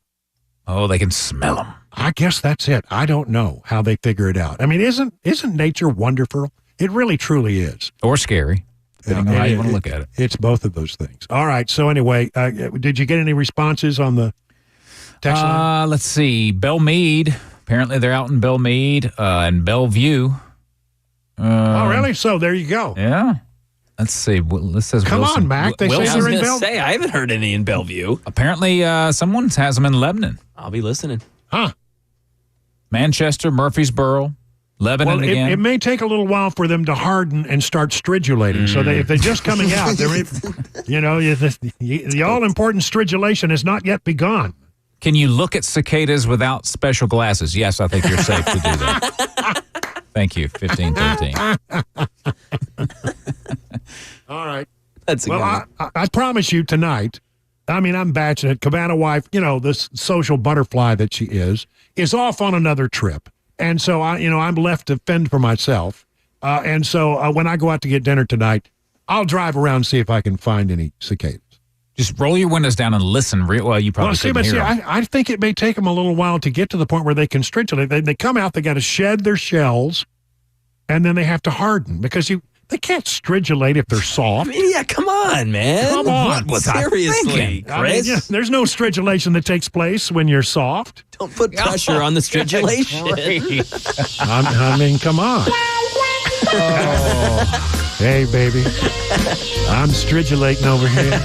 Oh, they can smell them. I guess that's it. I don't know how they figure it out. I mean, isn't nature wonderful? It really, truly is. Or scary, depending on how you want to look at it. It's both of those things. All right. So anyway, did you get any responses on the text line? Let's see. Belmead. Apparently they're out in Belmead and Bellevue. Oh, really? So there you go. Yeah. Let's see. This says Come Wilson. on, Mac. They say they're in Bellevue. I haven't heard any in Bellevue. Apparently someone has them in Lebanon. I'll be listening. Huh. Manchester, Murfreesboro, Lebanon again. It may take a little while for them to harden and start stridulating. So if they're just coming out, the all-important stridulation has not yet begun. Can you look at cicadas without special glasses? Yes, I think you're safe to do that. Thank you, 1513. All right. That's I promise you tonight, I mean, I'm batching it. Cabana Wife, this social butterfly that she is off on another trip. And so, I'm left to fend for myself. And so when I go out to get dinner tonight, I'll drive around and see if I can find any cicadas. Just roll your windows down and listen. Well, you probably couldn't hear them. I think it may take them a little while to get to the point where they can stridulate. They come out, they got to shed their shells, and then they have to harden because they can't stridulate if they're soft. I mean, yeah, come on, man. Come on. Seriously, Chris. There's no stridulation that takes place when you're soft. Don't put pressure on the stridulation. I mean, come on. Hey, baby. I'm stridulating over here.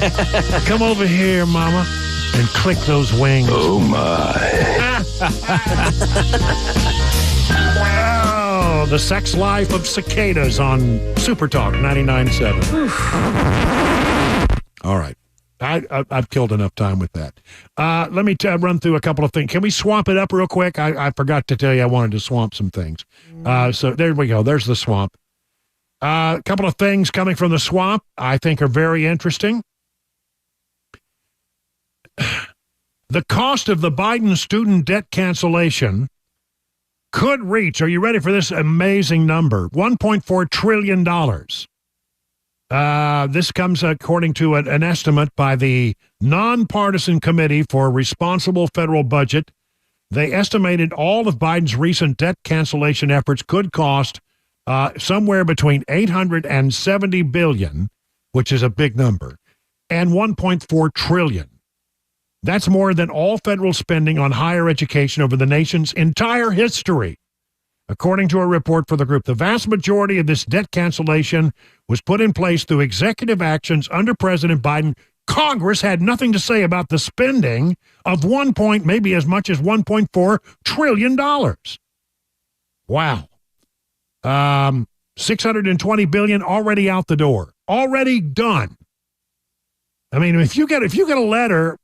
Come over here, mama, and click those wings. Oh, my. Oh, the sex life of cicadas on Super Talk 99.7. All right. I've killed enough time with that. Let me run through a couple of things. Can we swamp it up real quick? I forgot to tell you I wanted to swamp some things. So there we go. There's the swamp. A couple of things coming from the swamp I think are very interesting. The cost of the Biden student debt cancellation could reach, are you ready for this amazing number? $1.4 trillion. This comes according to an estimate by the Nonpartisan Committee for Responsible Federal Budget. They estimated all of Biden's recent debt cancellation efforts could cost somewhere between $870 billion, which is a big number, and $1.4 trillion. That's more than all federal spending on higher education over the nation's entire history. According to a report for the group, the vast majority of this debt cancellation was put in place through executive actions under President Biden. Congress had nothing to say about the spending of maybe as much as $1.4 trillion. Wow. $620 billion already out the door, already done. I mean, if you get a letter,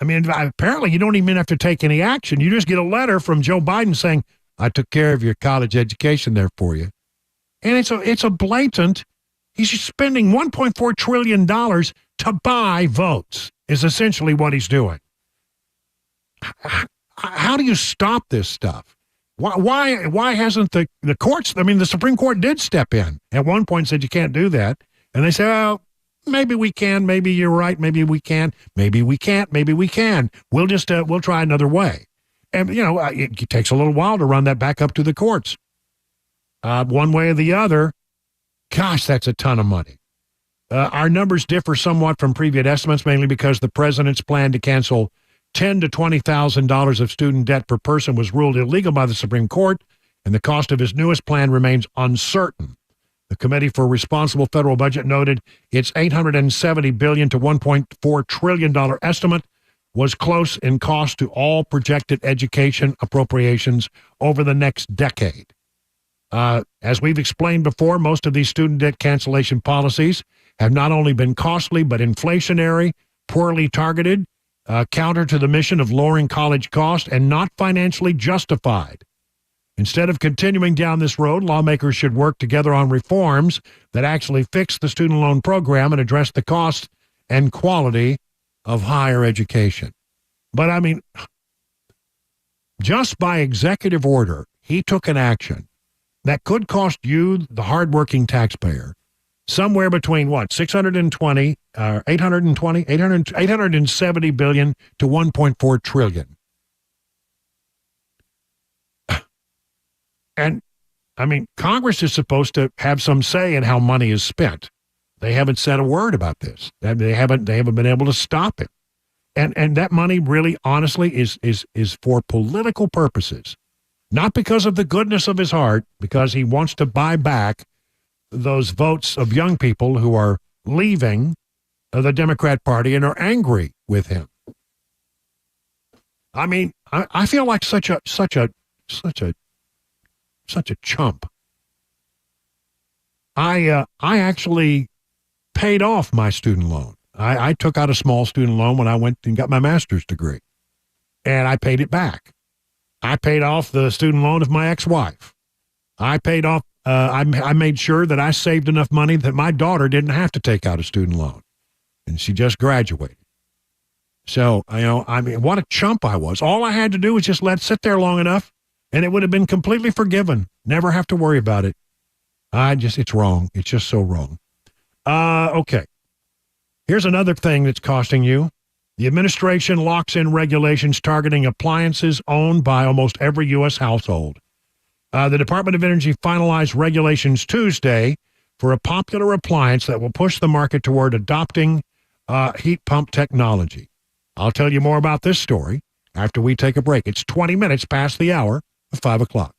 I mean, apparently you don't even have to take any action. You just get a letter from Joe Biden saying, I took care of your college education there for you. And it's a blatant, he's spending $1.4 trillion to buy votes, is essentially what he's doing. How do you stop this stuff? Why hasn't the courts, I mean, the Supreme Court did step in at one point and said you can't do that. And they said, well, maybe we can, maybe you're right, maybe we can, maybe we can't, maybe we can. We'll just, we'll try another way. And, you know, it takes a little while to run that back up to the courts. One way or the other, gosh, that's a ton of money. Our numbers differ somewhat from previous estimates, mainly because the president's plan to cancel $10,000 to $20,000 of student debt per person was ruled illegal by the Supreme Court, and the cost of his newest plan remains uncertain. The Committee for Responsible Federal Budget noted its $870 billion to $1.4 trillion estimate was close in cost to all projected education appropriations over the next decade. As we've explained before, most of these student debt cancellation policies have not only been costly but inflationary, poorly targeted, counter to the mission of lowering college costs, and not financially justified. Instead of continuing down this road, lawmakers should work together on reforms that actually fix the student loan program and address the cost and quality of higher education. But I mean, just by executive order, he took an action that could cost you, the hardworking taxpayer, somewhere between $870 billion to $1.4 trillion. And I mean, Congress is supposed to have some say in how money is spent. They haven't said a word about this. They haven't been able to stop it. And that money really, honestly, is for political purposes. Not because of the goodness of his heart, because he wants to buy back those votes of young people who are leaving the Democrat Party and are angry with him. I mean, I feel like such a chump. I actually paid off my student loan. I took out a small student loan when I went and got my master's degree, and I paid it back. I paid off the student loan of my ex-wife. I paid off, I made sure that I saved enough money that my daughter didn't have to take out a student loan, and she just graduated. So, you know, I mean, what a chump I was. All I had to do was just let it sit there long enough, and it would have been completely forgiven. Never have to worry about it. It's wrong. It's just so wrong. Okay. Here's another thing that's costing you. The administration locks in regulations targeting appliances owned by almost every U.S. household. The Department of Energy finalized regulations Tuesday for a popular appliance that will push the market toward adopting heat pump technology. I'll tell you more about this story after we take a break. It's 20 minutes past the hour of 5 o'clock.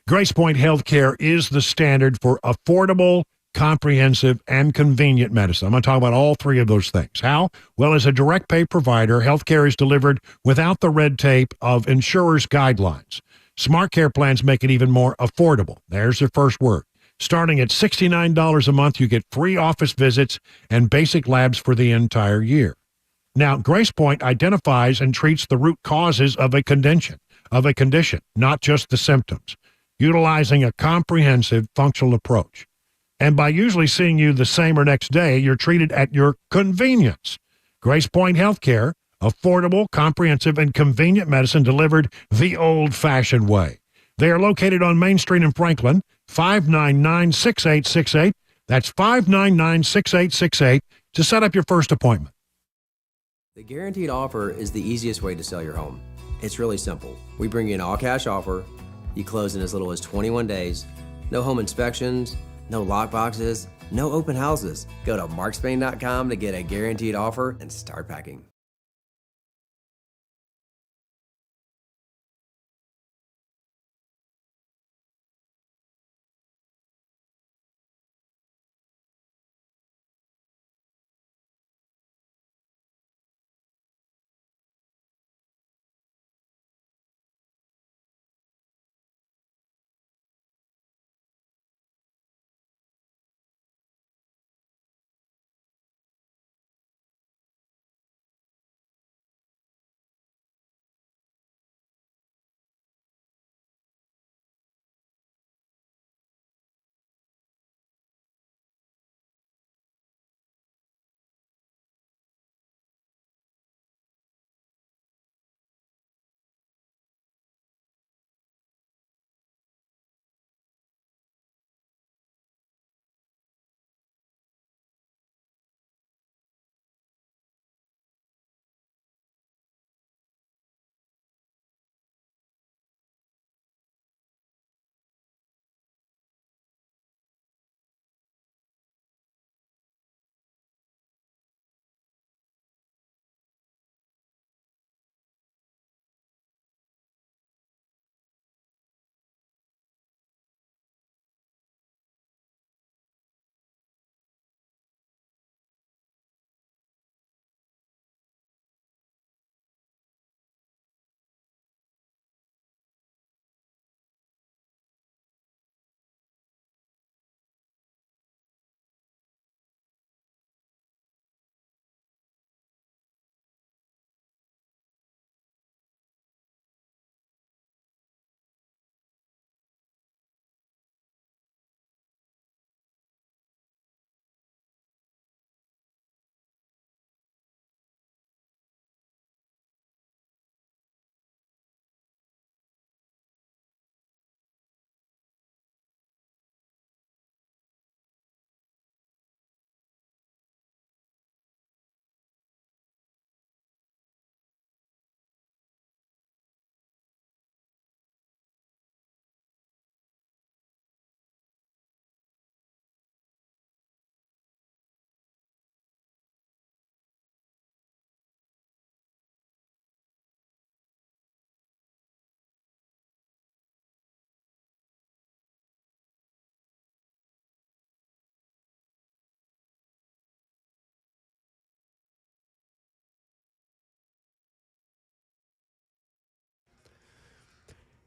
Grace Point Healthcare is the standard for affordable, comprehensive, and convenient medicine. I'm going to talk about all three of those things. How? Well, as a direct pay provider, healthcare is delivered without the red tape of insurers' guidelines. Smart Care plans make it even more affordable. There's the first word. Starting at $69 a month, you get free office visits and basic labs for the entire year. Now, Grace Point identifies and treats the root causes of a condition, not just the symptoms, utilizing a comprehensive functional approach. And by usually seeing you the same or next day, you're treated at your convenience. Grace Point Healthcare, affordable, comprehensive, and convenient medicine delivered the old-fashioned way. They are located on Main Street in Franklin, 599-6868. That's 599-6868 to set up your first appointment. The guaranteed offer is the easiest way to sell your home. It's really simple. We bring you an all-cash offer. You close in as little as 21 days. No home inspections, no lock boxes, no open houses. Go to markspain.com to get a guaranteed offer and start packing.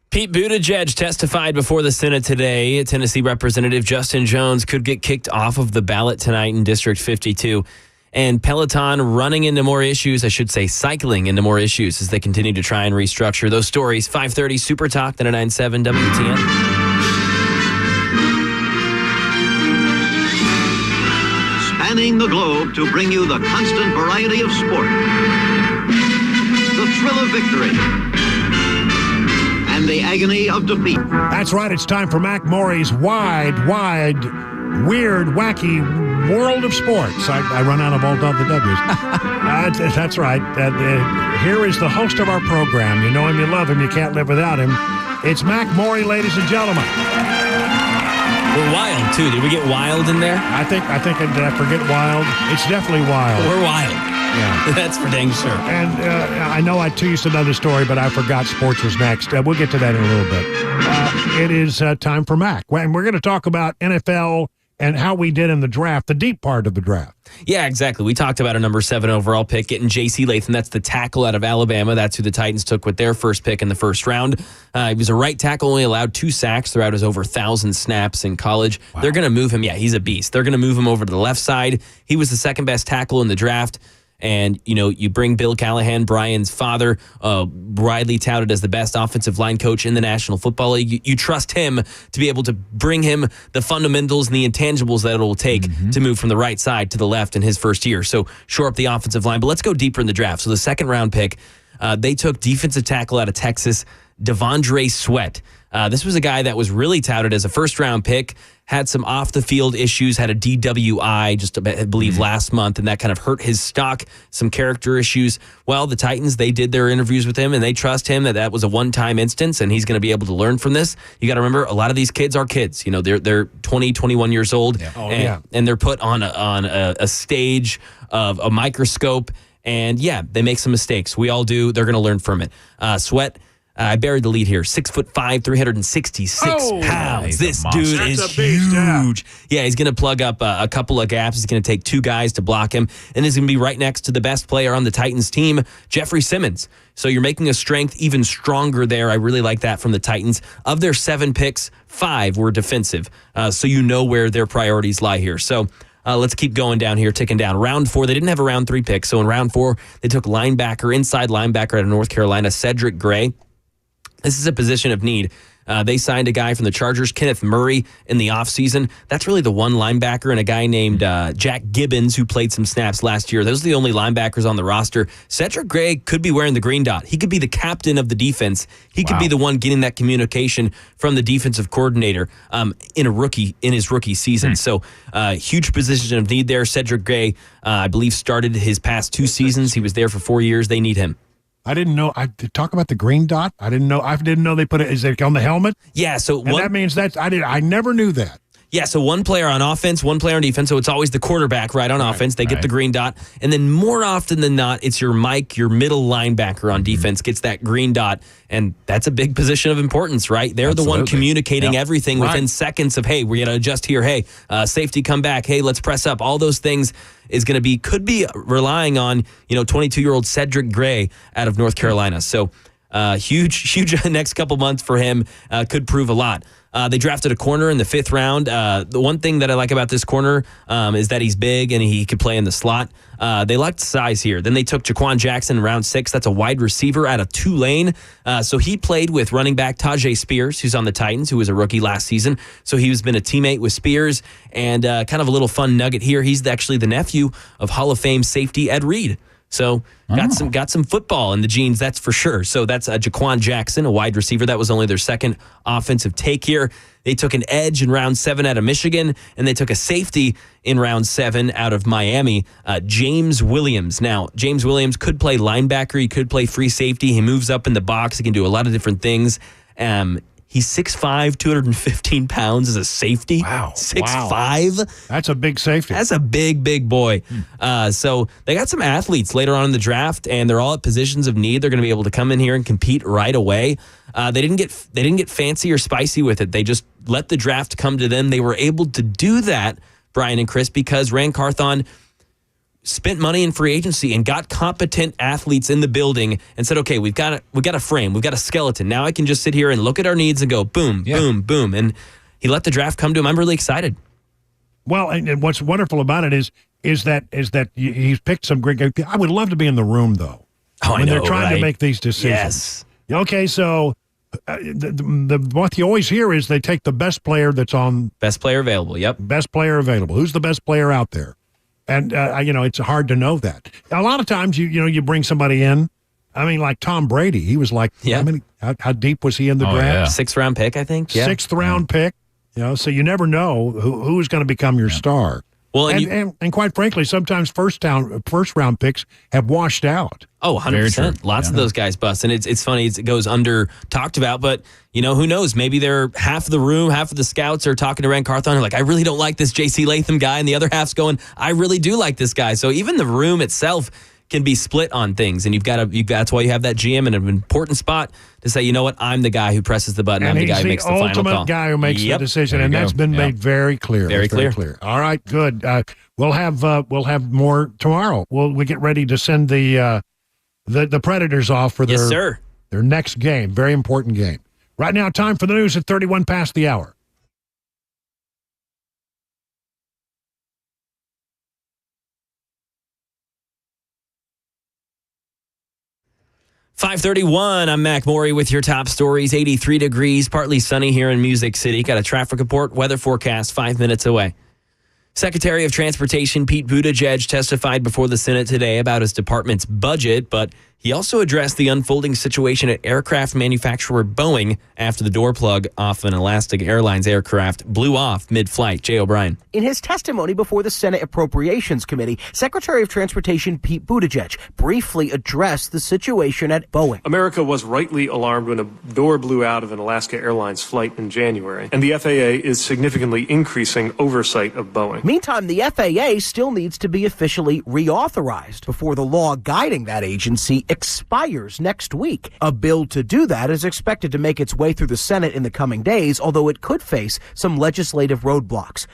Pete Buttigieg testified before the Senate today. Tennessee Representative Justin Jones could get kicked off of the ballot tonight in District 52. And Peloton running into more issues, I should say cycling into more issues as they continue to try and restructure those stories. 5:30 Super Talk, 99.7 WTN. Spanning the globe to bring you the constant variety of sport, the thrill of victory, and the agony of defeat. That's right. It's time for Mac Morey's wide, weird, wacky world of sports. I run out of all the W's. That's right. Here is the host of our program. You know him, you love him, you can't live without him. It's Mac Morey, ladies and gentlemen. We're wild, too. Did we get wild in there? I think did I forget wild? It's definitely wild. We're wild. Yeah. That's for dang sure. And I know I teased another story, but I forgot sports was next. We'll get to that in a little bit. It is time for Mac. And we're going to talk about NFL and how we did in the draft, the deep part of the draft. Yeah, exactly. We talked about a number 7 overall pick, getting J.C. Latham. That's the tackle out of Alabama. That's who the Titans took with their first pick in the first round. He was a right tackle, only allowed 2 sacks throughout his over 1,000 snaps in college. Wow. They're going to move him. Yeah, he's a beast. They're going to move him over to the left side. He was the second best tackle in the draft. And, you bring Bill Callahan, Brian's father, widely touted as the best offensive line coach in the National Football League. You trust him to be able to bring him the fundamentals and the intangibles that it will take to move from the right side to the left in his first year. So shore up the offensive line. But let's go deeper in the draft. So the second round pick, they took defensive tackle out of Texas, Devondre Sweat. This was a guy that was really touted as a first-round pick, had some off-the-field issues, had a DWI just, I believe, last month, and that kind of hurt his stock, some character issues. Well, the Titans, they did their interviews with him, and they trust him that was a one-time instance, and he's going to be able to learn from this. You got to remember, a lot of these kids are kids. They're 20, 21 years old, and they're put on a stage of a microscope, and, they make some mistakes. We all do. They're going to learn from it. Sweat, I buried the lead here. 6'5", 366 pounds. This dude is huge. Yeah, he's going to plug up a couple of gaps. He's going to take two guys to block him, and he's going to be right next to the best player on the Titans team, Jeffrey Simmons. So you're making a strength even stronger there. I really like that from the Titans. Of their 7 picks, 5 were defensive. So you know where their priorities lie here. So let's keep going down here, ticking down. Round 4, they didn't have a round 3 pick. So in round 4, they took inside linebacker out of North Carolina, Cedric Gray. This is a position of need. They signed a guy from the Chargers, Kenneth Murray, in the offseason. That's really the one linebacker, and a guy named Jack Gibbons, who played some snaps last year. Those are the only linebackers on the roster. Cedric Gray could be wearing the green dot. He could be the captain of the defense. He could be the one getting that communication from the defensive coordinator in his rookie season. So huge position of need there. Cedric Gray, I believe, started his past 2 seasons. He was there for 4 years. They need him. I didn't know. I talk about the green dot. I didn't know they put it. Is it on the helmet? Yeah. So that means I never knew that. Yeah, so one player on offense, one player on defense. So it's always the quarterback, right, on offense. They get the green dot. And then more often than not, it's your middle linebacker on defense gets that green dot. And that's a big position of importance, right? They're the one communicating everything within seconds of, hey, we're going to adjust here. Hey, safety come back. Hey, let's press up. All those things could be relying on, 22-year-old Cedric Gray out of North Carolina. So huge next couple months for him, could prove a lot. They drafted a corner in the 5th round. The one thing that I like about this corner is that he's big and he could play in the slot. They liked size here. Then they took Jaquan Jackson in round 6. That's a wide receiver out of Tulane. So he played with running back Tajay Spears, who's on the Titans, who was a rookie last season. So he's been a teammate with Spears. And kind of a little fun nugget here, he's actually the nephew of Hall of Fame safety Ed Reed. So got some football in the genes, that's for sure. So that's Jaquan Jackson, a wide receiver. That was only their second offensive take here. They took an edge in round 7 out of Michigan, and they took a safety in round 7 out of Miami, James Williams. Now, James Williams could play linebacker. He could play free safety. He moves up in the box. He can do a lot of different things. He's 6'5", 215 pounds as a safety. Wow. 6'5". That's a big safety. That's a big boy. So they got some athletes later on in the draft, and they're all at positions of need. They're going to be able to come in here and compete right away. They didn't get fancy or spicy with it. They just let the draft come to them. They were able to do that, Brian and Chris, because Rand Carthon spent money in free agency and got competent athletes in the building and said, okay, we've got a frame, we've got a skeleton. Now I can just sit here and look at our needs and go boom, boom, boom. And he let the draft come to him. I'm really excited. Well, and what's wonderful about it is that he's picked some great guys. I would love to be in the room, though, when they're trying to make these decisions. Yes. Okay, so what you always hear is they take the best player that's on. Best player available, yep. Best player available. Who's the best player out there? And, it's hard to know that. A lot of times, you bring somebody in. I mean, like Tom Brady, he was like, how deep was he in the draft? 6th round pick, I think. Yeah. 6th round pick. So you never know who's going to become your star. Well, and quite frankly, sometimes first round picks have washed out. Oh, 100%. Lots of those guys bust. And it's funny, it goes under talked about, but who knows? Maybe they're half of the scouts are talking to Rand Carthon and like, I really don't like this J.C. Latham guy. And the other half's going, I really do like this guy. So even the room itself can be split on things. And that's why you have that GM in an important spot to say, you know what, I'm the guy who presses the button. And I'm the guy who makes the final call. He's the ultimate guy who makes the decision. And that's been made very clear. Very clear. All right, good. We'll have more tomorrow. We get ready to send the Predators off for their next game. Very important game. Right now, time for the news at 31 past the hour. 5:31, I'm Mac Morey with your top stories. 83 degrees, partly sunny here in Music City. Got a traffic report, weather forecast 5 minutes away. Secretary of Transportation Pete Buttigieg testified before the Senate today about his department's budget, but he also addressed the unfolding situation at aircraft manufacturer Boeing after the door plug off an Alaska Airlines aircraft blew off mid-flight. Jay O'Brien. In his testimony before the Senate Appropriations Committee, Secretary of Transportation Pete Buttigieg briefly addressed the situation at Boeing. America was rightly alarmed when a door blew out of an Alaska Airlines flight in January, and the FAA is significantly increasing oversight of Boeing. Meantime, the FAA still needs to be officially reauthorized before the law guiding that agency expires next week. A bill to do that is expected to make its way through the Senate in the coming days, although it could face some legislative roadblocks.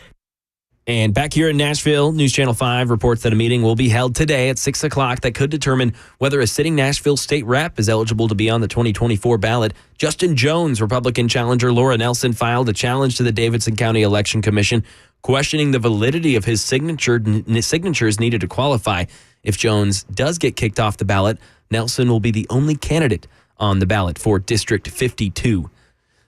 And back here in Nashville, News Channel 5 reports that a meeting will be held today at 6 o'clock that could determine whether a sitting Nashville state rep is eligible to be on the 2024 ballot. Justin Jones, Republican challenger Laura Nelson, filed a challenge to the Davidson County Election Commission, questioning the validity of his signatures needed to qualify. If Jones does get kicked off the ballot, Nelson will be the only candidate on the ballot for District 52.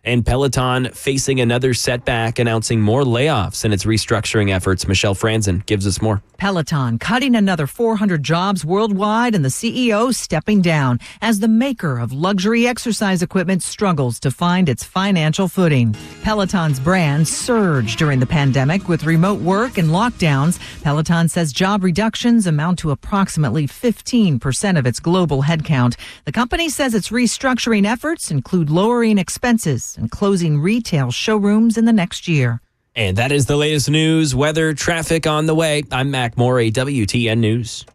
And Peloton facing another setback, announcing more layoffs in its restructuring efforts. Michelle Franzen gives us more. Peloton cutting another 400 jobs worldwide, and the CEO stepping down as the maker of luxury exercise equipment struggles to find its financial footing. Peloton's brand surged during the pandemic with remote work and lockdowns. Peloton says job reductions amount to approximately 15% of its global headcount. The company says its restructuring efforts include lowering expenses and closing retail showrooms in the next year. And that is the latest news, weather, traffic on the way. I'm Mac Morey, WTN News.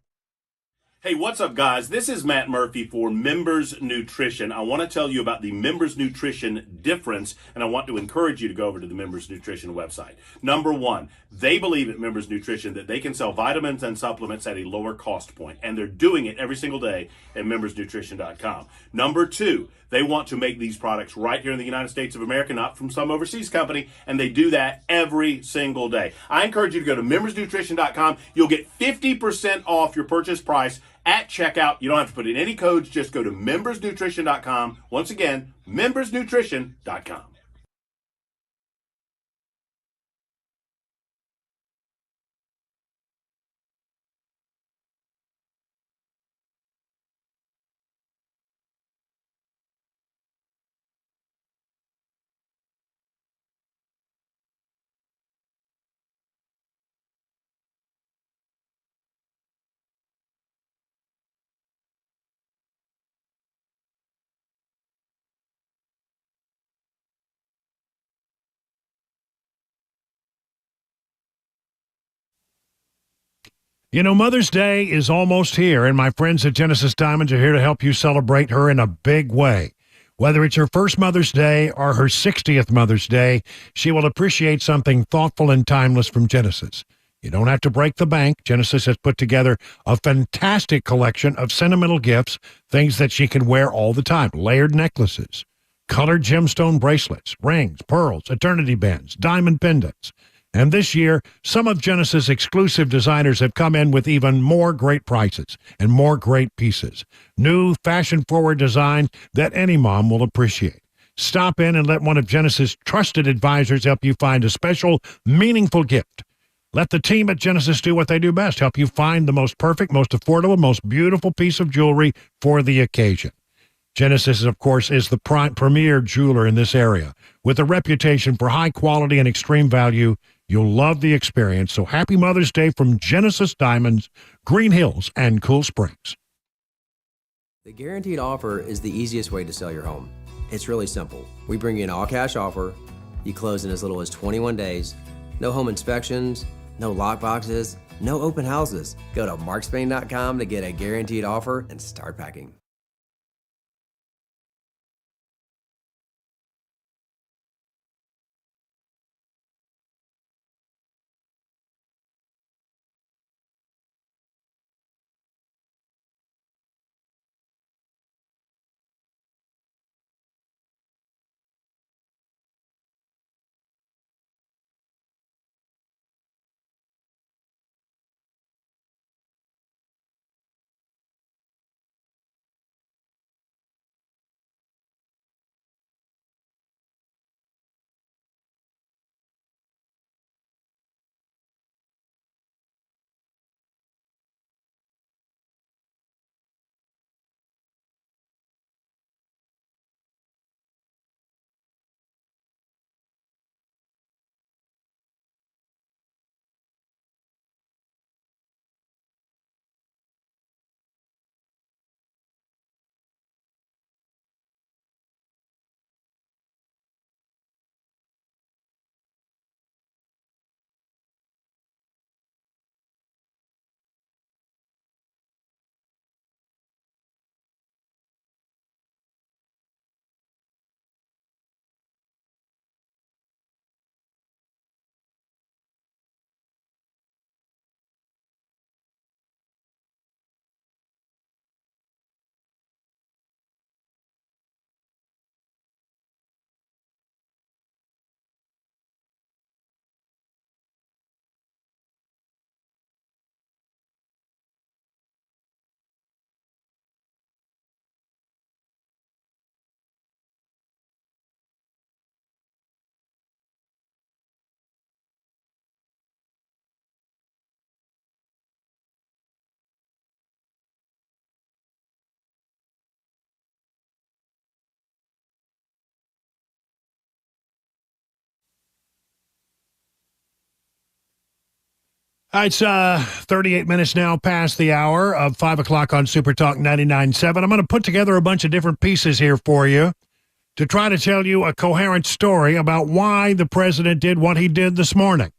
Hey, what's up, guys? This is Matt Murphy for Members Nutrition. I want to tell you about the Members Nutrition difference, and I want to encourage you to go over to the Members Nutrition website. Number one, they believe at Members Nutrition that they can sell vitamins and supplements at a lower cost point, and they're doing it every single day at membersnutrition.com. Number two, they want to make these products right here in the United States of America, not from some overseas company, and they do that every single day. I encourage you to go to membersnutrition.com. You'll get 50% off your purchase price at checkout. You don't have to put in any codes. Just go to membersnutrition.com. Once again, membersnutrition.com. You know, Mother's Day is almost here, and my friends at Genesis Diamonds are here to help you celebrate her in a big way. Whether it's her first Mother's Day or her 60th Mother's Day, she will appreciate something thoughtful and timeless from Genesis. You don't have to break the bank. Genesis has put together a fantastic collection of sentimental gifts, things that she can wear all the time. Layered necklaces, colored gemstone bracelets, rings, pearls, eternity bands, diamond pendants. And this year, some of Genesis' exclusive designers have come in with even more great prices and more great pieces. New, fashion-forward designs that any mom will appreciate. Stop in and let one of Genesis' trusted advisors help you find a special, meaningful gift. Let the team at Genesis do what they do best, help you find the most perfect, most affordable, most beautiful piece of jewelry for the occasion. Genesis, of course, is the premier jeweler in this area. With a reputation for high quality and extreme value, you'll love the experience. So happy Mother's Day from Genesis Diamonds, Green Hills, and Cool Springs. The guaranteed offer is the easiest way to sell your home. It's really simple. We bring you an all-cash offer. You close in as little as 21 days. No home inspections, no lock boxes, no open houses. Go to markspain.com to get a guaranteed offer and start packing. It's 38 minutes now past the hour of 5 o'clock on Super Talk 99.7. I'm going to put together a bunch of different pieces here for you to try to tell you a coherent story about why the president did what he did this morning.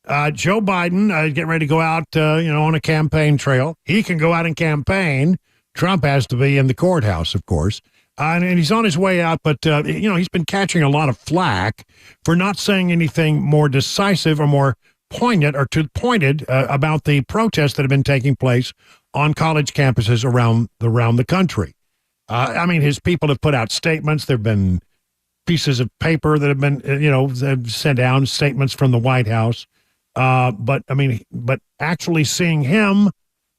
Joe Biden getting ready to go out, on a campaign trail. He can go out and campaign. Trump has to be in the courthouse, of course. And he's on his way out, but, he's been catching a lot of flack for not saying anything more decisive or more poignant or pointed about the protests that have been taking place on college campuses around the country. His people have put out statements. There have been pieces of paper that have been, sent down, statements from the White House. But actually seeing him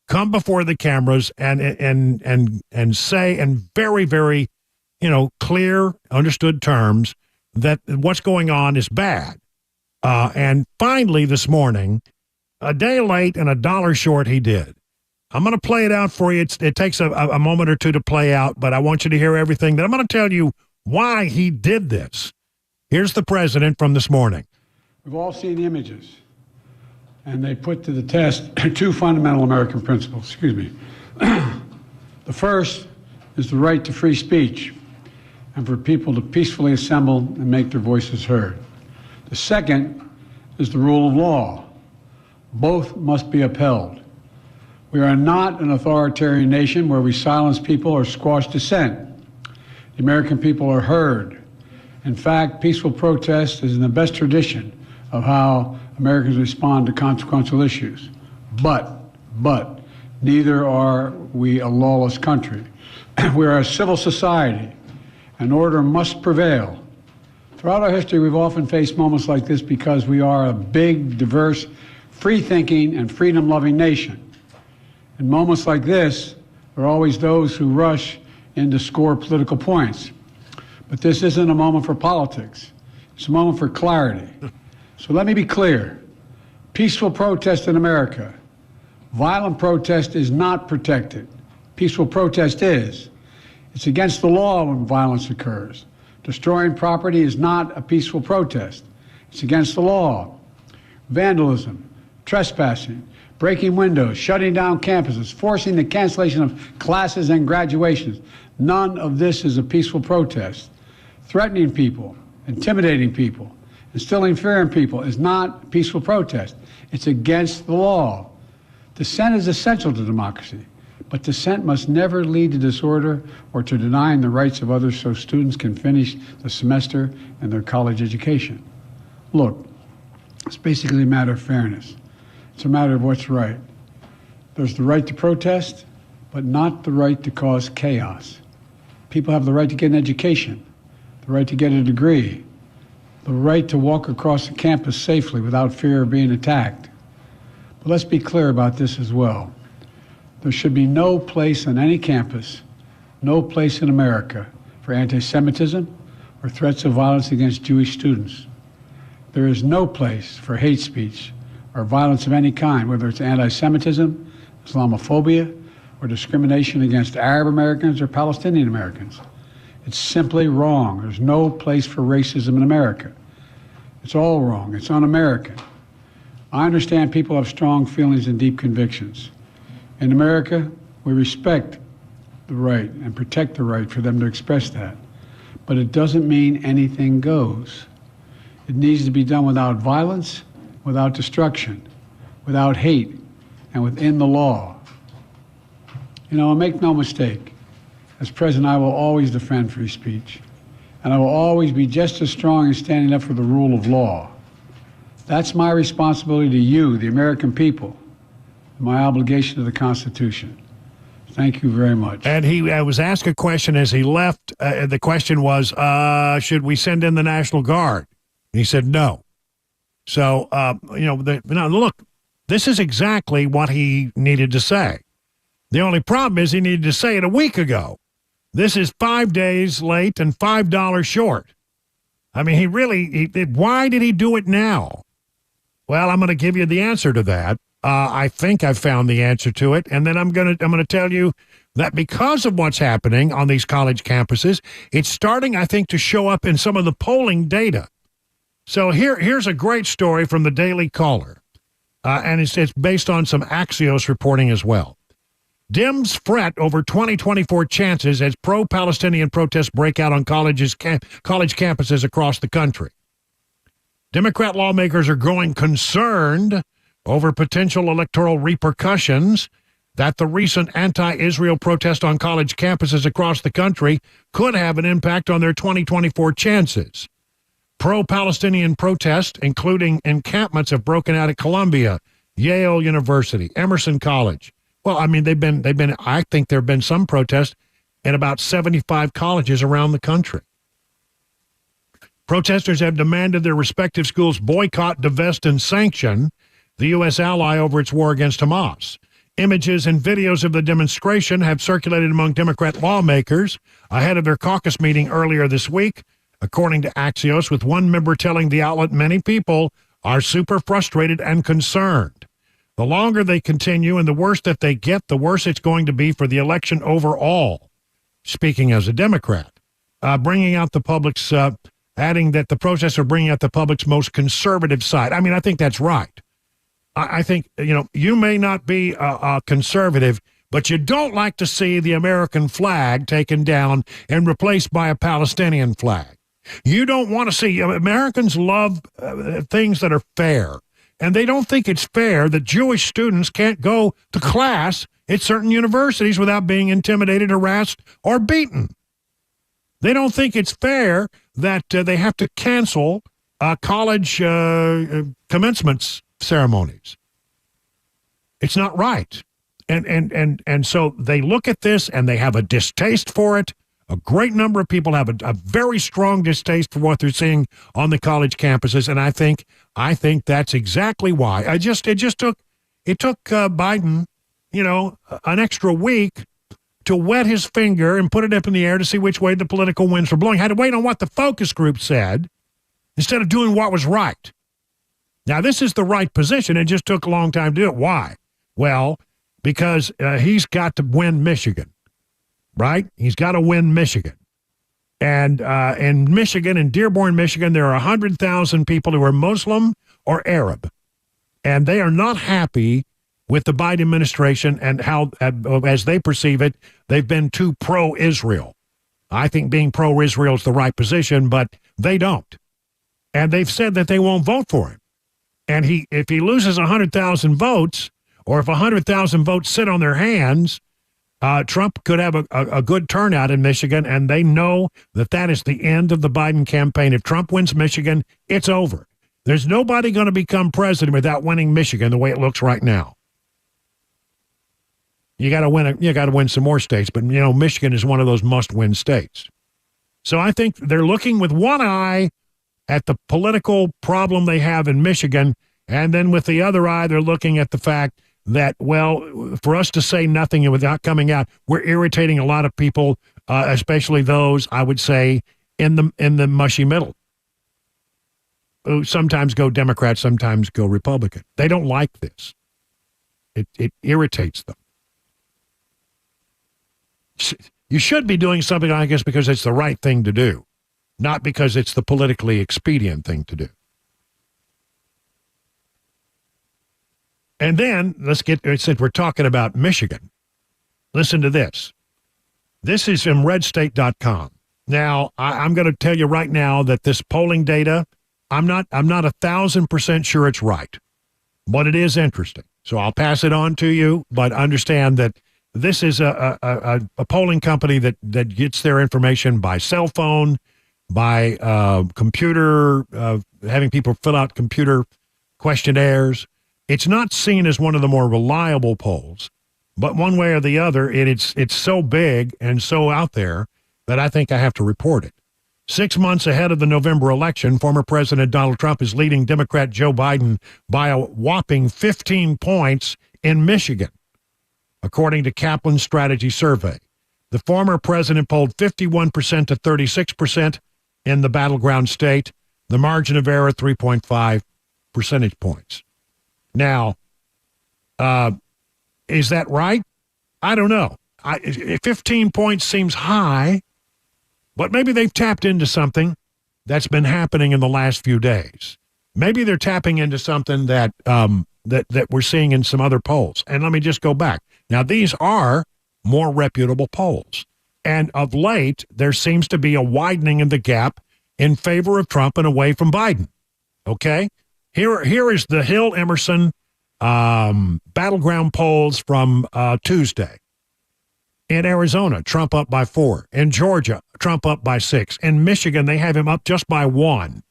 come before the cameras and say in very, very, clear, understood terms that what's going on is bad. And finally this morning, a day late and $1 short, he did. I'm going to play it out for you. It takes a moment or two to play out, but I want you to hear everything that I'm going to tell you why he did this. Here's the president from this morning. We've all seen the images, and they put to the test two fundamental American principles. The first is the right to free speech and for people to peacefully assemble and make their voices heard. The second is the rule of law. Both must be upheld. We are not an authoritarian nation where we silence people or squash dissent. The American people are heard. In fact, peaceful protest is in the best tradition of how Americans respond to consequential issues. But neither are we a lawless country. We are a civil society, and order must prevail. Throughout our history, we've often faced moments like this because we are a big, diverse, free-thinking, and freedom-loving nation. In moments like this, there are always those who rush in to score political points. But this isn't a moment for politics. It's a moment for clarity. So let me be clear. Peaceful protest in America. Violent protest is not protected. Peaceful protest is. It's against the law when violence occurs. Destroying property is not a peaceful protest. It's against the law. Vandalism, trespassing, breaking windows, shutting down campuses, forcing the cancellation of classes and graduations. None of this is a peaceful protest. Threatening people, intimidating people, instilling fear in people is not a peaceful protest. It's against the law. Dissent is essential to democracy, but dissent must never lead to disorder or to denying the rights of others so students can finish the semester and their college education. Look, it's basically a matter of fairness. It's a matter of what's right. There's the right to protest, but not the right to cause chaos. People have the right to get an education, the right to get a degree, the right to walk across the campus safely without fear of being attacked. But let's be clear about this as well. There should be no place on any campus, no place in America for anti-Semitism or threats of violence against Jewish students. There is no place for hate speech or violence of any kind, whether it's anti-Semitism, Islamophobia, or discrimination against Arab Americans or Palestinian Americans. It's simply wrong. There's no place for racism in America. It's all wrong. It's un-American. I understand people have strong feelings and deep convictions. In America, we respect the right and protect the right for them to express that. But it doesn't mean anything goes. It needs to be done without violence, without destruction, without hate, and within the law. Make no mistake, as president, I will always defend free speech, and I will always be just as strong in standing up for the rule of law. That's my responsibility to you, the American people, and my obligation to the Constitution. Thank you very much. And he was asked a question as he left. The question was, should we send in the National Guard? And he said no. So, look, this is exactly what he needed to say. The only problem is he needed to say it a week ago. This is 5 days late and $5 short. I mean, why did he do it now? Well, I'm going to give you the answer to that. I think I've found the answer to it, and then I'm going to tell you that because of what's happening on these college campuses, it's starting, I think, to show up in some of the polling data. So here's a great story from the Daily Caller. and it's based on some Axios reporting as well. Dems fret over 2024 chances as pro-Palestinian protests break out on college campuses across the country. Democrat lawmakers are growing concerned over potential electoral repercussions that the recent anti-Israel protest on college campuses across the country could have an impact on their 2024 chances. Pro-Palestinian protests, including encampments, have broken out at Columbia, Yale University, Emerson College. Well, I mean, I think there have been some protests in about 75 colleges around the country. Protesters have demanded their respective schools boycott, divest, and sanction the U.S. ally over its war against Hamas. Images and videos of the demonstration have circulated among Democrat lawmakers ahead of their caucus meeting earlier this week, according to Axios, with one member telling the outlet many people are super frustrated and concerned. The longer they continue and the worse that they get, the worse it's going to be for the election overall. Speaking as a Democrat, bringing out the public's, adding that the protests are bringing out the public's most conservative side. I mean, I think that's right. I think, you may not be a conservative, but you don't like to see the American flag taken down and replaced by a Palestinian flag. You don't want to see, Americans love things that are fair. And they don't think it's fair that Jewish students can't go to class at certain universities without being intimidated, harassed, or beaten. They don't think it's fair that they have to cancel college commencement ceremonies. It's not right. And so they look at this and they have a distaste for it. A great number of people have a very strong distaste for what they're seeing on the college campuses, and I think that's exactly why. It took Biden, an extra week to wet his finger and put it up in the air to see which way the political winds were blowing. Had to wait on what the focus group said instead of doing what was right. Now, this is the right position. It just took a long time to do it. Why? Well, because he's got to win Michigan. Right? He's got to win Michigan. And in Michigan, in Dearborn, Michigan, there are 100,000 people who are Muslim or Arab. And they are not happy with the Biden administration and how, as they perceive it, they've been too pro-Israel. I think being pro-Israel is the right position, but they don't. And they've said that they won't vote for him. And if he loses 100,000 votes, or if 100,000 votes sit on their hands, Trump could have a good turnout in Michigan, and they know that is the end of the Biden campaign. If Trump wins Michigan, it's over. There's nobody going to become president without winning Michigan the way it looks right now. You got to win some more states, but Michigan is one of those must-win states. So I think they're looking with one eye at the political problem they have in Michigan, and then with the other eye, they're looking at the fact that, well, for us to say nothing without coming out, we're irritating a lot of people, especially those, I would say, in the mushy middle, who sometimes go Democrat, sometimes go Republican. They don't like this. It irritates them. You should be doing something, I guess, because it's the right thing to do, not because it's the politically expedient thing to do. And then, since we're talking about Michigan, listen to this. This is from redstate.com. Now, I'm going to tell you right now that this polling data, I'm not 1,000% sure it's right, but it is interesting. So I'll pass it on to you, but understand that this is a polling company that gets their information by cell phone, by computer, having people fill out computer questionnaires. It's not seen as one of the more reliable polls, but one way or the other, it's so big and so out there that I think I have to report it. 6 months ahead of the November election, former President Donald Trump is leading Democrat Joe Biden by a whopping 15 points in Michigan, according to Kaplan's strategy survey. The former president polled 51% to 36% in the battleground state. The margin of error, 3.5 percentage points. Now, is that right? I don't know. 15 points seems high, but maybe they've tapped into something that's been happening in the last few days. Maybe they're tapping into something that that we're seeing in some other polls. And let me just go back. Now, these are more reputable polls. And of late, there seems to be a widening of the gap in favor of Trump and away from Biden. Okay? Here is the Hill Emerson battleground polls from Tuesday. In Arizona, Trump up by 4. In Georgia, Trump up by 6. In Michigan, they have him up just by 1.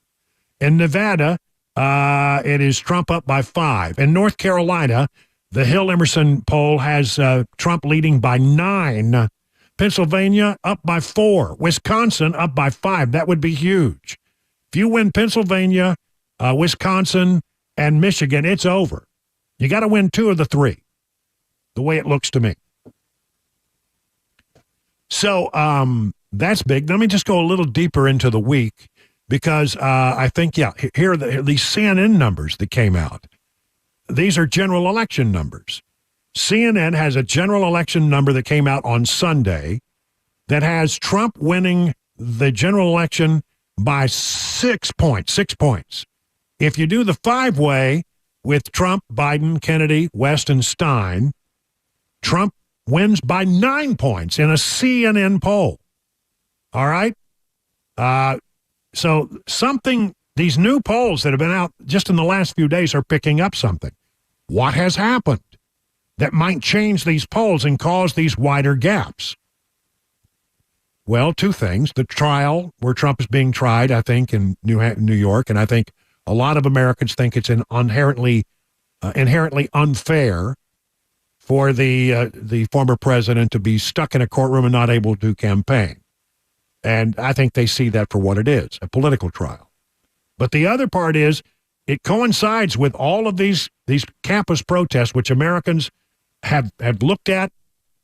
In Nevada, it is Trump up by 5. In North Carolina, the Hill Emerson poll has Trump leading by 9. Pennsylvania up by 4. Wisconsin up by 5. That would be huge. If you win Pennsylvania, Wisconsin, and Michigan, it's over. You got to win 2 of the 3, the way it looks to me. So that's big. Let me just go a little deeper into the week because I think, here are these CNN numbers that came out. These are general election numbers. CNN has a general election number that came out on Sunday that has Trump winning the general election by 6 points. 6 points. If you do the 5-way with Trump, Biden, Kennedy, West, and Stein, Trump wins by 9 points in a CNN poll. All right? So these new polls that have been out just in the last few days are picking up something. What has happened that might change these polls and cause these wider gaps? Well, 2 things. The trial where Trump is being tried, I think, in New York, and I think a lot of Americans think it's inherently unfair for the former president to be stuck in a courtroom and not able to campaign. And I think they see that for what it is, a political trial. But the other part is it coincides with all of these campus protests, which Americans have looked at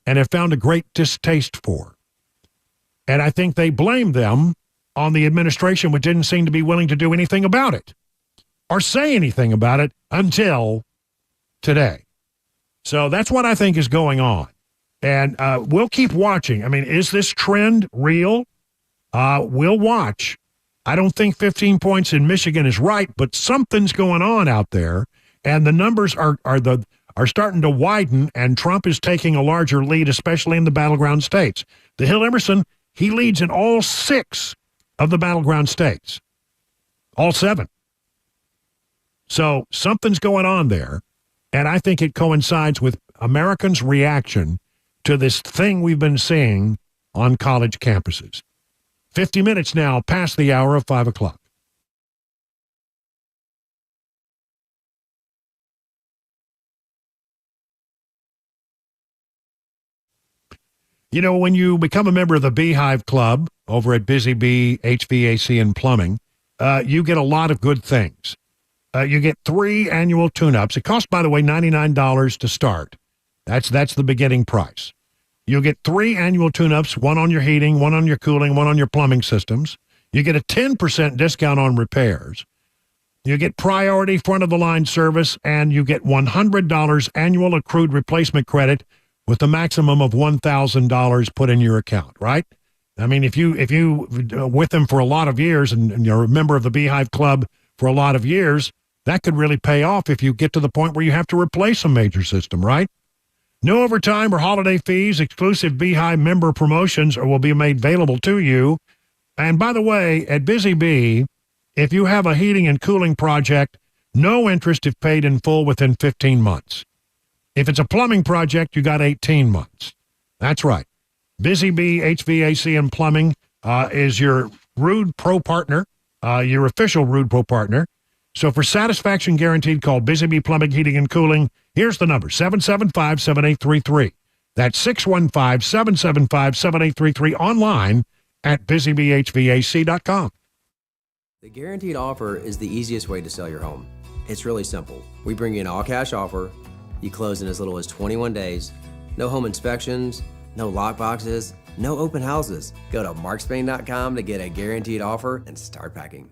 and have found a great distaste for. And I think they blame them on the administration, which didn't seem to be willing to do anything about it or say anything about it until today. So that's what I think is going on. And we'll keep watching. I mean, is this trend real? We'll watch. I don't think 15 points in Michigan is right, but something's going on out there, and the numbers are starting to widen, and Trump is taking a larger lead, especially in the battleground states. The Hill Emerson, he leads in all 6 of the battleground states, all 7. So something's going on there, and I think it coincides with Americans' reaction to this thing we've been seeing on college campuses. 50 minutes now past the hour of 5 o'clock. You know, when you become a member of the Beehive Club over at Busy Bee HVAC and Plumbing, you get a lot of good things. You get 3 annual tune-ups. It costs, by the way, $99 to start. That's the beginning price. You'll get 3 annual tune-ups, 1 on your heating, 1 on your cooling, 1 on your plumbing systems. You get a 10% discount on repairs. You get priority front-of-the-line service, and you get $100 annual accrued replacement credit with a maximum of $1,000 put in your account, right? I mean, if you with them for a lot of years and you're a member of the Beehive Club for a lot of years, that could really pay off if you get to the point where you have to replace a major system, right? No overtime or holiday fees, exclusive Beehive member promotions will be made available to you. And by the way, at Busy Bee, if you have a heating and cooling project, no interest if paid in full within 15 months. If it's a plumbing project, you got 18 months. That's right. Busy Bee HVAC and Plumbing is your Rude Pro partner, your official Rude Pro partner. So for satisfaction guaranteed, call Busy Bee Plumbing, Heating, and Cooling. Here's the number, 775-7833. That's 615-775-7833, online at busybehvac.com. The guaranteed offer is the easiest way to sell your home. It's really simple. We bring you an all-cash offer. You close in as little as 21 days. No home inspections, no lock boxes, no open houses. Go to markspain.com to get a guaranteed offer and start packing.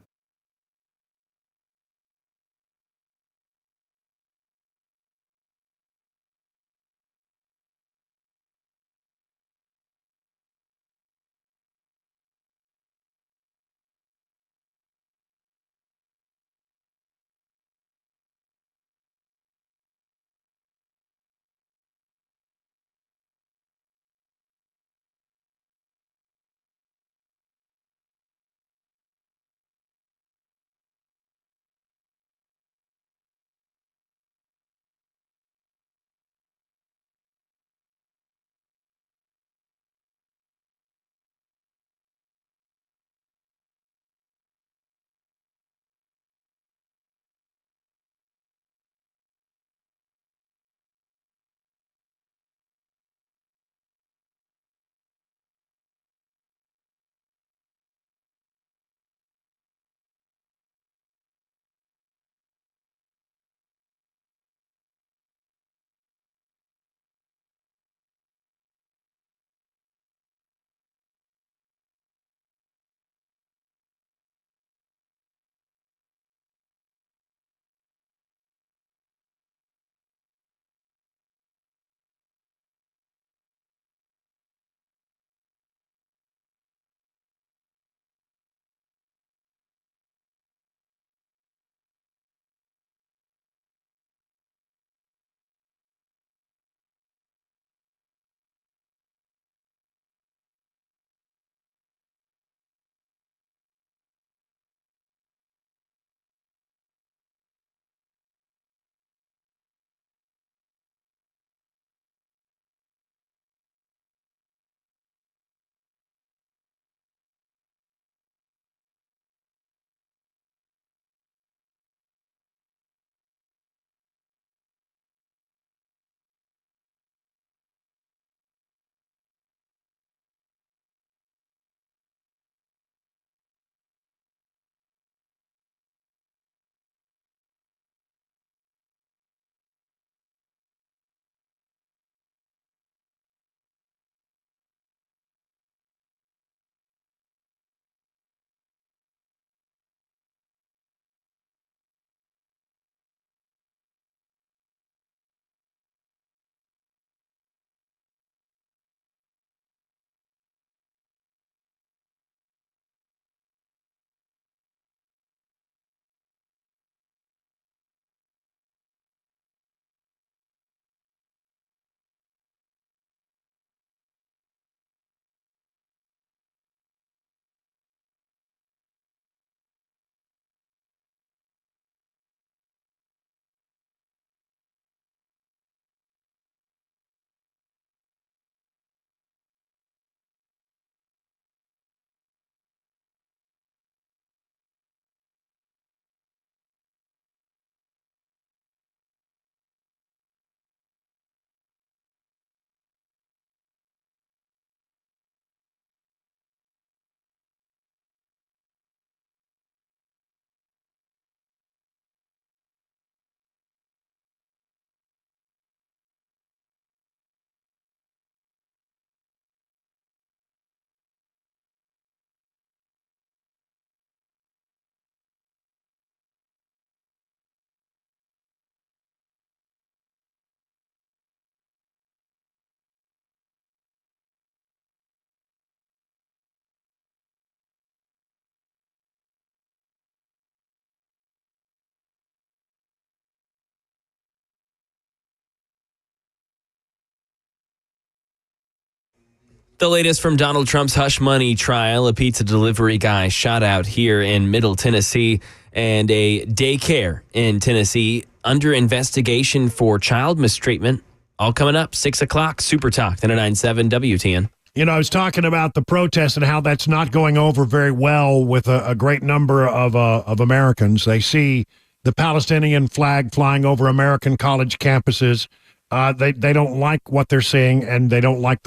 The latest from Donald Trump's hush money trial. A pizza delivery guy shot out here in Middle Tennessee, and a daycare in Tennessee under investigation for child mistreatment. All coming up, 6 o'clock, Super Talk, 99.7 WTN. You know, I was talking about the protests and how that's not going over very well with a great number of Americans. They see the Palestinian flag flying over American college campuses. They don't like what they're seeing, and they don't like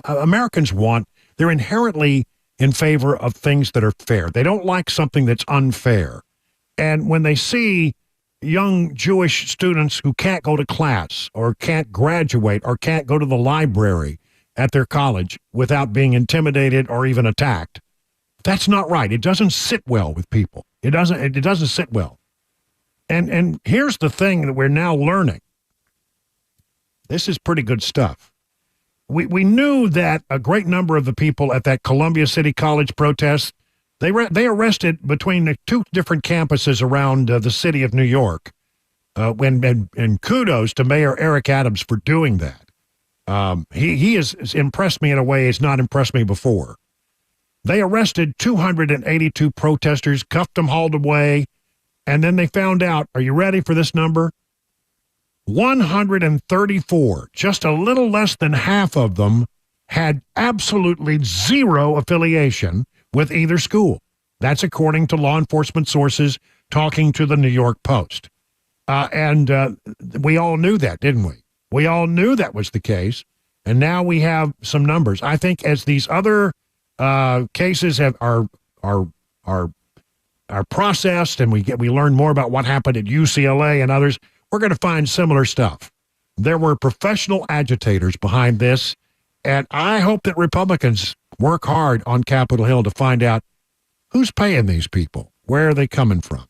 Americans they're inherently in favor of things that are fair. They don't like something that's unfair. And when they see young Jewish students who can't go to class or can't graduate or can't go to the library at their college without being intimidated or even attacked, that's not right. It doesn't sit well with people. It doesn't sit well. And here's the thing that we're now learning. This is pretty good stuff. We knew that a great number of the people at that Columbia City College protest, they arrested between the two different campuses around the city of New York. And kudos to Mayor Eric Adams for doing that. He has impressed me in a way he's not impressed me before. They arrested 282 protesters, cuffed them, hauled away, and then they found out, are you ready for this number? 134, just a little less than half of them, had absolutely zero affiliation with either school. That's according to law enforcement sources talking to the New York Post. And we all knew that, didn't we? We all knew that was the case, and now we have some numbers. I think as these other cases are processed, and we learn more about what happened at UCLA and others, we're going to find similar stuff. There were professional agitators behind this, and I hope that Republicans work hard on Capitol Hill to find out who's paying these people, where are they coming from.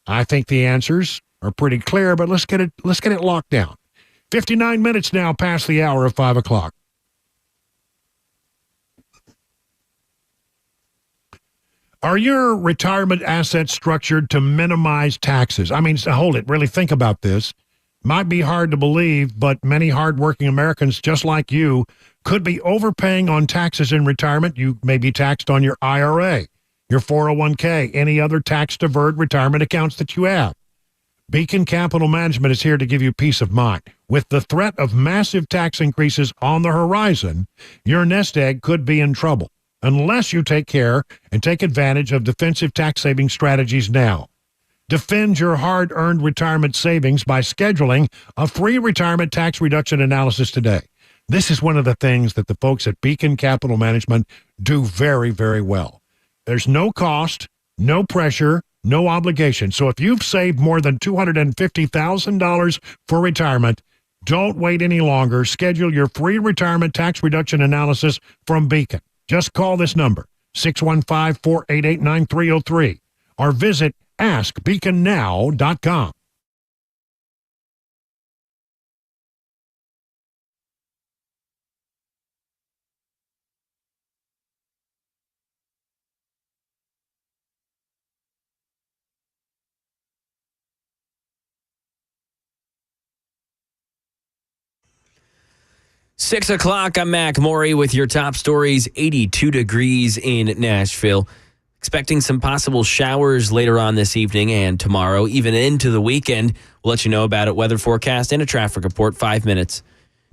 I think the answers are pretty clear, but let's get it locked down. 59 minutes now past the hour of 5 o'clock. Are your retirement assets structured to minimize taxes? I mean, hold it, really think about this. Might be hard to believe, but many hardworking Americans just like you could be overpaying on taxes in retirement. You may be taxed on your IRA, your 401k, any other tax-deferred retirement accounts that you have. Beacon Capital Management is here to give you peace of mind. With the threat of massive tax increases on the horizon, your nest egg could be in trouble unless you take care and take advantage of defensive tax-saving strategies now. Defend your hard-earned retirement savings by scheduling a free retirement tax reduction analysis today. This is one of the things that the folks at Beacon Capital Management do very, very well. There's no cost, no pressure, no obligation. So if you've saved more than $250,000 for retirement, don't wait any longer. Schedule your free retirement tax reduction analysis from Beacon. Just call this number, 615-488-9303, or visit askbeaconnow.com. Six o'clock, I'm Mac Maury with your top stories. 82 degrees in Nashville. Expecting some possible showers later on this evening and tomorrow, even into the weekend. We'll let you know about it, weather forecast, and a traffic report, 5 minutes.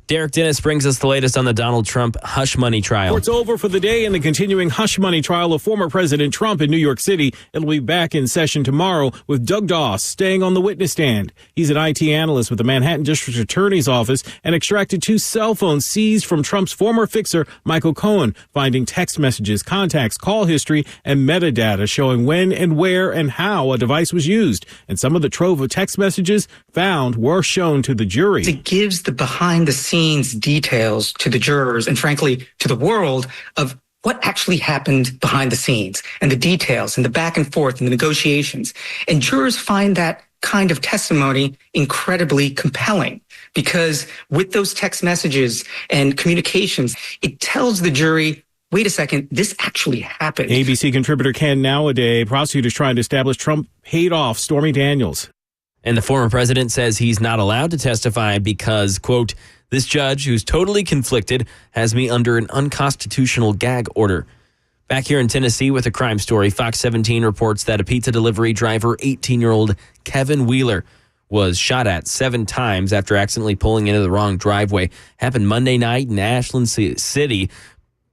Derek Dennis brings us the latest on the Donald Trump hush money trial. Court's over for the day in the continuing hush money trial of former President Trump in New York City. It'll be back in session tomorrow with Doug Doss staying on the witness stand. He's an IT analyst with the Manhattan District Attorney's Office and extracted 2 cell phones seized from Trump's former fixer, Michael Cohen, finding text messages, contacts, call history, and metadata showing when and where and how a device was used. And some of the trove of text messages found were shown to the jury. It gives the behind-the-scenes details to the jurors and, frankly, to the world of what actually happened behind the scenes and the details and the back and forth and the negotiations. And jurors find that kind of testimony incredibly compelling because with those text messages and communications, it tells the jury, wait a second, this actually happened. ABC contributor Ken Nowadays, prosecutors trying to establish Trump paid off Stormy Daniels. And the former president says he's not allowed to testify because, quote, this judge, who's totally conflicted, has me under an unconstitutional gag order. Back here in Tennessee with a crime story, Fox 17 reports that a pizza delivery driver, 18-year-old Kevin Wheeler, was shot at 7 times after accidentally pulling into the wrong driveway. Happened Monday night in Ashland City.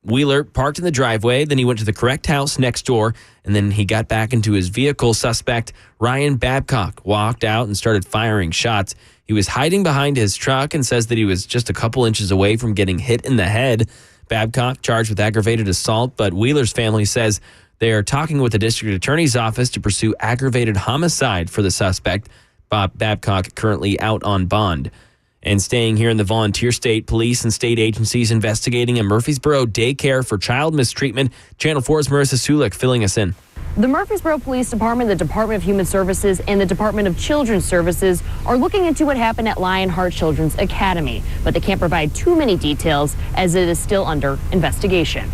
Wheeler parked in the driveway, then he went to the correct house next door, and then he got back into his vehicle. Suspect Ryan Babcock walked out and started firing shots. He was hiding behind his truck and says that he was just a couple inches away from getting hit in the head. Babcock charged with aggravated assault, but Wheeler's family says they are talking with the district attorney's office to pursue aggravated homicide for the suspect. Bob Babcock currently out on bond. And staying here in the volunteer state, police and state agencies investigating a Murfreesboro daycare for child mistreatment. Channel 4's Marissa Sulik filling us in. The Murfreesboro Police Department, the Department of Human Services, and the Department of Children's Services are looking into what happened at Lionheart Children's Academy, but they can't provide too many details as it is still under investigation.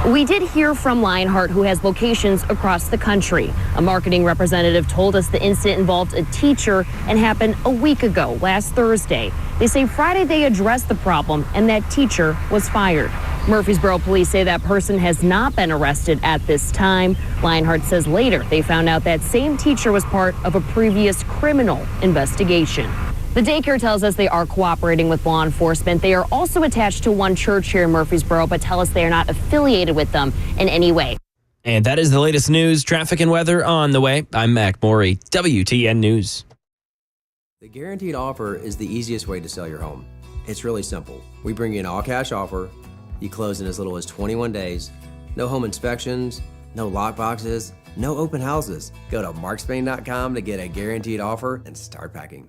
We did hear from Lionheart, who has locations across the country. A marketing representative told us the incident involved a teacher and happened a week ago, last Thursday. They say Friday they addressed the problem and that teacher was fired. Murfreesboro police say that person has not been arrested at this time. Lionheart says later they found out that same teacher was part of a previous criminal investigation. The daycare tells us they are cooperating with law enforcement. They are also attached to one church here in Murfreesboro, but tell us they are not affiliated with them in any way. And that is the latest news, traffic, and weather on the way. I'm Mac Morey, WTN News. The guaranteed offer is the easiest way to sell your home. It's really simple. We bring you an all-cash offer. You close in as little as 21 days. No home inspections, no lock boxes, no open houses. Go to markspain.com to get a guaranteed offer and start packing.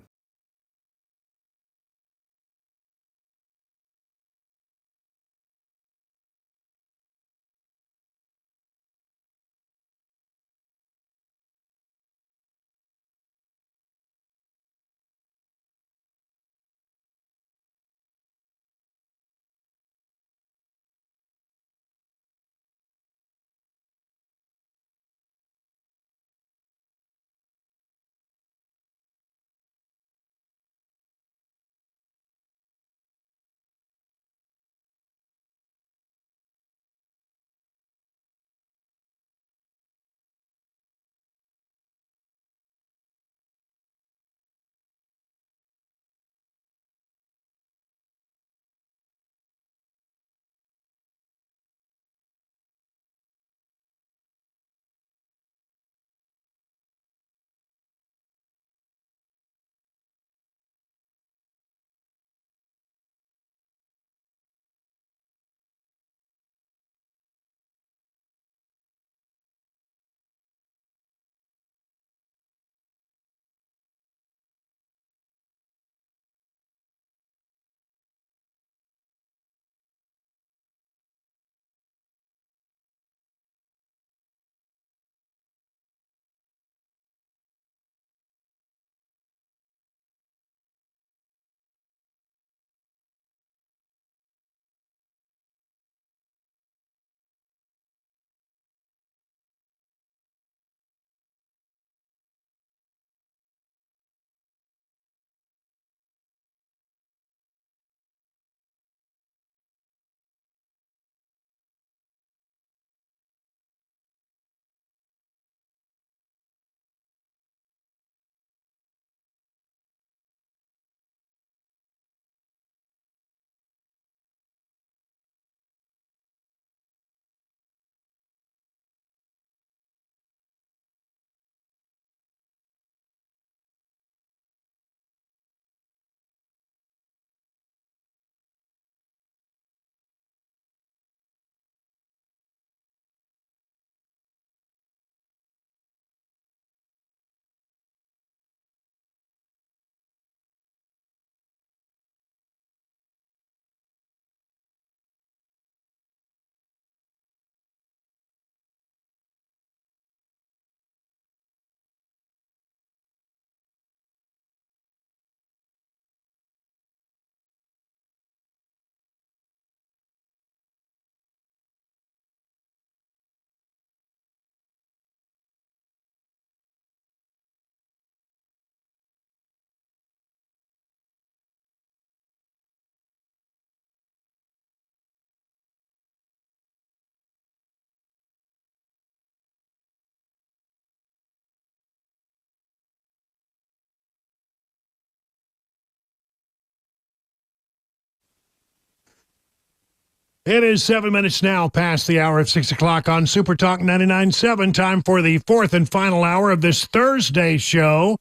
It is 7 minutes now past the hour of 6 o'clock on Super Talk 99.7. Time for the fourth and final hour of this Thursday show.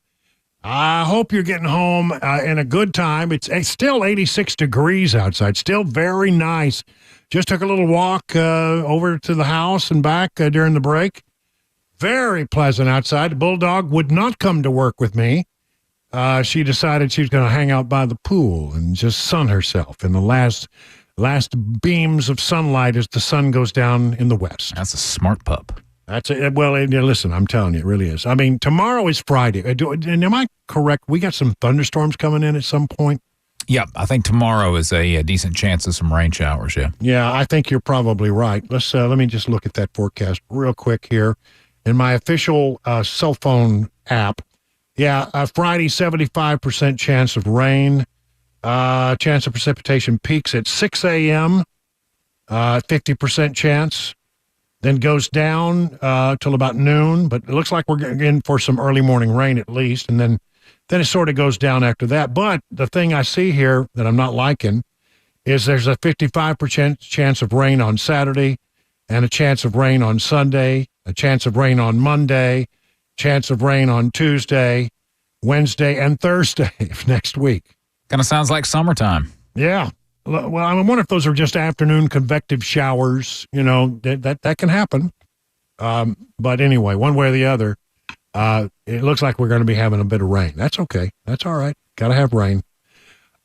I hope you're getting home in a good time. It's still 86 degrees outside, still very nice. Just took a little walk over to the house and back during the break. Very pleasant outside. The Bulldog would not come to work with me. She decided she was going to hang out by the pool and just sun herself in the last beams of sunlight as the sun goes down in the west. That's a smart pup. That's it. Well, listen, I'm telling you, it really is. I mean, tomorrow is Friday. And am I correct? We got some thunderstorms coming in at some point. Yeah, I think tomorrow is a decent chance of some rain showers. Yeah. Yeah, I think you're probably right. Let me just look at that forecast real quick here in my official cell phone app. Yeah, Friday, 75% chance of rain. Chance of precipitation peaks at 6 a.m., 50% chance, then goes down till about noon, but it looks like we're in for some early morning rain at least, and then it sort of goes down after that. But the thing I see here that I'm not liking is there's a 55% chance of rain on Saturday, and a chance of rain on Sunday, a chance of rain on Monday, chance of rain on Tuesday, Wednesday, and Thursday of next week. Kind of sounds like summertime. Yeah. Well, I wonder if those are just afternoon convective showers. You know, that can happen. But anyway, one way or the other, it looks like we're going to be having a bit of rain. That's okay. That's all right. Got to have rain.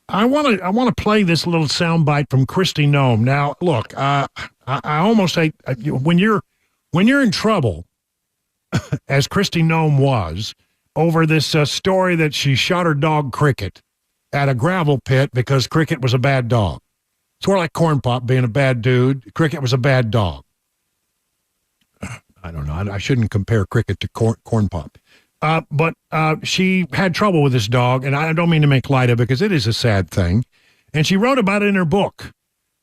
I want to play this little soundbite from Kristi Noem. Now, look, I almost hate when you're in trouble, as Kristi Noem was, over this story that she shot her dog Cricket at a gravel pit because Cricket was a bad dog. It's more like Corn Pop being a bad dude. Cricket was a bad dog. I don't know. I shouldn't compare Cricket to Corn Pop. But she had trouble with this dog, and I don't mean to make light of it because it is a sad thing. And she wrote about it in her book.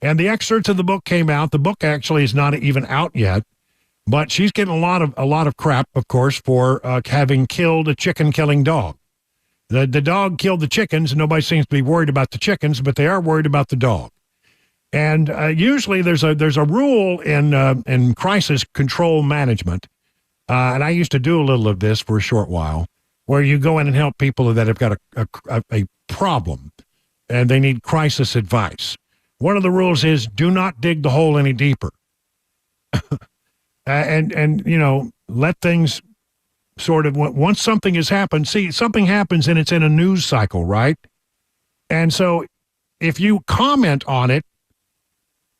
And the excerpts of the book came out. The book actually is not even out yet. But she's getting a lot of crap, of course, for having killed a chicken-killing dog. The dog killed the chickens, and nobody seems to be worried about the chickens, but they are worried about the dog. And usually there's a rule in crisis control management, and I used to do a little of this for a short while, where you go in and help people that have got a problem, and they need crisis advice. One of the rules is do not dig the hole any deeper, and you know, let things. Sort of, once something has happened, something happens and it's in a news cycle, right? And so if you comment on it,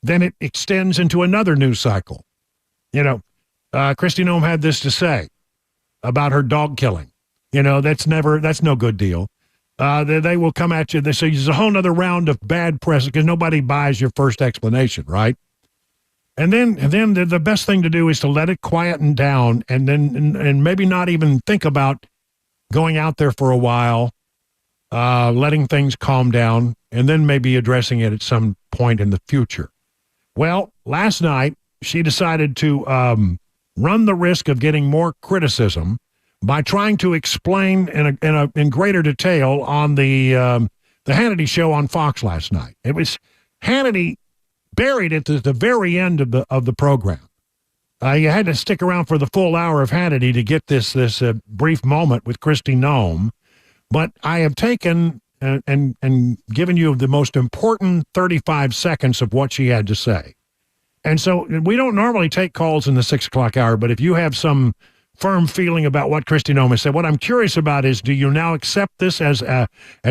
then it extends into another news cycle. You know, Kristi Noem had this to say about her dog killing. You know, that's no good deal. They will come at you. They say there's a whole other round of bad press because nobody buys your first explanation, right? And then the best thing to do is to let it quieten down and maybe not even think about going out there for a while, letting things calm down, and then maybe addressing it at some point in the future. Well, last night, she decided to run the risk of getting more criticism by trying to explain in greater detail on the Hannity show on Fox last night. It was Hannity buried it at the very end of the program. You had to stick around for the full hour of Hannity to get this brief moment with Kristi Noem. But I have taken and given you the most important 35 seconds of what she had to say. And so we don't normally take calls in the 6 o'clock hour, but if you have some firm feeling about what Kristi Noem has said, what I'm curious about is, do you now accept this as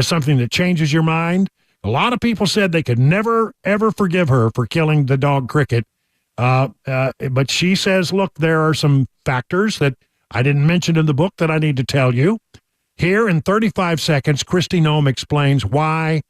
something that changes your mind? A lot of people said they could never, ever forgive her for killing the dog Cricket. But she says, look, there are some factors that I didn't mention in the book that I need to tell you. Here in 35 seconds, Kristi Noem explains why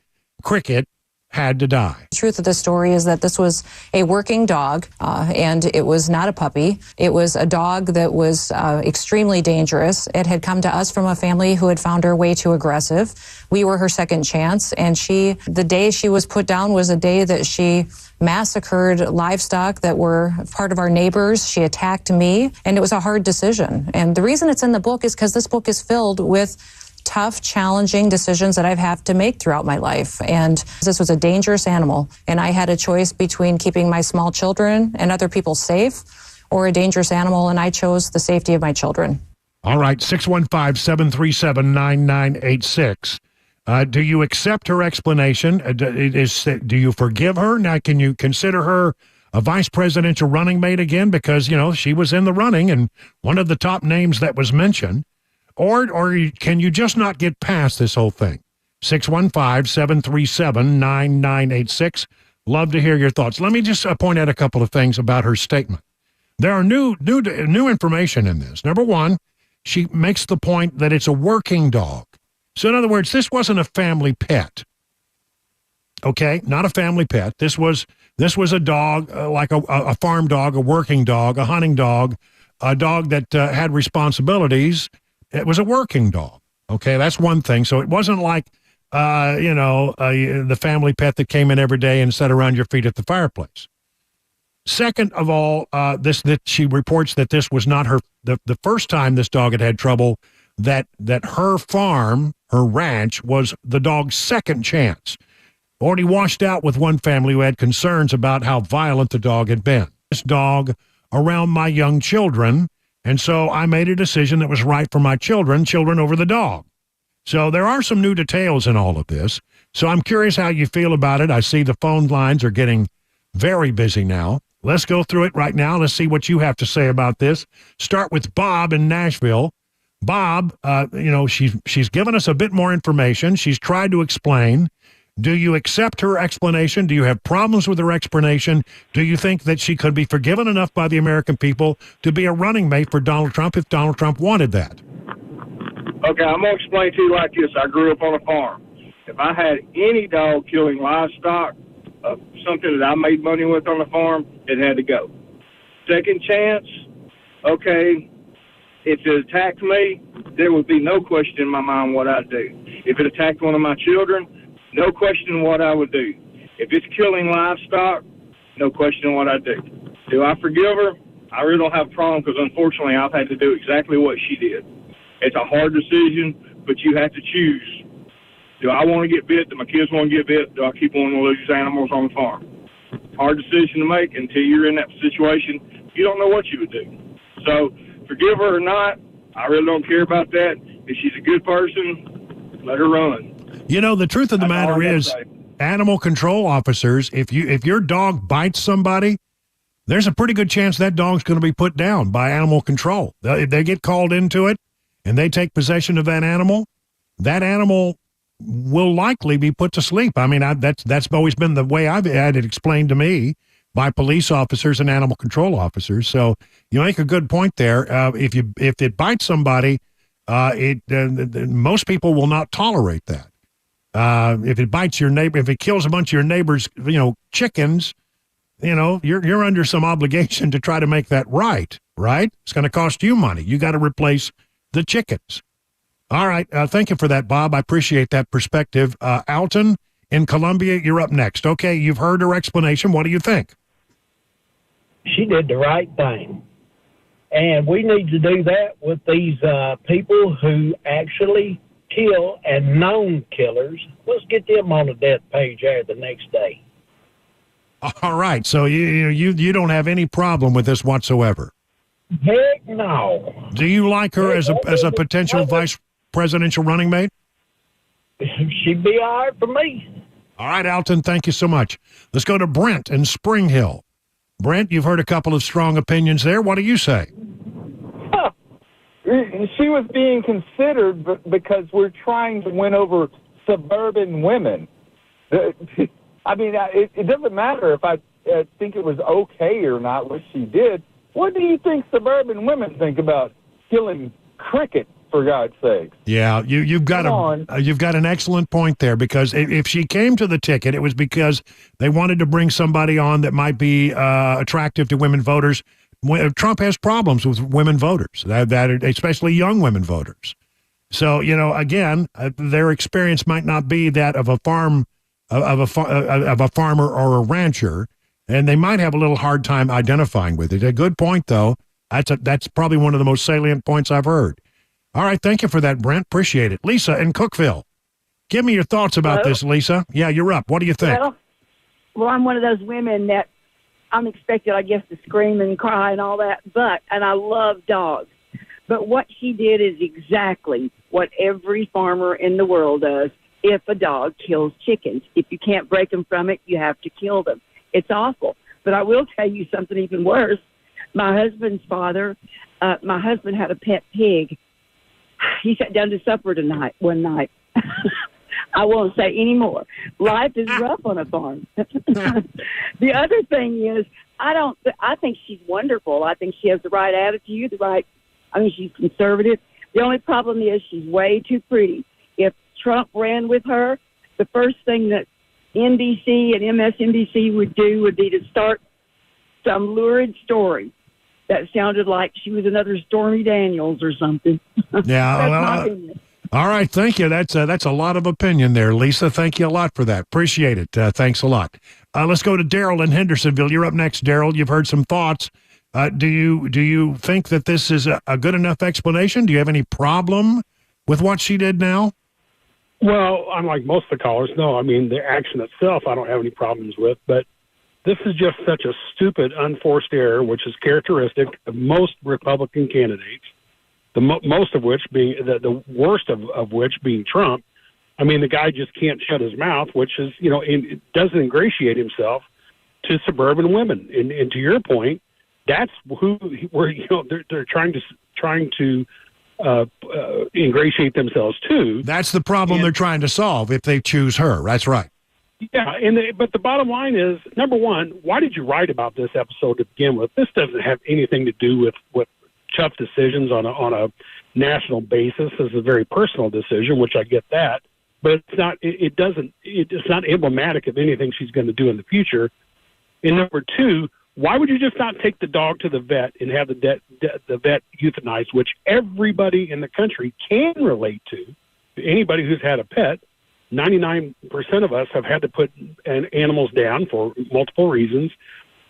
Cricket had to die. The truth of the story is that this was a working dog, and it was not a puppy. It was a dog that was extremely dangerous. It had come to us from a family who had found her way too aggressive. We were her second chance, and the day she was put down was a day that she massacred livestock that were part of our neighbors. She attacked me, and it was a hard decision. And the reason it's in the book is because this book is filled with tough, challenging decisions that I've had to make throughout my life. And this was a dangerous animal. And I had a choice between keeping my small children and other people safe or a dangerous animal, and I chose the safety of my children. All right, 615-737-9986. Do you accept her explanation? Do you forgive her? Now, can you consider her a vice presidential running mate again? Because, she was in the running and one of the top names that was mentioned. Or can you just not get past this whole thing? 615-737-9986. Love to hear your thoughts. Let me just point out a couple of things about her statement. There are new information in this. Number one, she makes the point that it's a working dog. So in other words, this wasn't a family pet. Okay, not a family pet. This was a dog, like a farm dog, a working dog, a hunting dog, a dog that had responsibilities. It was a working dog. Okay, that's one thing. So it wasn't like, the family pet that came in every day and sat around your feet at the fireplace. Second of all, that she reports that this was not the first time this dog had trouble, that her farm, her ranch, was the dog's second chance. Already washed out with one family who had concerns about how violent the dog had been. This dog around my young children, and so I made a decision that was right for my children over the dog. So there are some new details in all of this. So I'm curious how you feel about it. I see the phone lines are getting very busy now. Let's go through it right now. Let's see what you have to say about this. Start with Bob in Nashville. Bob, she's given us a bit more information. She's tried to explain. Do you accept her explanation? Do you have problems with her explanation? Do you think that she could be forgiven enough by the American people to be a running mate for Donald Trump if Donald Trump wanted that? Okay, I'm going to explain to you like this. I grew up on a farm. If I had any dog killing livestock, something that I made money with on the farm, it had to go. Second chance, okay, if it attacked me, there would be no question in my mind what I'd do. If it attacked one of my children, no question what I would do. If it's killing livestock, no question what I'd do. Do I forgive her? I really don't have a problem because, unfortunately, I've had to do exactly what she did. It's a hard decision, but you have to choose. Do I want to get bit? Do my kids want to get bit? Do I keep wanting to lose animals on the farm? Hard decision to make. Until you're in that situation, you don't know what you would do. So, forgive her or not, I really don't care about that. If she's a good person, let her run. The truth of the matter is, animal control officers, if your dog bites somebody, there's a pretty good chance that dog's going to be put down by animal control. If they get called into it and they take possession of that animal will likely be put to sleep. I mean, that's always been the way I've had it explained to me by police officers and animal control officers. So you make a good point there. If it bites somebody, most people will not tolerate that. If it bites your neighbor, if it kills a bunch of your neighbor's, chickens, you're under some obligation to try to make that right? It's going to cost you money. You got to replace the chickens. All right. Thank you for that, Bob. I appreciate that perspective. Alton in Columbia, you're up next. Okay, you've heard her explanation. What do you think? She did the right thing. And we need to do that with these people who actually kill and known killers. Let's get them on the death page there the next day. All right. So you don't have any problem with this whatsoever? Heck no. Do you like her as a potential vice presidential running mate? She'd be all right for me. All right, Alton, thank you so much. Let's go to Brent in Spring Hill. Brent, you've heard a couple of strong opinions there. What do you say? She was being considered because we're trying to win over suburban women. I mean, it doesn't matter if I think it was okay or not what she did. What do you think suburban women think about killing crickets, for God's sake? Yeah, you've got an excellent point there, because if she came to the ticket, it was because they wanted to bring somebody on that might be attractive to women voters. Trump has problems with women voters, that especially young women voters. So, again, their experience might not be that of a farmer or a rancher, and they might have a little hard time identifying with it. A good point, though. That's probably one of the most salient points I've heard. All right, thank you for that, Brent. Appreciate it. Lisa in Cookville, give me your thoughts about Hello? this, Lisa. Yeah, you're up. What do you think? Well, I'm one of those women that I'm expected, I guess, to scream and cry and all that, and I love dogs. But what she did is exactly what every farmer in the world does if a dog kills chickens. If you can't break them from it, you have to kill them. It's awful. But I will tell you something even worse. My husband's father, my husband had a pet pig. He sat down to supper one night. I won't say any more. Life is rough on a farm. The other thing is, I think she's wonderful. I think she has the right attitude, she's conservative. The only problem is she's way too pretty. If Trump ran with her, the first thing that NBC and MSNBC would do would be to start some lurid story that sounded like she was another Stormy Daniels or something. Yeah, That's my opinion. all right, thank you. That's a lot of opinion there, Lisa. Thank you a lot for that. Appreciate it. Thanks a lot. Let's go to Daryl in Hendersonville. You're up next, Daryl. You've heard some thoughts. Do you think that this is a good enough explanation? Do you have any problem with what she did now? Well, unlike most of the callers, no. I mean, the action itself, I don't have any problems with. But this is just such a stupid, unforced error, which is characteristic of most Republican candidates. Most of which being the worst of which being Trump. I mean, the guy just can't shut his mouth, which is, it doesn't ingratiate himself to suburban women. And to your point, that's they're trying to ingratiate themselves to. That's the problem they're trying to solve if they choose her. That's right. Yeah, but the bottom line is, number one, why did you write about this episode to begin with? This doesn't have anything to do with tough decisions on a national basis. This is a very personal decision, which I get that, but it's not. It's not emblematic of anything she's going to do in the future. And number two, why would you just not take the dog to the vet and have the vet euthanized, which everybody in the country can relate to? Anybody who's had a pet, 99% of us have had to put animals down for multiple reasons.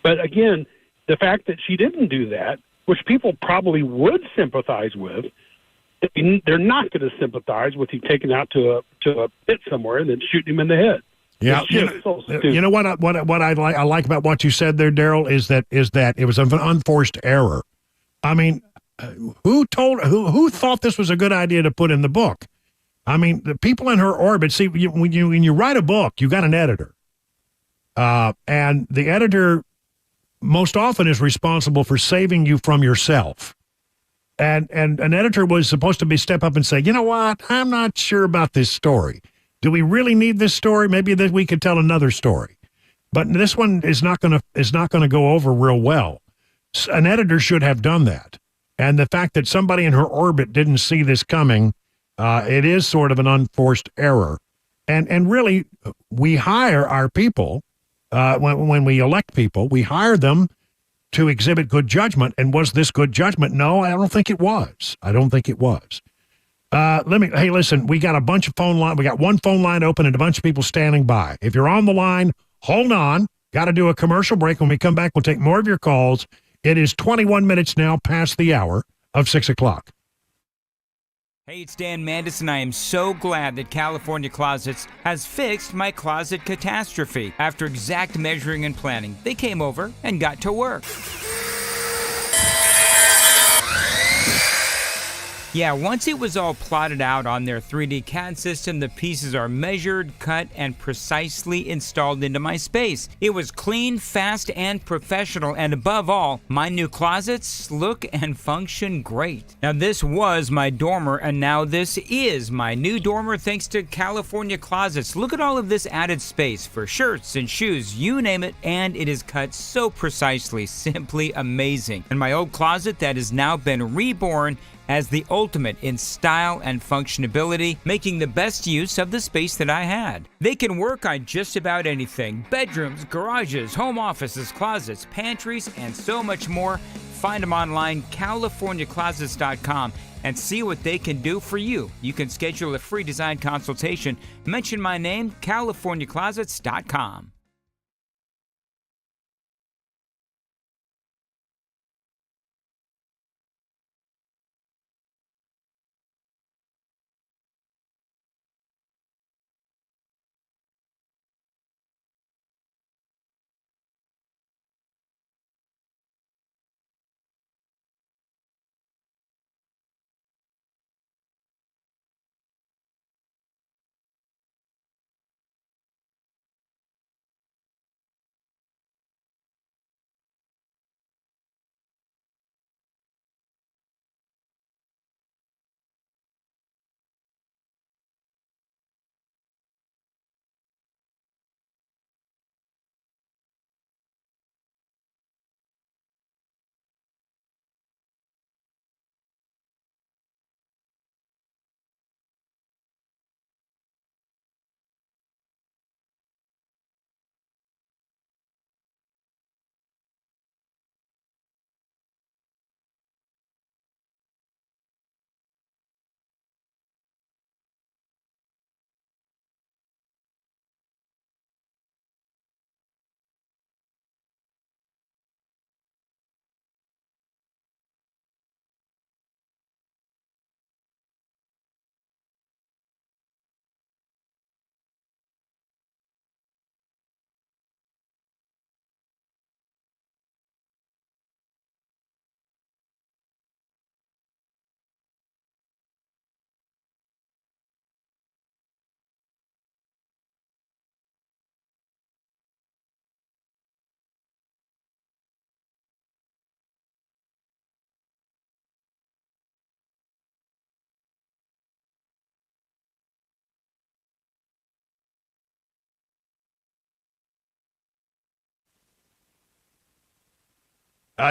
But again, the fact that she didn't do that, which people probably would sympathize with, they're not going to sympathize with you taking out to a pit somewhere and then shooting him in the head. Yeah, you know what I like about what you said there, Daryl, is that it was an unforced error. I mean, who thought this was a good idea to put in the book? I mean, the people in her orbit. See, when you write a book, you got an editor, and the editor most often is responsible for saving you from yourself. And an editor was supposed to step up and say, you know what, I'm not sure about this story. Do we really need this story? Maybe that we could tell another story. But this one is not going to go over real well. An editor should have done that. And the fact that somebody in her orbit didn't see this coming, it is sort of an unforced error. And really, we hire our people, when we elect people, we hire them to exhibit good judgment. And was this good judgment? No, I don't think it was. Hey, listen, we got a bunch of phone line. We got one phone line open and a bunch of people standing by. If you're on the line, hold on. Got to do a commercial break. When we come back, we'll take more of your calls. It is 21 minutes now past the hour of 6 o'clock. Hey, it's Dan Mandis, and I am so glad that California Closets has fixed my closet catastrophe. After exact measuring and planning, they came over and got to work. Yeah, once it was all plotted out on their 3D CAD system, the pieces are measured, cut, and precisely installed into my space. It was clean, fast, and professional, and above all, my new closets look and function great. Now, this was my dormer, and now this is my new dormer thanks to California Closets. Look at all of this added space for shirts and shoes, you name it, and it is cut so precisely, simply amazing. And my old closet that has now been reborn as the ultimate in style and functionality, making the best use of the space that I had. They can work on just about anything: bedrooms, garages, home offices, closets, pantries, and so much more. Find them online, CaliforniaClosets.com, and see what they can do for you. You can schedule a free design consultation. Mention my name, CaliforniaClosets.com.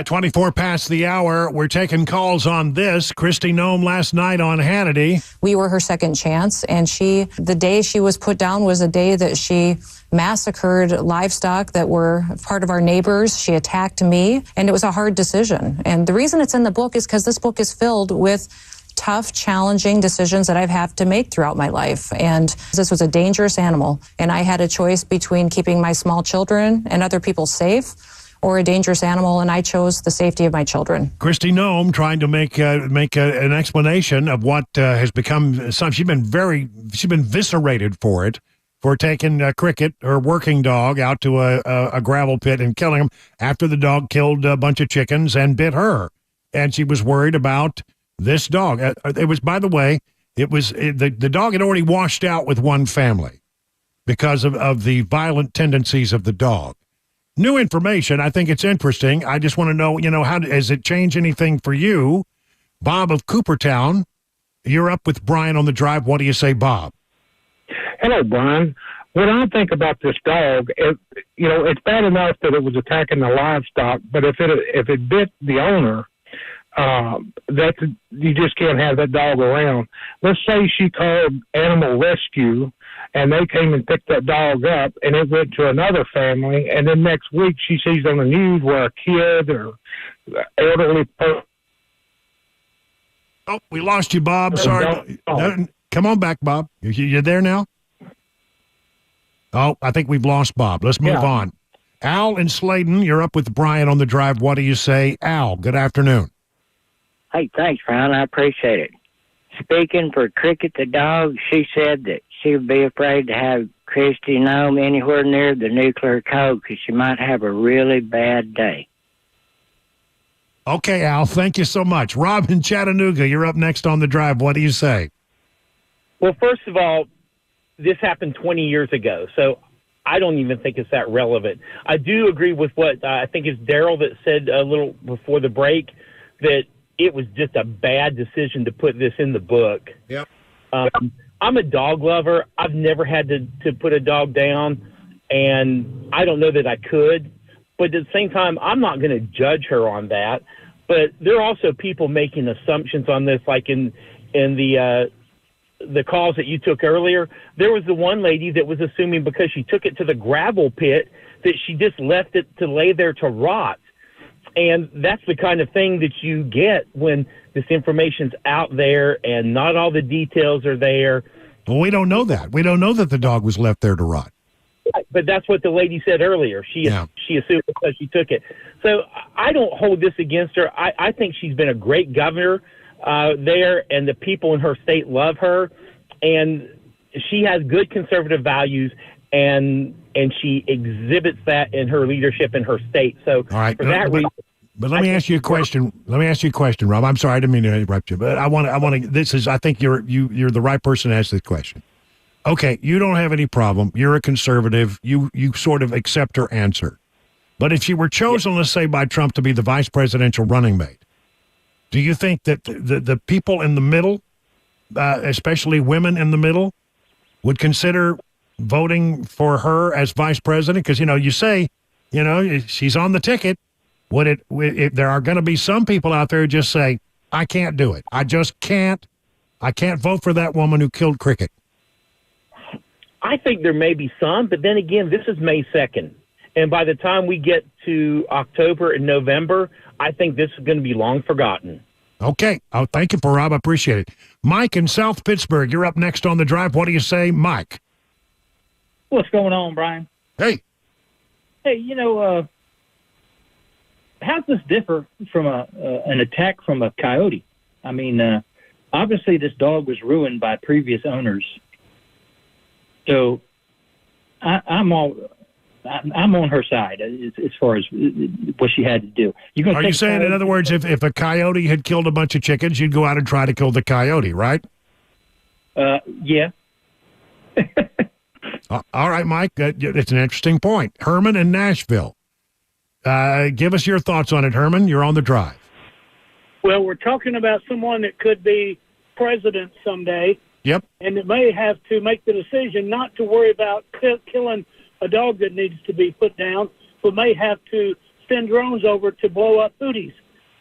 24 past the hour. We're taking calls on this. Kristi Noem last night on Hannity. We were her second chance, and the day she was put down was a day that she massacred livestock that were part of our neighbors. She attacked me, and it was a hard decision. And the reason it's in the book is because this book is filled with tough, challenging decisions that I've had to make throughout my life. And this was a dangerous animal, and I had a choice between keeping my small children and other people safe or a dangerous animal, and I chose the safety of my children. Kristi Noem trying to make an explanation of what has become some. She's been viscerated for taking Cricket, her working dog, out to a gravel pit and killing him after the dog killed a bunch of chickens and bit her, and she was worried about this dog. It was, by the way, the dog had already washed out with one family because of the violent tendencies of the dog. New information. I think it's interesting. I just want to know, how has it changed anything for you? Bob of Coopertown, you're up with Brian on the drive. What do you say, Bob? Hello, Brian. When I think about this dog, it's bad enough that it was attacking the livestock, but if it bit the owner, you just can't have that dog around. Let's say she called animal rescue, and they came and picked that dog up, and it went to another family, and then next week she sees on the news where a kid or elderly person. Oh, we lost you, Bob. Sorry. No, come on back, Bob. You're there now? Oh, I think we've lost Bob. Let's move on. Al in Sladen, you're up with Brian on the drive. What do you say? Al, good afternoon. Hey, thanks, Brian. I appreciate it. Speaking for Cricket the dog, she said that she would be afraid to have Kristi Noem anywhere near the nuclear code because she might have a really bad day. Okay, Al, thank you so much. Rob in Chattanooga, you're up next on the drive. What do you say? Well, first of all, this happened 20 years ago, so I don't even think it's that relevant. I do agree with what I think it's Daryl that said a little before the break, that it was just a bad decision to put this in the book. Yep. I'm a dog lover. I've never had to put a dog down, and I don't know that I could. But at the same time, I'm not going to judge her on that. But there are also people making assumptions on this, like in the calls that you took earlier. There was the one lady that was assuming because she took it to the gravel pit that she just left it to lay there to rot. And that's the kind of thing that you get when this information's out there and not all the details are there. Well, we don't know that. We don't know that the dog was left there to rot. But that's what the lady said earlier. She assumed because she took it. So I don't hold this against her. I think she's been a great governor there, and the people in her state love her. And she has good conservative values, and she exhibits that in her leadership in her state. So all right, for that reason. But let me ask you a question. Rob. I'm sorry, I didn't mean to interrupt you, but I want to. I think you're the right person to ask this question. Okay, you don't have any problem. You're a conservative. You sort of accept her answer. But if she were chosen, let's say, by Trump to be the vice presidential running mate, do you think that the people in the middle, especially women in the middle, would consider voting for her as vice president? Because, you say, she's on the ticket. If there are going to be some people out there who just say, I can't do it. I just can't. I can't vote for that woman who killed Cricket. I think there may be some, but then again, this is May 2nd. And by the time we get to October and November, I think this is going to be long forgotten. Okay. Oh, thank you, Rob. I appreciate it. Mike in South Pittsburgh, you're up next on the drive. What do you say, Mike? What's going on, Brian? Hey. Hey, how does this differ from an attack from a coyote? I mean, obviously this dog was ruined by previous owners. So I'm on her side as far as what she had to do. Are you saying, in other words, if a coyote had killed a bunch of chickens, you'd go out and try to kill the coyote, right? Yeah. All right, Mike. It's an interesting point. Herman in Nashville. Give us your thoughts on it, Herman. You're on the drive. Well, we're talking about someone that could be president someday. Yep. And it may have to make the decision not to worry about killing a dog that needs to be put down, but may have to send drones over to blow up booties.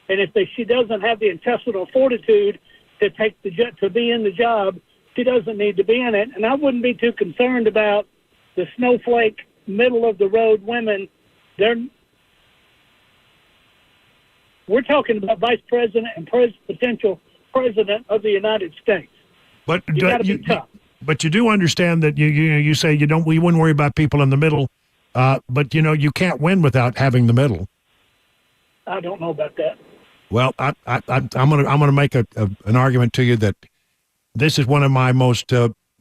And if she doesn't have the intestinal fortitude to take to be in the job, she doesn't need to be in it. And I wouldn't be too concerned about the snowflake, middle of the road women. We're talking about vice president and potential president of the United States. But you got to be tough. But you do understand that you say we wouldn't worry about people in the middle, but you can't win without having the middle. I don't know about that. Well, I'm gonna make an argument to you that this is one of my most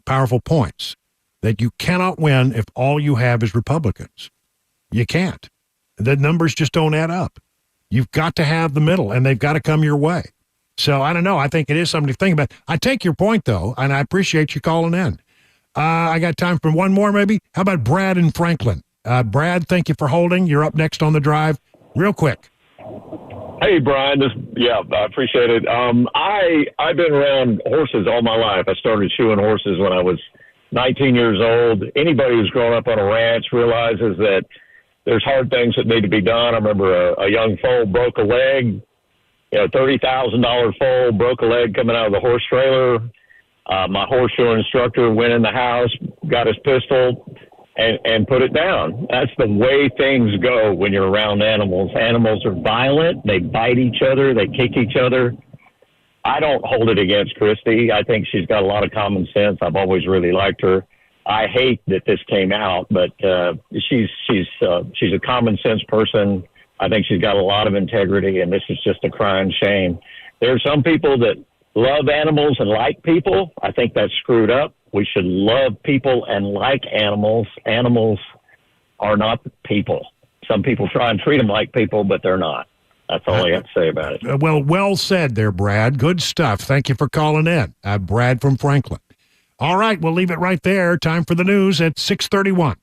powerful points, that you cannot win if all you have is Republicans. You can't. The numbers just don't add up. You've got to have the middle, and they've got to come your way. So I don't know. I think it is something to think about. I take your point, though, and I appreciate you calling in. I got time for one more, maybe. How about Brad in Franklin? Brad, thank you for holding. You're up next on the drive. Real quick. Hey, Brian. I appreciate it. I've been around horses all my life. I started shoeing horses when I was 19 years old. Anybody who's grown up on a ranch realizes that there's hard things that need to be done. I remember a young foal broke a leg, $30,000 foal, broke a leg coming out of the horse trailer. My horseshoe instructor went in the house, got his pistol, and put it down. That's the way things go when you're around animals. Animals are violent. They bite each other. They kick each other. I don't hold it against Kristi. I think she's got a lot of common sense. I've always really liked her. I hate that this came out, but she's a common sense person. I think she's got a lot of integrity, and this is just a crying shame. There are some people that love animals and like people. I think that's screwed up. We should love people and like animals. Animals are not people. Some people try and treat them like people, but they're not. That's all I have to say about it. Well said there, Brad. Good stuff. Thank you for calling in. Brad from Franklin. All right, we'll leave it right there. Time for the news at 6:31.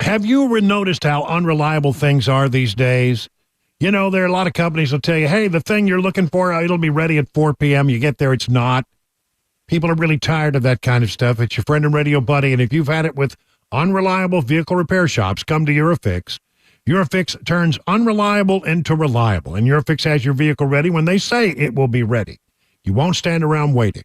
Have you noticed how unreliable things are these days? You know, there are a lot of companies will tell you, hey, the thing you're looking for, it'll be ready at 4 p.m. You get there, it's not. People are really tired of that kind of stuff. It's your friend and radio buddy, and if you've had it with unreliable vehicle repair shops, come to URFIX. URFIX turns unreliable into reliable, and URFIX has your vehicle ready when they say it will be ready. You won't stand around waiting.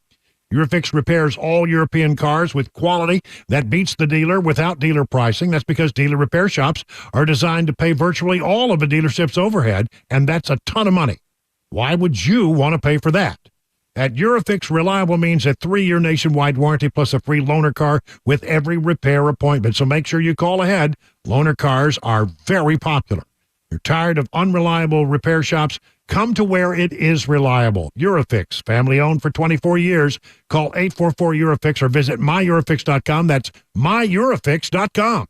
URFIX repairs all European cars with quality that beats the dealer without dealer pricing. That's because dealer repair shops are designed to pay virtually all of a dealership's overhead, and that's a ton of money. Why would you want to pay for that? At URFIX, reliable means a 3-year nationwide warranty plus a free loaner car with every repair appointment. So make sure you call ahead. Loaner cars are very popular. You're tired of unreliable repair shops? Come to where it is reliable. URFIX, family owned for 24 years. Call 844-URFIX or visit myurfix.com. That's myurfix.com.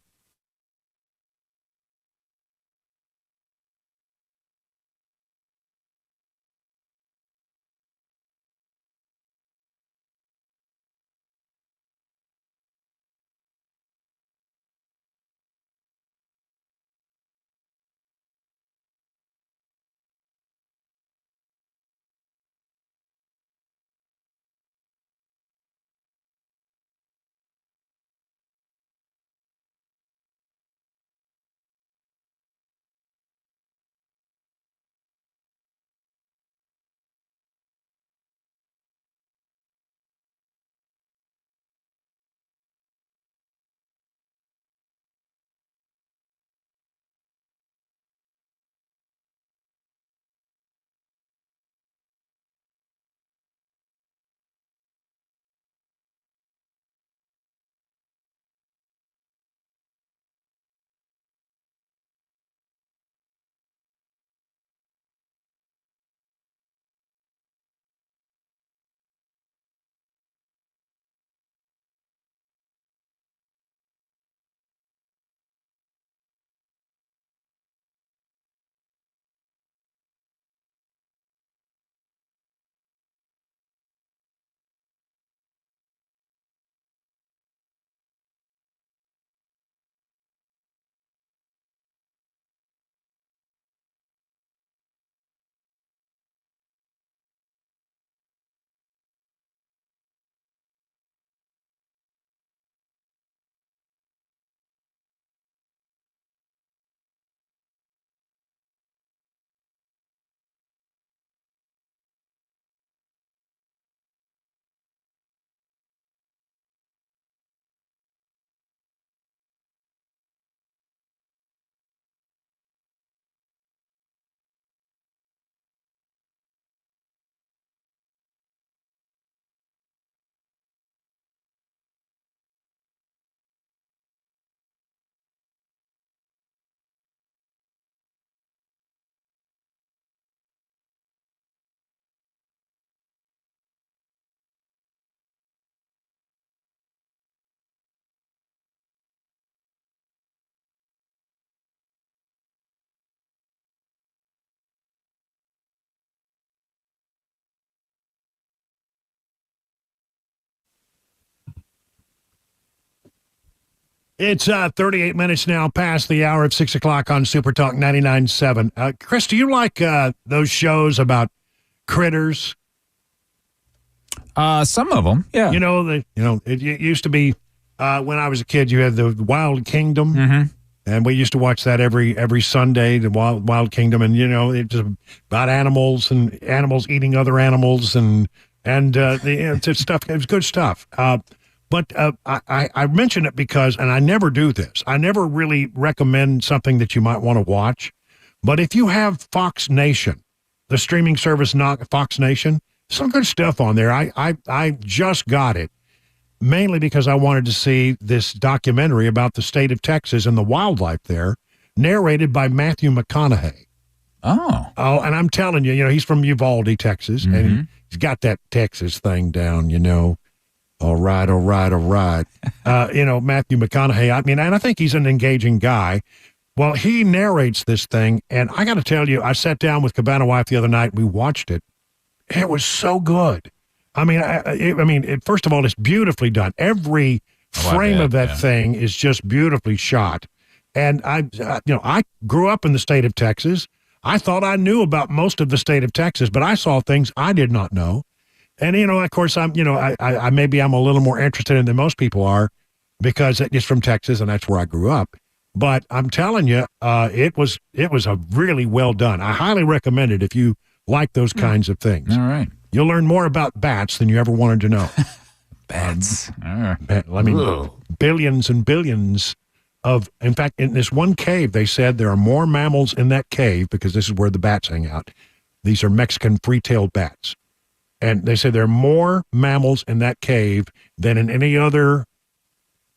It's 38 minutes now past the hour of 6 o'clock on Super Talk 99.7. Chris, do you like those shows about critters? Some of them, yeah. It used to be when I was a kid, you had the Wild Kingdom, and we used to watch that every Sunday, the Wild Kingdom, and it's about animals and animals eating other animals, and it's stuff. It was good stuff. But I mention it because, and I never do this, I never really recommend something that you might want to watch. But if you have Fox Nation, the streaming service, not Fox Nation, some good stuff on there. I just got it, mainly because I wanted to see this documentary about the state of Texas and the wildlife there, narrated by Matthew McConaughey. Oh, and I'm telling you, he's from Uvalde, Texas, and he's got that Texas thing down, All right. Matthew McConaughey, and I think he's an engaging guy. Well, he narrates this thing, and I got to tell you, I sat down with Cabana Wife the other night. We watched it. It was so good. First of all, it's beautifully done. Every frame of that thing is just beautifully shot. And I grew up in the state of Texas. I thought I knew about most of the state of Texas, but I saw things I did not know. And, of course, I maybe I'm a little more interested in than most people are because it's from Texas and that's where I grew up. But I'm telling you, it was a really well done. I highly recommend it if you like those kinds of things. All right. You'll learn more about bats than you ever wanted to know. Bats. All right. I mean, billions and billions in fact, in this one cave, they said there are more mammals in that cave because this is where the bats hang out. These are Mexican free-tailed bats. And they said there are more mammals in that cave than in any other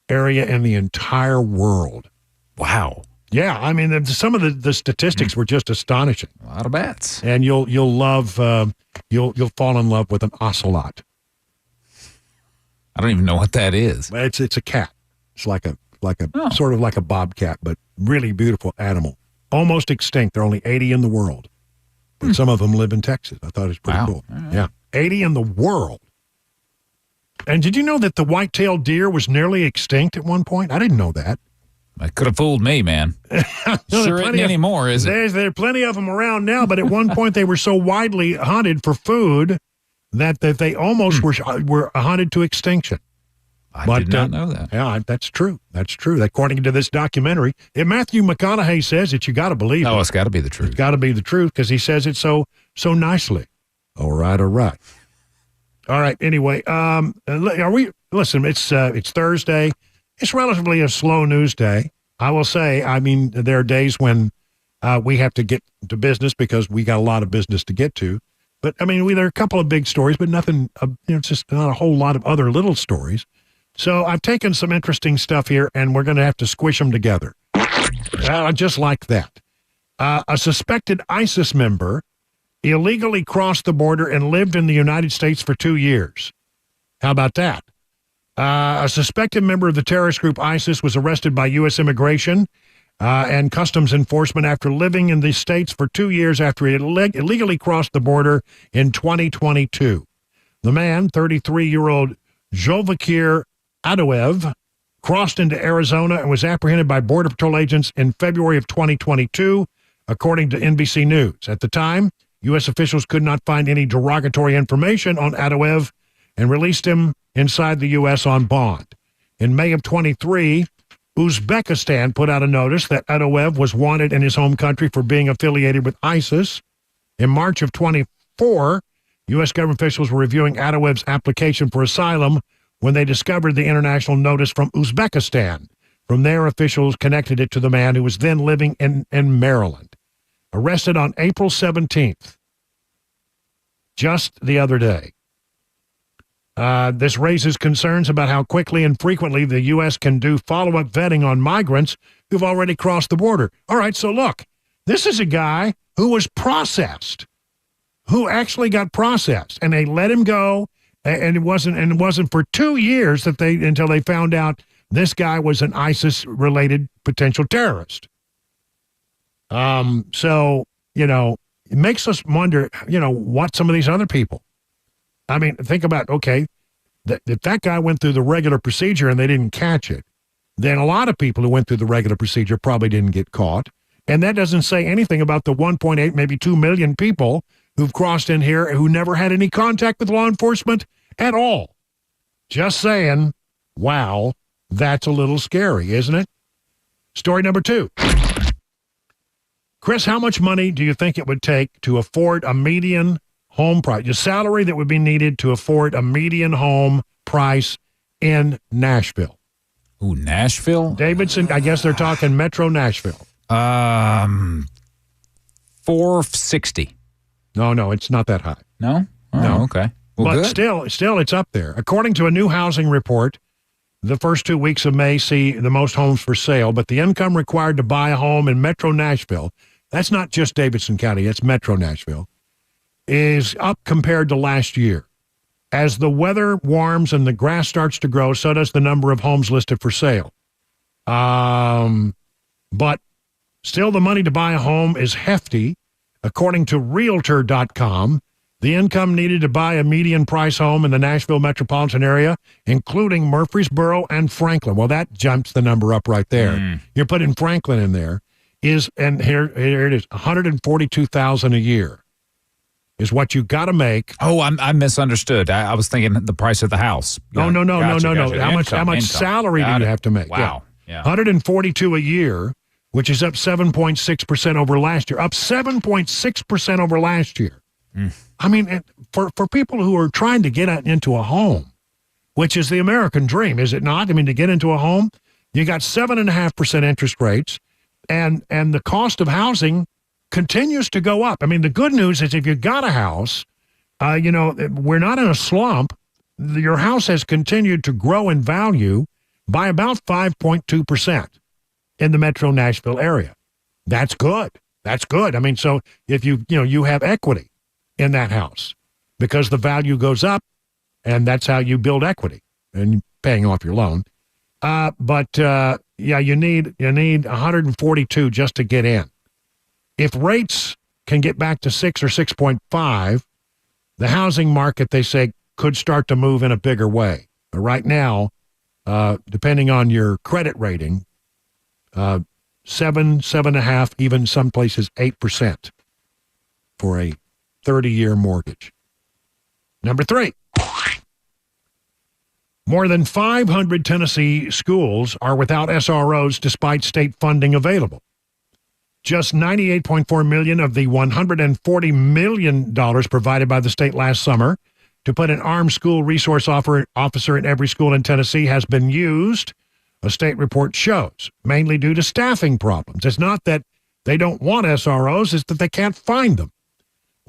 area in the entire world. Wow. Yeah, I mean, some of the statistics were just astonishing. A lot of bats. And you'll love, you'll fall in love with an ocelot. I don't even know what that is. It's a cat. It's sort of like a bobcat, but really beautiful animal. Almost extinct. There are only 80 in the world. But some of them live in Texas. I thought it was pretty cool. Right. Yeah. 80 in the world. And did you know that the white-tailed deer was nearly extinct at one point? I didn't know that. That could have fooled me, man. Sure isn't anymore, is it? There are plenty of them around now, but at one point they were so widely hunted for food that they almost were hunted to extinction. I did not know that. Yeah, that's true. That's true. According to this documentary, if Matthew McConaughey says it, you got to believe it. Oh, it's got to be the truth. It's got to be the truth because he says it so nicely. All right. All right. Anyway, listen, it's Thursday. It's relatively a slow news day. I will say, I mean, there are days when we have to get to business because we got a lot of business to get to. But, I mean, there are a couple of big stories, but nothing, it's just not a whole lot of other little stories. So I've taken some interesting stuff here, and we're going to have to squish them together. Just like that. A suspected ISIS member illegally crossed the border and lived in the United States for 2 years. How about that? A suspected member of the terrorist group ISIS was arrested by U.S. Immigration and Customs Enforcement after living in the States for 2 years after he illegally crossed the border in 2022. The man, 33-year-old Jovakir Adoev, crossed into Arizona and was apprehended by Border Patrol agents in February of 2022, according to NBC News. At the time, U.S. officials could not find any derogatory information on Adoev and released him inside the U.S. on bond. In May of 23, Uzbekistan put out a notice that Adoev was wanted in his home country for being affiliated with ISIS. In March of 24, U.S. government officials were reviewing Adoev's application for asylum when they discovered the international notice from Uzbekistan. From there, officials connected it to the man who was then living in Maryland. Arrested on April 17th, just the other day. This raises concerns about how quickly and frequently the U.S. can do follow-up vetting on migrants who've already crossed the border. All right, so look, this is a guy who was processed, who actually got processed, and they let him go, and it wasn't for 2 years until they found out this guy was an ISIS-related potential terrorist. So, it makes us wonder, what some of these other people. I mean, think about, okay, if that guy went through the regular procedure and they didn't catch it, then a lot of people who went through the regular procedure probably didn't get caught. And that doesn't say anything about the 1.8, maybe 2 million people who've crossed in here who never had any contact with law enforcement at all. Just saying, wow, that's a little scary, isn't it? Story number 2. Chris, how much money do you think it would take to afford a median home price, your salary that would be needed to afford a median home price in Nashville? Ooh, Nashville? Davidson, I guess they're talking Metro Nashville. $460. No, it's not that high. No? Oh, no. Okay. Well, but good. still, it's up there. According to a new housing report, the first 2 weeks of May see the most homes for sale, but the income required to buy a home in Metro Nashville, that's not just Davidson County, it's Metro Nashville, is up compared to last year. As the weather warms and the grass starts to grow, so does the number of homes listed for sale. But still the money to buy a home is hefty. According to Realtor.com, The income needed to buy a median price home in the Nashville metropolitan area, including Murfreesboro and Franklin. Well, that jumps the number up right there. You're putting Franklin in there. And here it is, $142,000 a year is what you got to make. Oh, I misunderstood. I was thinking the price of the house. No. Gotcha. How much salary do you have to make? Wow. Yeah. 142 a year, which is up 7.6% over last year. Up 7.6% over last year. I mean, for people who are trying to get into a home, which is the American dream, is it not? I mean, to get into a home, you got 7.5% interest rates, and the cost of housing continues to go up. I mean, the good news is if you got a house, we're not in a slump. Your house has continued to grow in value by about 5.2% in the metro Nashville area. That's good. That's good. I mean, so if you have equity in that house because the value goes up, and that's how you build equity and paying off your loan. You need 142 just to get in. If rates can get back to 6 or 6.5, the housing market, they say, could start to move in a bigger way. But right now, depending on your credit rating, 7.5, even some places 8% for a 30-year mortgage. Number 3. More than 500 Tennessee schools are without SROs despite state funding available. Just $98.4 million of the $140 million provided by the state last summer to put an armed school resource officer in every school in Tennessee has been used, a state report shows, mainly due to staffing problems. It's not that they don't want SROs, it's that they can't find them.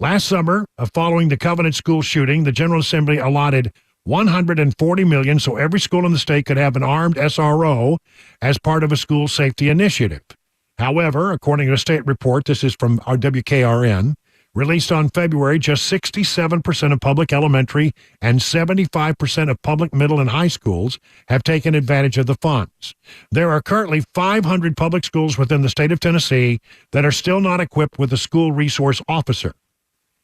Last summer, following the Covenant School shooting, the General Assembly allotted $140 million so every school in the state could have an armed SRO as part of a school safety initiative. However, according to a state report, this is from our WKRN, released on February, just 67% of public elementary and 75% of public middle and high schools have taken advantage of the funds. There are currently 500 public schools within the state of Tennessee that are still not equipped with a school resource officer.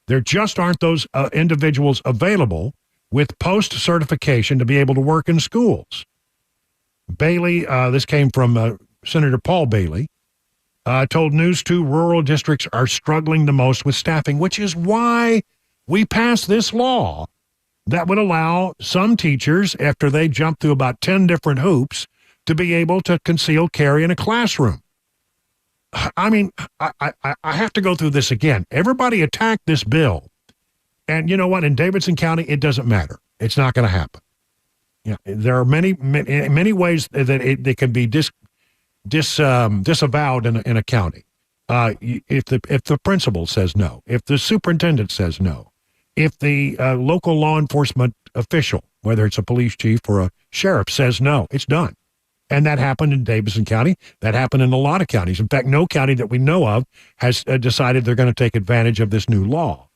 There just aren't those individuals available with post-certification to be able to work in schools. Bailey, this came from Senator Paul Bailey, told News 2 rural districts are struggling the most with staffing, which is why we passed this law that would allow some teachers, after they jump through about 10 different hoops, to be able to conceal carry in a classroom. I mean, I have to go through this again. Everybody attacked this bill. And you know what? In Davidson County, it doesn't matter. It's not going to happen. Yeah, there are many ways that they can be disavowed in a county. If the principal says no, if the superintendent says no, if the local law enforcement official, whether it's a police chief or a sheriff, says no, it's done. And that happened in Davidson County. That happened in a lot of counties. In fact, no county that we know of has decided they're going to take advantage of this new law.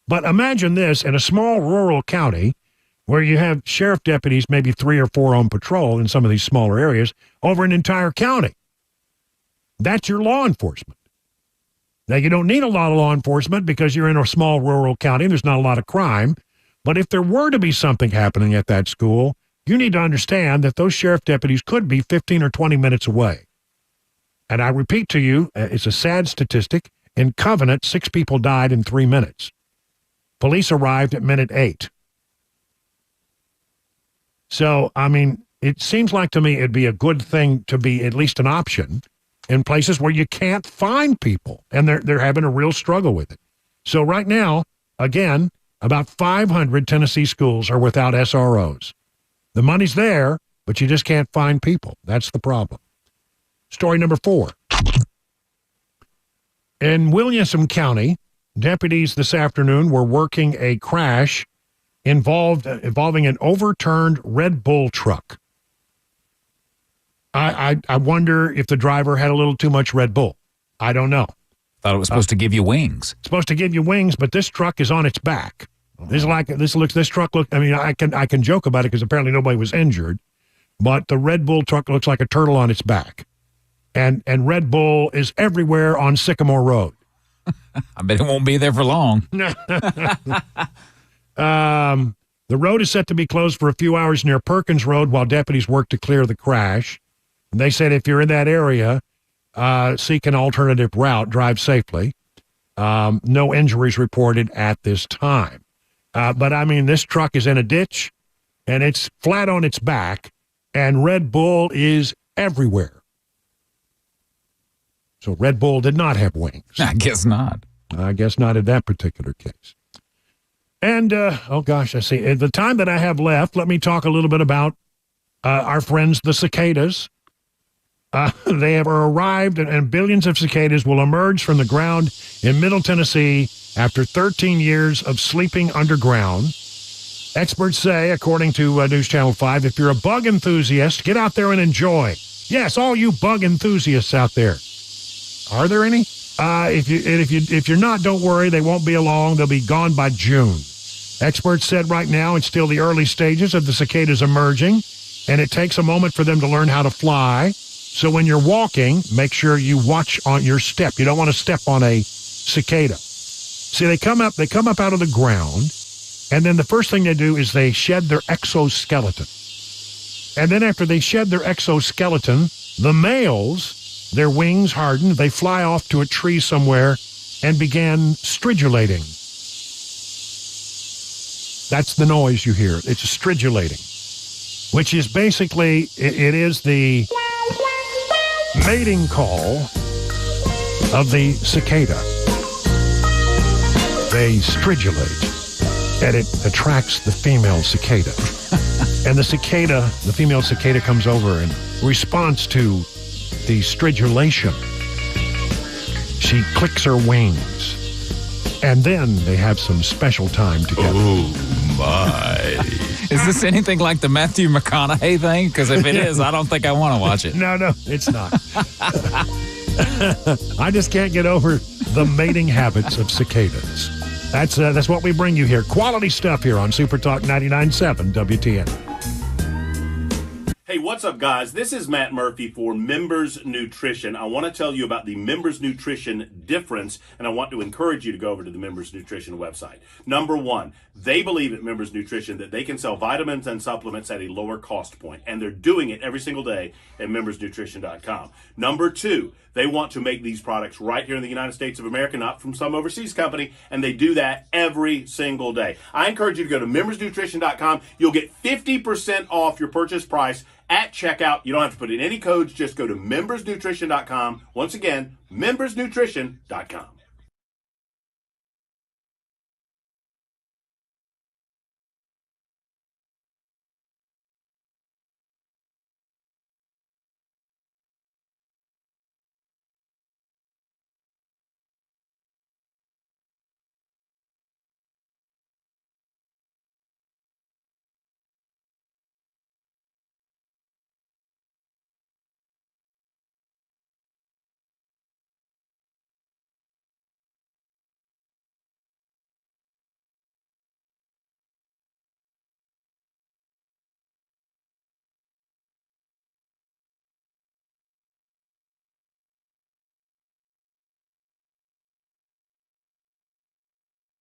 But imagine this, in a small rural county where you have sheriff deputies, maybe 3 or 4 on patrol in some of these smaller areas, over an entire county. That's your law enforcement. Now, you don't need a lot of law enforcement because you're in a small rural county and there's not a lot of crime. But if there were to be something happening at that school, you need to understand that those sheriff deputies could be 15 or 20 minutes away. And I repeat to you, it's a sad statistic. In Covenant, 6 people died in 3 minutes. Police arrived at minute 8. So, I mean, it seems like to me it'd be a good thing to be at least an option in places where you can't find people, and they're having a real struggle with it. So right now, again, about 500 Tennessee schools are without SROs. The money's there, but you just can't find people. That's the problem. Story number 4. In Williamson County, deputies this afternoon were working a crash involving an overturned Red Bull truck. I wonder if the driver had a little too much Red Bull. I don't know. Thought it was supposed to give you wings. It's supposed to give you wings, but this truck is on its back. This truck looks. I mean, I can joke about it because apparently nobody was injured, but the Red Bull truck looks like a turtle on its back, and Red Bull is everywhere on Sycamore Road. I bet it won't be there for long. The road is set to be closed for a few hours near Perkins Road while deputies work to clear the crash. And they said if you're in that area, seek an alternative route, drive safely. No injuries reported at this time. But, I mean, this truck is in a ditch, and it's flat on its back, and Red Bull is everywhere. So Red Bull did not have wings. I guess not. I guess not in that particular case. And, oh, gosh, I see. At the time that I have left, let me talk a little bit about our friends, the cicadas. They have arrived, and billions of cicadas will emerge from the ground in Middle Tennessee after 13 years of sleeping underground. Experts say, according to News Channel 5, if you're a bug enthusiast, get out there and enjoy. Yes, all you bug enthusiasts out there. Are there any? If you're not, don't worry. They won't be long. They'll be gone by June. Experts said right now it's still the early stages of the cicadas emerging, and it takes a moment for them to learn how to fly. So when you're walking, make sure you watch on your step. You don't want to step on a cicada. See, they come up out of the ground, and then the first thing they do is they shed their exoskeleton. And then after they shed their exoskeleton, the males, their wings harden, they fly off to a tree somewhere and begin stridulating. That's the noise you hear. It's stridulating, which is basically, it is the mating call of the cicada. They stridulate, and it attracts the female cicada. And the female cicada comes over and responds to the stridulation. She clicks her wings, and then they have some special time together. Oh, my. Is this anything like the Matthew McConaughey thing? Because if it is, I don't think I want to watch it. No, it's not. I just can't get over the mating habits of cicadas. That's what we bring you here. Quality stuff here on Super Talk 99.7 WTN. Hey, what's up, guys? This is Matt Murphy for Members Nutrition. I want to tell you about the Members Nutrition difference, and I want to encourage you to go over to the Members Nutrition website. Number one, they believe at Members Nutrition that they can sell vitamins and supplements at a lower cost point, and they're doing it every single day at membersnutrition.com. Number two, they want to make these products right here in the United States of America, not from some overseas company, and they do that every single day. I encourage you to go to membersnutrition.com. You'll get 50% off your purchase price at checkout. You don't have to put in any codes. Just go to membersnutrition.com. Once again, membersnutrition.com.